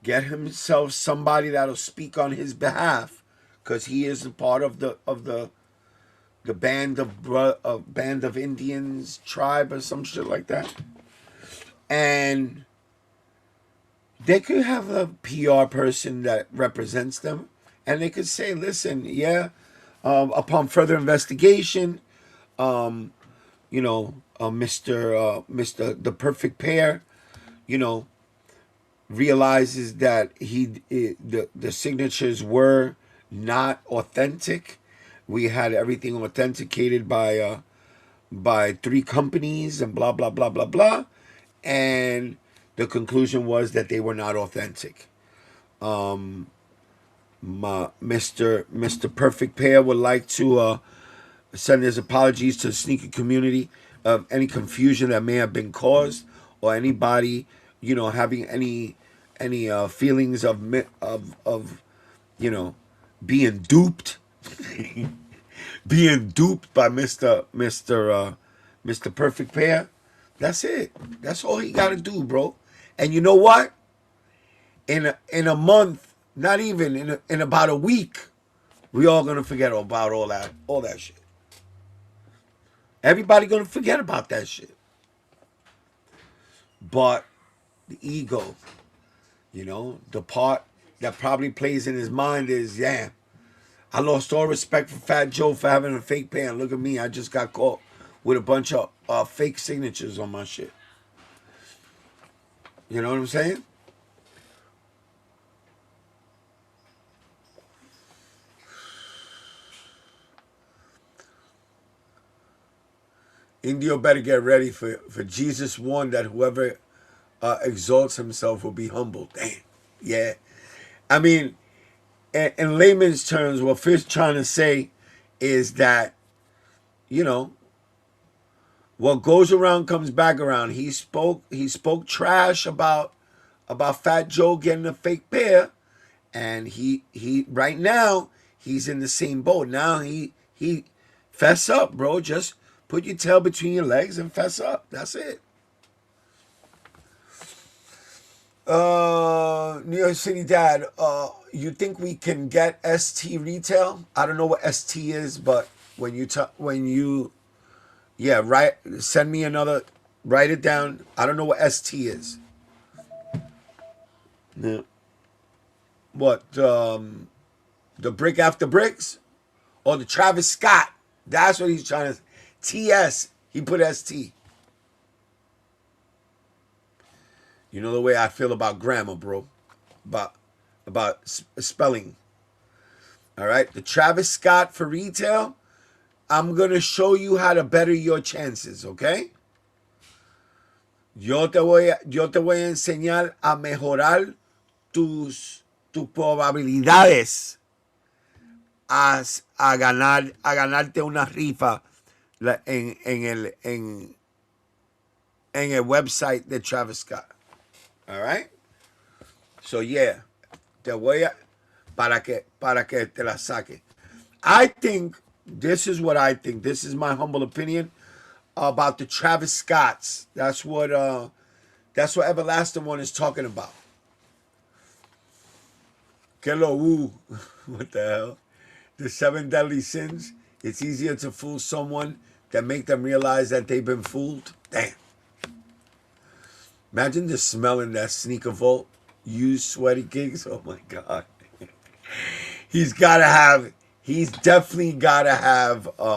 Get himself somebody that'll speak on his behalf, because he is a part of the band of Indians tribe or some shit like that. And they could have a PR person that represents them, and they could say, listen, upon further investigation, Mr. The Perfect Pair, realizes that the signatures were not authentic. We had everything authenticated by 3 companies and blah blah blah blah blah, and the conclusion was that they were not authentic. Mr. Perfect Pair would like to send his apologies to the sneaker community of any confusion that may have been caused, or anybody having any feelings of being duped. Being duped by Mr. Perfect Pair. That's it. That's all he got to do, bro. And you know what? In a month, not even in about a week, we all gonna forget about all that shit. Everybody gonna forget about that shit. But the ego You know, the part that probably plays in his mind is, yeah, I lost all respect for Fat Joe for having a fake pen. Look at me, I just got caught with a bunch of fake signatures on my shit. You know what I'm saying? Indio better get ready for Jesus warned that whoever exalts himself will be humbled. Damn. Yeah. I mean, in layman's terms, what Fish trying to say is that, you know, what goes around comes back around. He spoke trash about Fat Joe getting a fake pair, and he right now he's in the same boat. Now he fess up, bro. Just put your tail between your legs and fess up. That's it. New York City Dad, you think we can get ST retail? I don't know what ST is, but when you send me another, write it down. I don't know what ST is. Yeah. What, the brick after bricks? Or the Travis Scott? That's what he's trying to, TS, he put ST. You know the way I feel about grammar, bro. About spelling. All right? The Travis Scott for retail, I'm going to show you how to better your chances, okay? Yo te voy a enseñar a mejorar tus probabilidades a ganarte una rifa en el website de Travis Scott. All right? So yeah, te voy a para que te la saque. I think this is what I think. This is my humble opinion about the Travis Scotts. That's what Everlasting One is talking about. Que lo what the hell? The 7 deadly sins. It's easier to fool someone than make them realize that they've been fooled. Damn. Imagine just smelling that sneaker vault, used sweaty kicks. Oh my God. He's definitely gotta have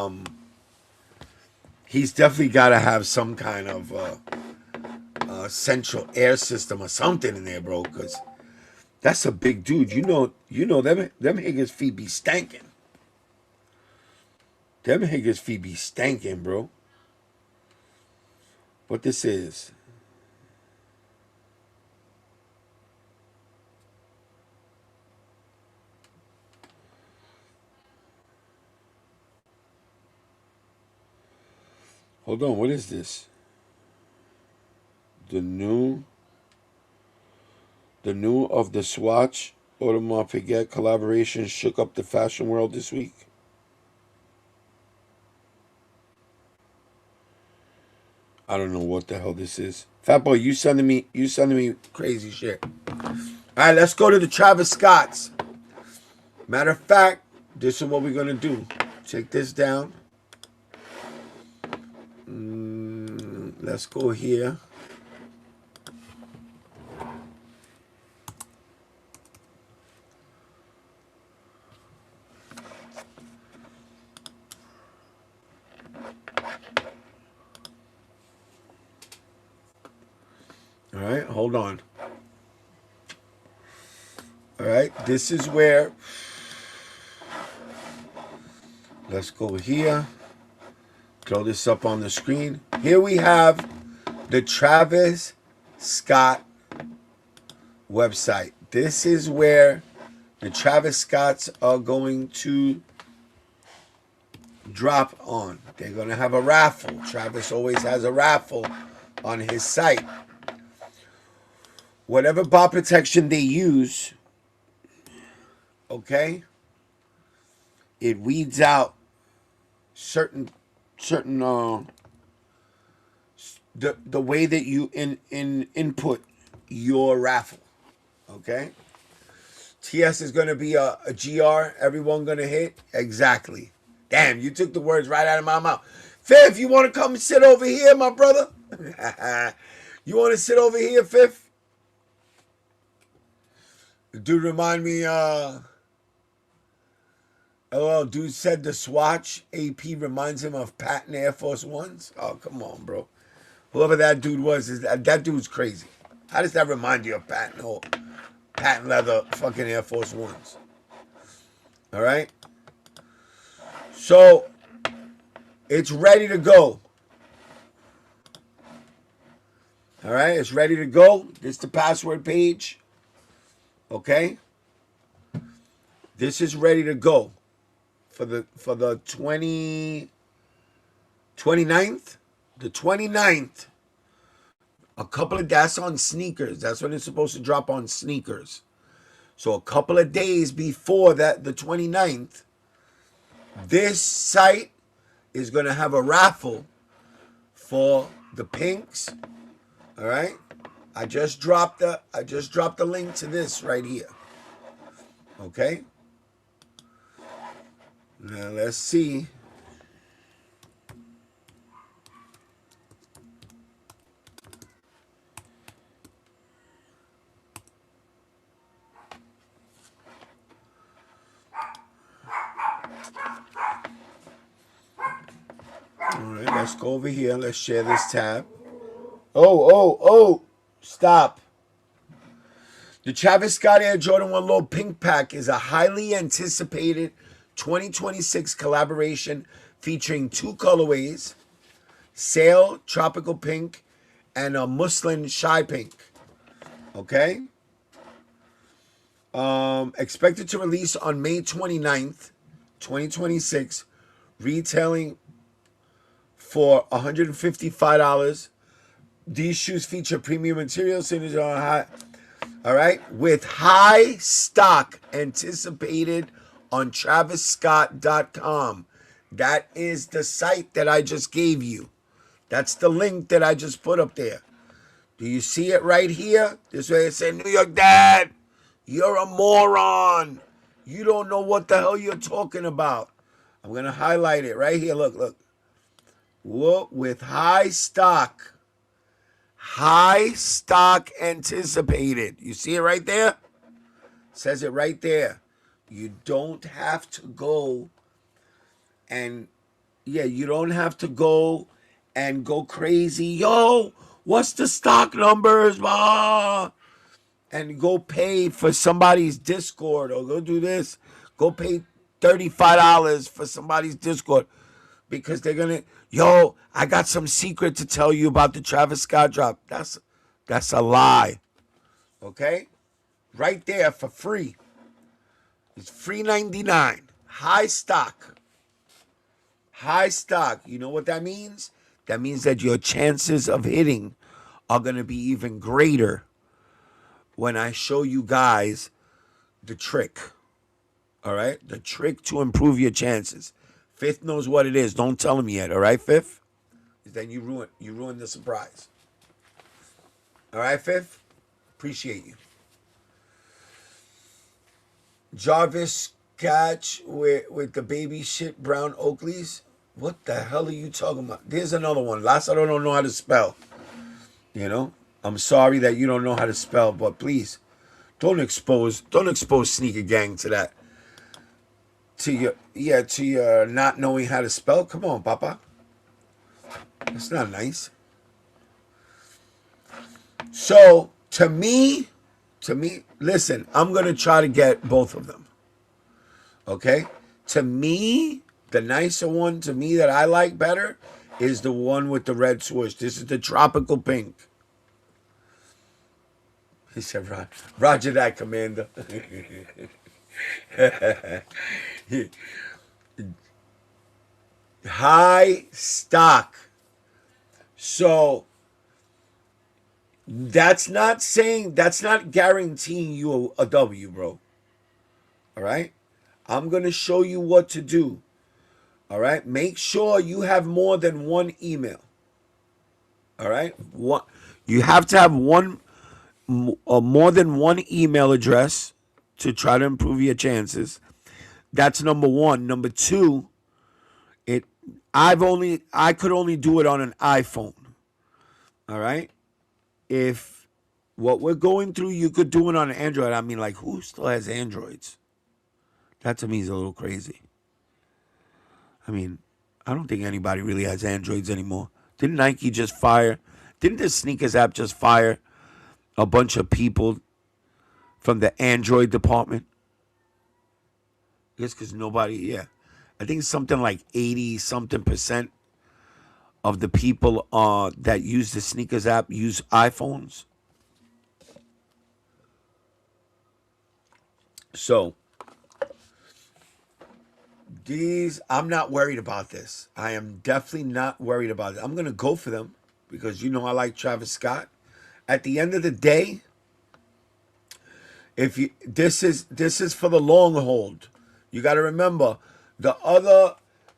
some kind of central air system or something in there, bro, because that's a big dude. You know them Higgins feet be stankin'. Them Higgins feet be stankin', bro. What this is? Hold on, what is this? The new of the Swatch Audemars Piguet collaboration shook up the fashion world this week. I don't know what the hell this is. Fat boy, you sending me crazy shit. All right, let's go to the Travis Scotts. Matter of fact, this is what we're gonna do. Check this down. Let's go here. All right, hold on. All right, this is where, let's go here. Throw this up on the screen. Here we have the Travis Scott website. This is where the Travis Scotts are going to drop on. They're going to have a raffle. Travis always has a raffle on his site. Whatever bot protection they use, okay, it weeds out certain the way that you input your raffle, okay? TS is going to be a GR, everyone going to hit? Exactly. Damn, you took the words right out of my mouth. Fifth, you want to come and sit over here, my brother? You want to sit over here, Fifth? Dude, remind me. Oh, dude said the Swatch AP reminds him of patent Air Force Ones. Oh, come on, bro. Whoever that dude was, that dude's crazy. How does that remind you of patent leather fucking Air Force Ones? All right. So it's ready to go. All right, it's ready to go. This is the password page. Okay. This is ready to go for the 29th. The 29th. A couple of that's on sneakers. That's when it's supposed to drop on sneakers. So a couple of days before that, the 29th, this site is going to have a raffle for the pinks. All right? I just dropped the link to this right here. Okay? Now let's see. All right, let's go over here. Let's share this tab. Oh, stop. The Travis Scott Air Jordan 1 Low Pink Pack is a highly anticipated 2026 collaboration featuring 2 colorways, Sail Tropical Pink and a Muslin Shy Pink. Okay? Expected to release on May 29th, 2026, retailing for $155. These shoes feature premium materials, signatures on high. All right, with high stock anticipated on TravisScott.com. That is the site that I just gave you. That's the link that I just put up there. Do you see it right here? This way it said, New York Dad, you're a moron. You don't know what the hell you're talking about. I'm going to highlight it right here. Look. Whoa, with high stock. High stock anticipated. You see it right there? It says it right there. You don't have to go and you don't have to go and go crazy. Yo, what's the stock numbers? And go pay for somebody's Discord or go do this. Go pay $35 for somebody's Discord because they're going to, I got some secret to tell you about the Travis Scott drop. That's a lie. Okay? Right there for free. It's free 99. High stock. High stock. You know what that means? That means that your chances of hitting are going to be even greater when I show you guys the trick. All right? The trick to improve your chances. Fifth knows what it is. Don't tell him yet. All right, Fifth? Then you ruin the surprise. All right, Fifth? Appreciate you. Jarvis Catch with the baby shit brown Oakleys. What the hell are you talking about? There's another one. Last I don't know how to spell. You know? I'm sorry that you don't know how to spell, but please don't expose Sneaker Gang to that. To your not knowing how to spell. Come on, Papa. That's not nice. So to me, listen, I'm gonna try to get both of them. Okay? To me, the nicer one to me that I like better is the one with the red swoosh. This is the tropical pink. He said, Roger that, Commander. High stock. So that's not guaranteeing you a W, bro. All right? I'm going to show you what to do. All right? Make sure you have more than one email. All right? You have to have more than one email address to try to improve your chances. That's number one. Number two, I could only do it on an iPhone. All right? If What we're going through, you could do it on Android. I mean, like, who still has Androids? That to me is a little crazy. I mean, I don't think anybody really has Androids anymore. Didn't Nike just fire? Didn't the sneakers app just fire a bunch of people from the Android department? I guess because nobody, yeah. I think something like 80 something percent of the people that use the sneakers app use iPhones. So these, I'm not worried about this. I am definitely not worried about it. I'm gonna go for them because you know I like Travis Scott. At the end of the day, if you this is for the long hold. You got to remember the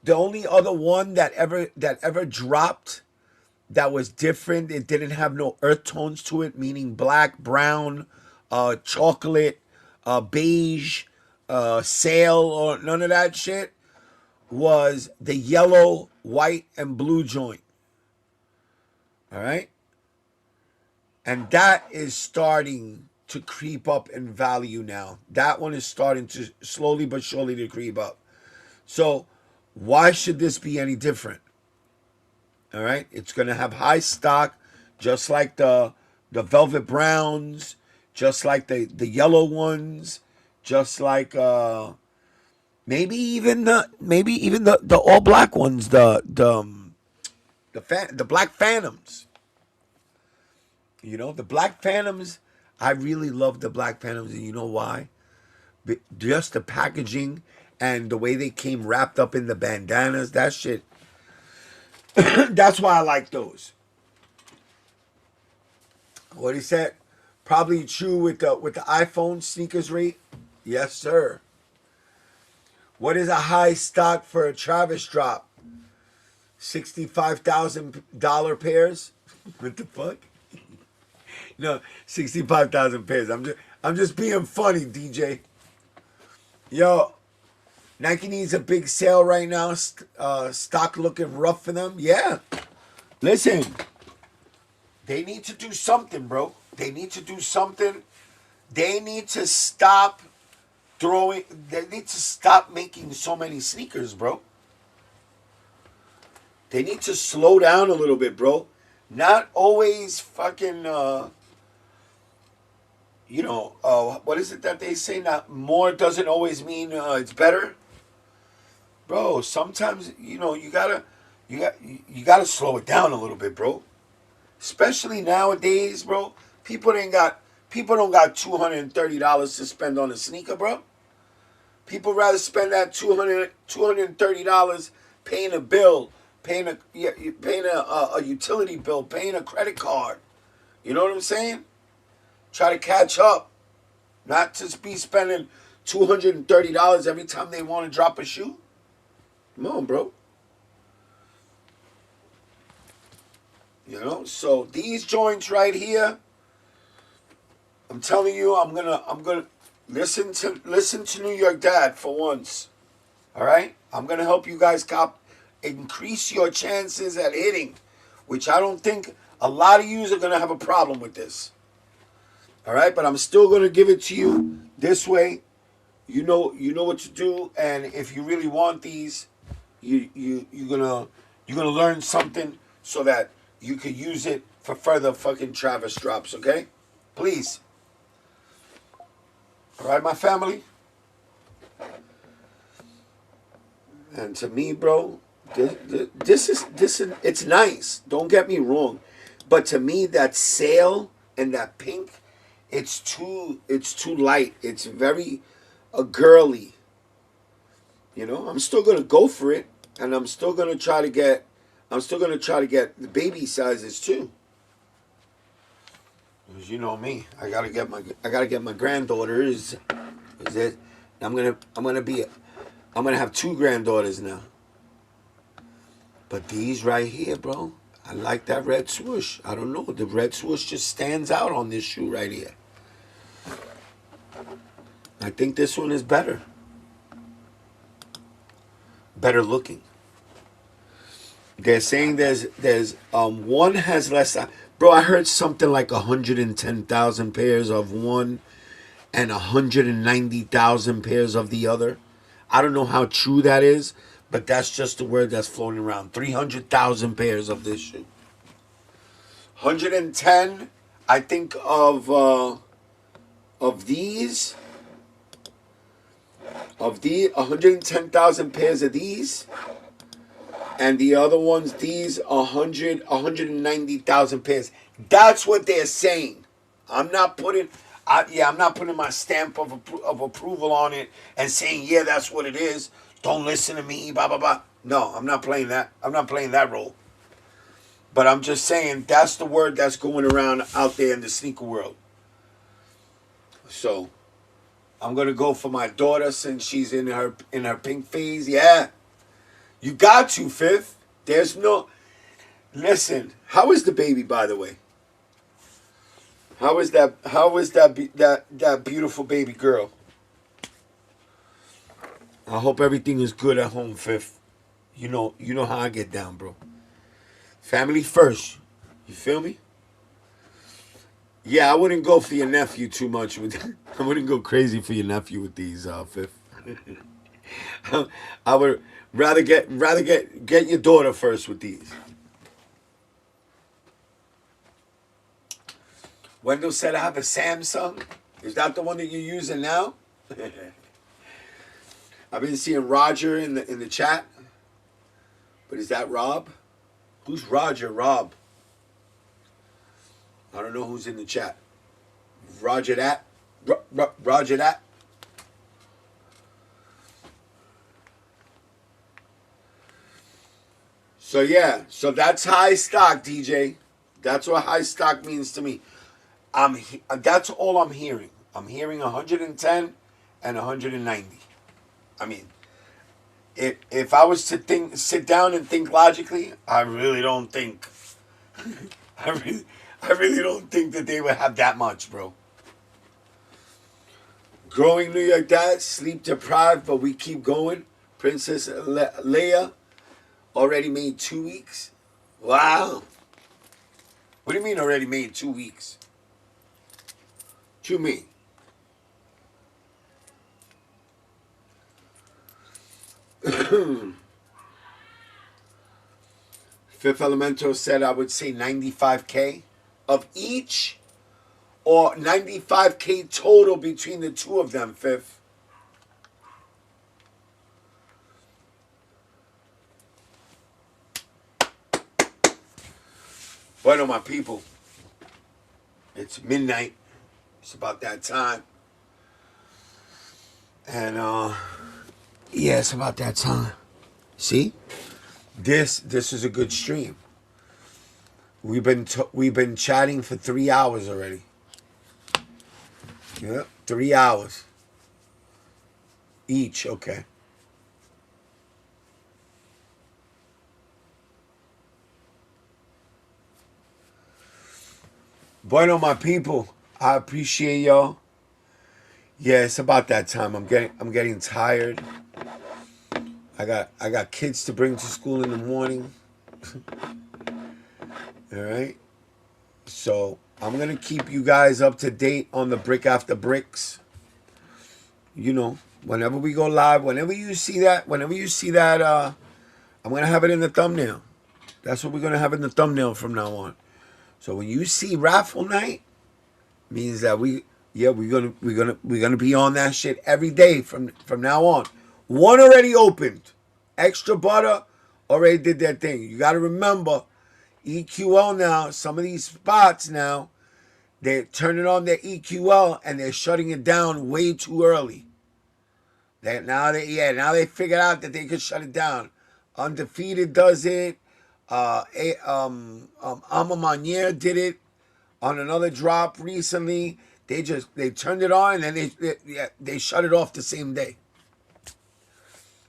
only other one that ever dropped that was different. It didn't have no earth tones to it, meaning black, brown, chocolate, beige, sail, or none of that shit. Was the yellow, white, and blue joint. All right, and that is starting to creep up in value now. That one is starting to slowly but surely to creep up. So why should this be any different? All right, it's going to have high stock, just like the velvet browns, just like the yellow ones, just like maybe even the all black ones, the black phantoms. You know, the black phantoms. I really love the black phantoms, and you know why? Just the packaging and the way they came wrapped up in the bandanas. That shit. That's why I like those. What he said, probably true with the iPhone sneakers rate. Yes, sir. What is a high stock for a Travis drop? $65,000 pairs. What the fuck? No, 65,000 pairs. I'm just being funny, DJ. Yo, Nike needs a big sale right now. Stock looking rough for them. Yeah. Listen, they need to do something, bro. They need to do something. They need to stop throwing. They need to stop making so many sneakers, bro. They need to slow down a little bit, bro. Not always fucking, what is it that they say? Not more doesn't always mean it's better. Bro, sometimes, you gotta slow it down a little bit, bro. Especially nowadays, bro. People don't got $230 to spend on a sneaker, bro. People rather spend that $230 paying a bill, paying a utility bill, paying a credit card. You know what I'm saying? Try to catch up. Not to be spending $230 every time they want to drop a shoe. Come on, bro. So these joints right here, I'm telling you, I'm gonna listen to New York Dad for once. All right? I'm gonna help you guys increase your chances at hitting, which I don't think a lot of you are gonna have a problem with this. All right, but I'm still gonna give it to you this way. You know what to do, and if you really want these, you're gonna learn something so that you could use it for further fucking Travis drops. Okay, please. All right, my family. And to me, bro, this is it's nice. Don't get me wrong, but to me, that sail and that pink. It's too light. It's very girly. I'm still gonna go for it, and I'm still gonna try to get the baby sizes too. Because you know me, I gotta get my granddaughters. I'm gonna have 2 granddaughters now. But these right here, bro. I like that red swoosh. I don't know. The red swoosh just stands out on this shoe right here. I think this one is better. Better looking. They're saying there's one has less. Bro, I heard something like 110,000 pairs of one and 190,000 pairs of the other. I don't know how true that is, but that's just the word that's floating around. 300,000 pairs of this shit. 110, I think of these, 110,000 pairs of these, and the other ones, these 190,000 pairs. That's what they're saying. I'm not putting my stamp of approval on it and saying, yeah, that's what it is. Don't listen to me, blah blah blah. No, I'm not playing that. I'm not playing that role. But I'm just saying that's the word that's going around out there in the sneaker world. So I'm gonna go for my daughter since she's in her pink phase. Yeah. You got to, Fifth. There's no... Listen, how is the baby, by the way? How is that beautiful baby girl? I hope everything is good at home, Fifth. You know how I get down, bro. Family first. You feel me? Yeah, I wouldn't go for your nephew too much with... I wouldn't go crazy for your nephew with these, Fifth. I would rather get your daughter first with these. Wendell said I have a Samsung. Is that the one that you're using now? I've been seeing Roger in the chat. But is that Rob? Who's Roger? Rob. I don't know who's in the chat. Roger that. Roger that. So yeah, so that's high stock, DJ. That's what high stock means to me. That's all I'm hearing. I'm hearing 110 and 190. I mean, if I was to sit down and think logically, I really don't think. I really don't think that they would have that much, bro. Growing New York dad, sleep deprived, but we keep going. Princess Leia already made 2 weeks. Wow. What do you mean already made 2 weeks? What you mean? Fifth Elemento said I would say 95K of each, or 95K total between the two of them, Fifth. Bueno, my people, it's midnight. It's about that time. And, yeah, it's about that time. See? This is a good stream. We've been chatting for 3 hours already. Yeah, 3 hours. Each, okay. Bueno, my people, I appreciate y'all. Yeah, it's about that time. I'm getting tired. I got kids to bring to school in the morning. All right. So I'm gonna keep you guys up to date on the Brick After Bricks. You know, whenever we go live, whenever you see that, I'm gonna have it in the thumbnail. That's what we're gonna have in the thumbnail from now on. So when you see raffle night, means that we're gonna be on that shit every day from now on. One already opened. Extra Butter already did their thing. You gotta remember, EQL now, some of these spots now, they're turning on their EQL and they're shutting it down way too early. Now they figured out that they could shut it down. Undefeated does it. Alma Manier did it on another drop recently. They turned it on and then they shut it off the same day.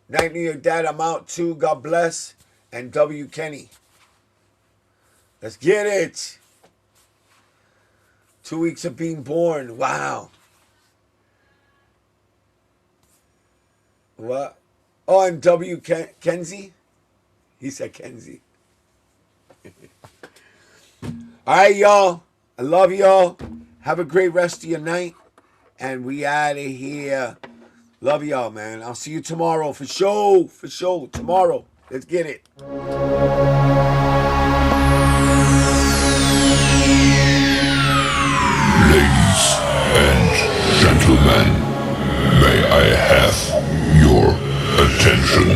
Night New York Dad, I'm out too. God bless. And W. Kenny. Let's get it. 2 weeks of being born. Wow. What? Oh, and W. Kenzie? He said Kenzie. All right, y'all. I love y'all. Have a great rest of your night. And we out of here. Love y'all, man. I'll see you tomorrow for sure. For sure. Tomorrow. Let's get it. Ladies and gentlemen, may I have your attention?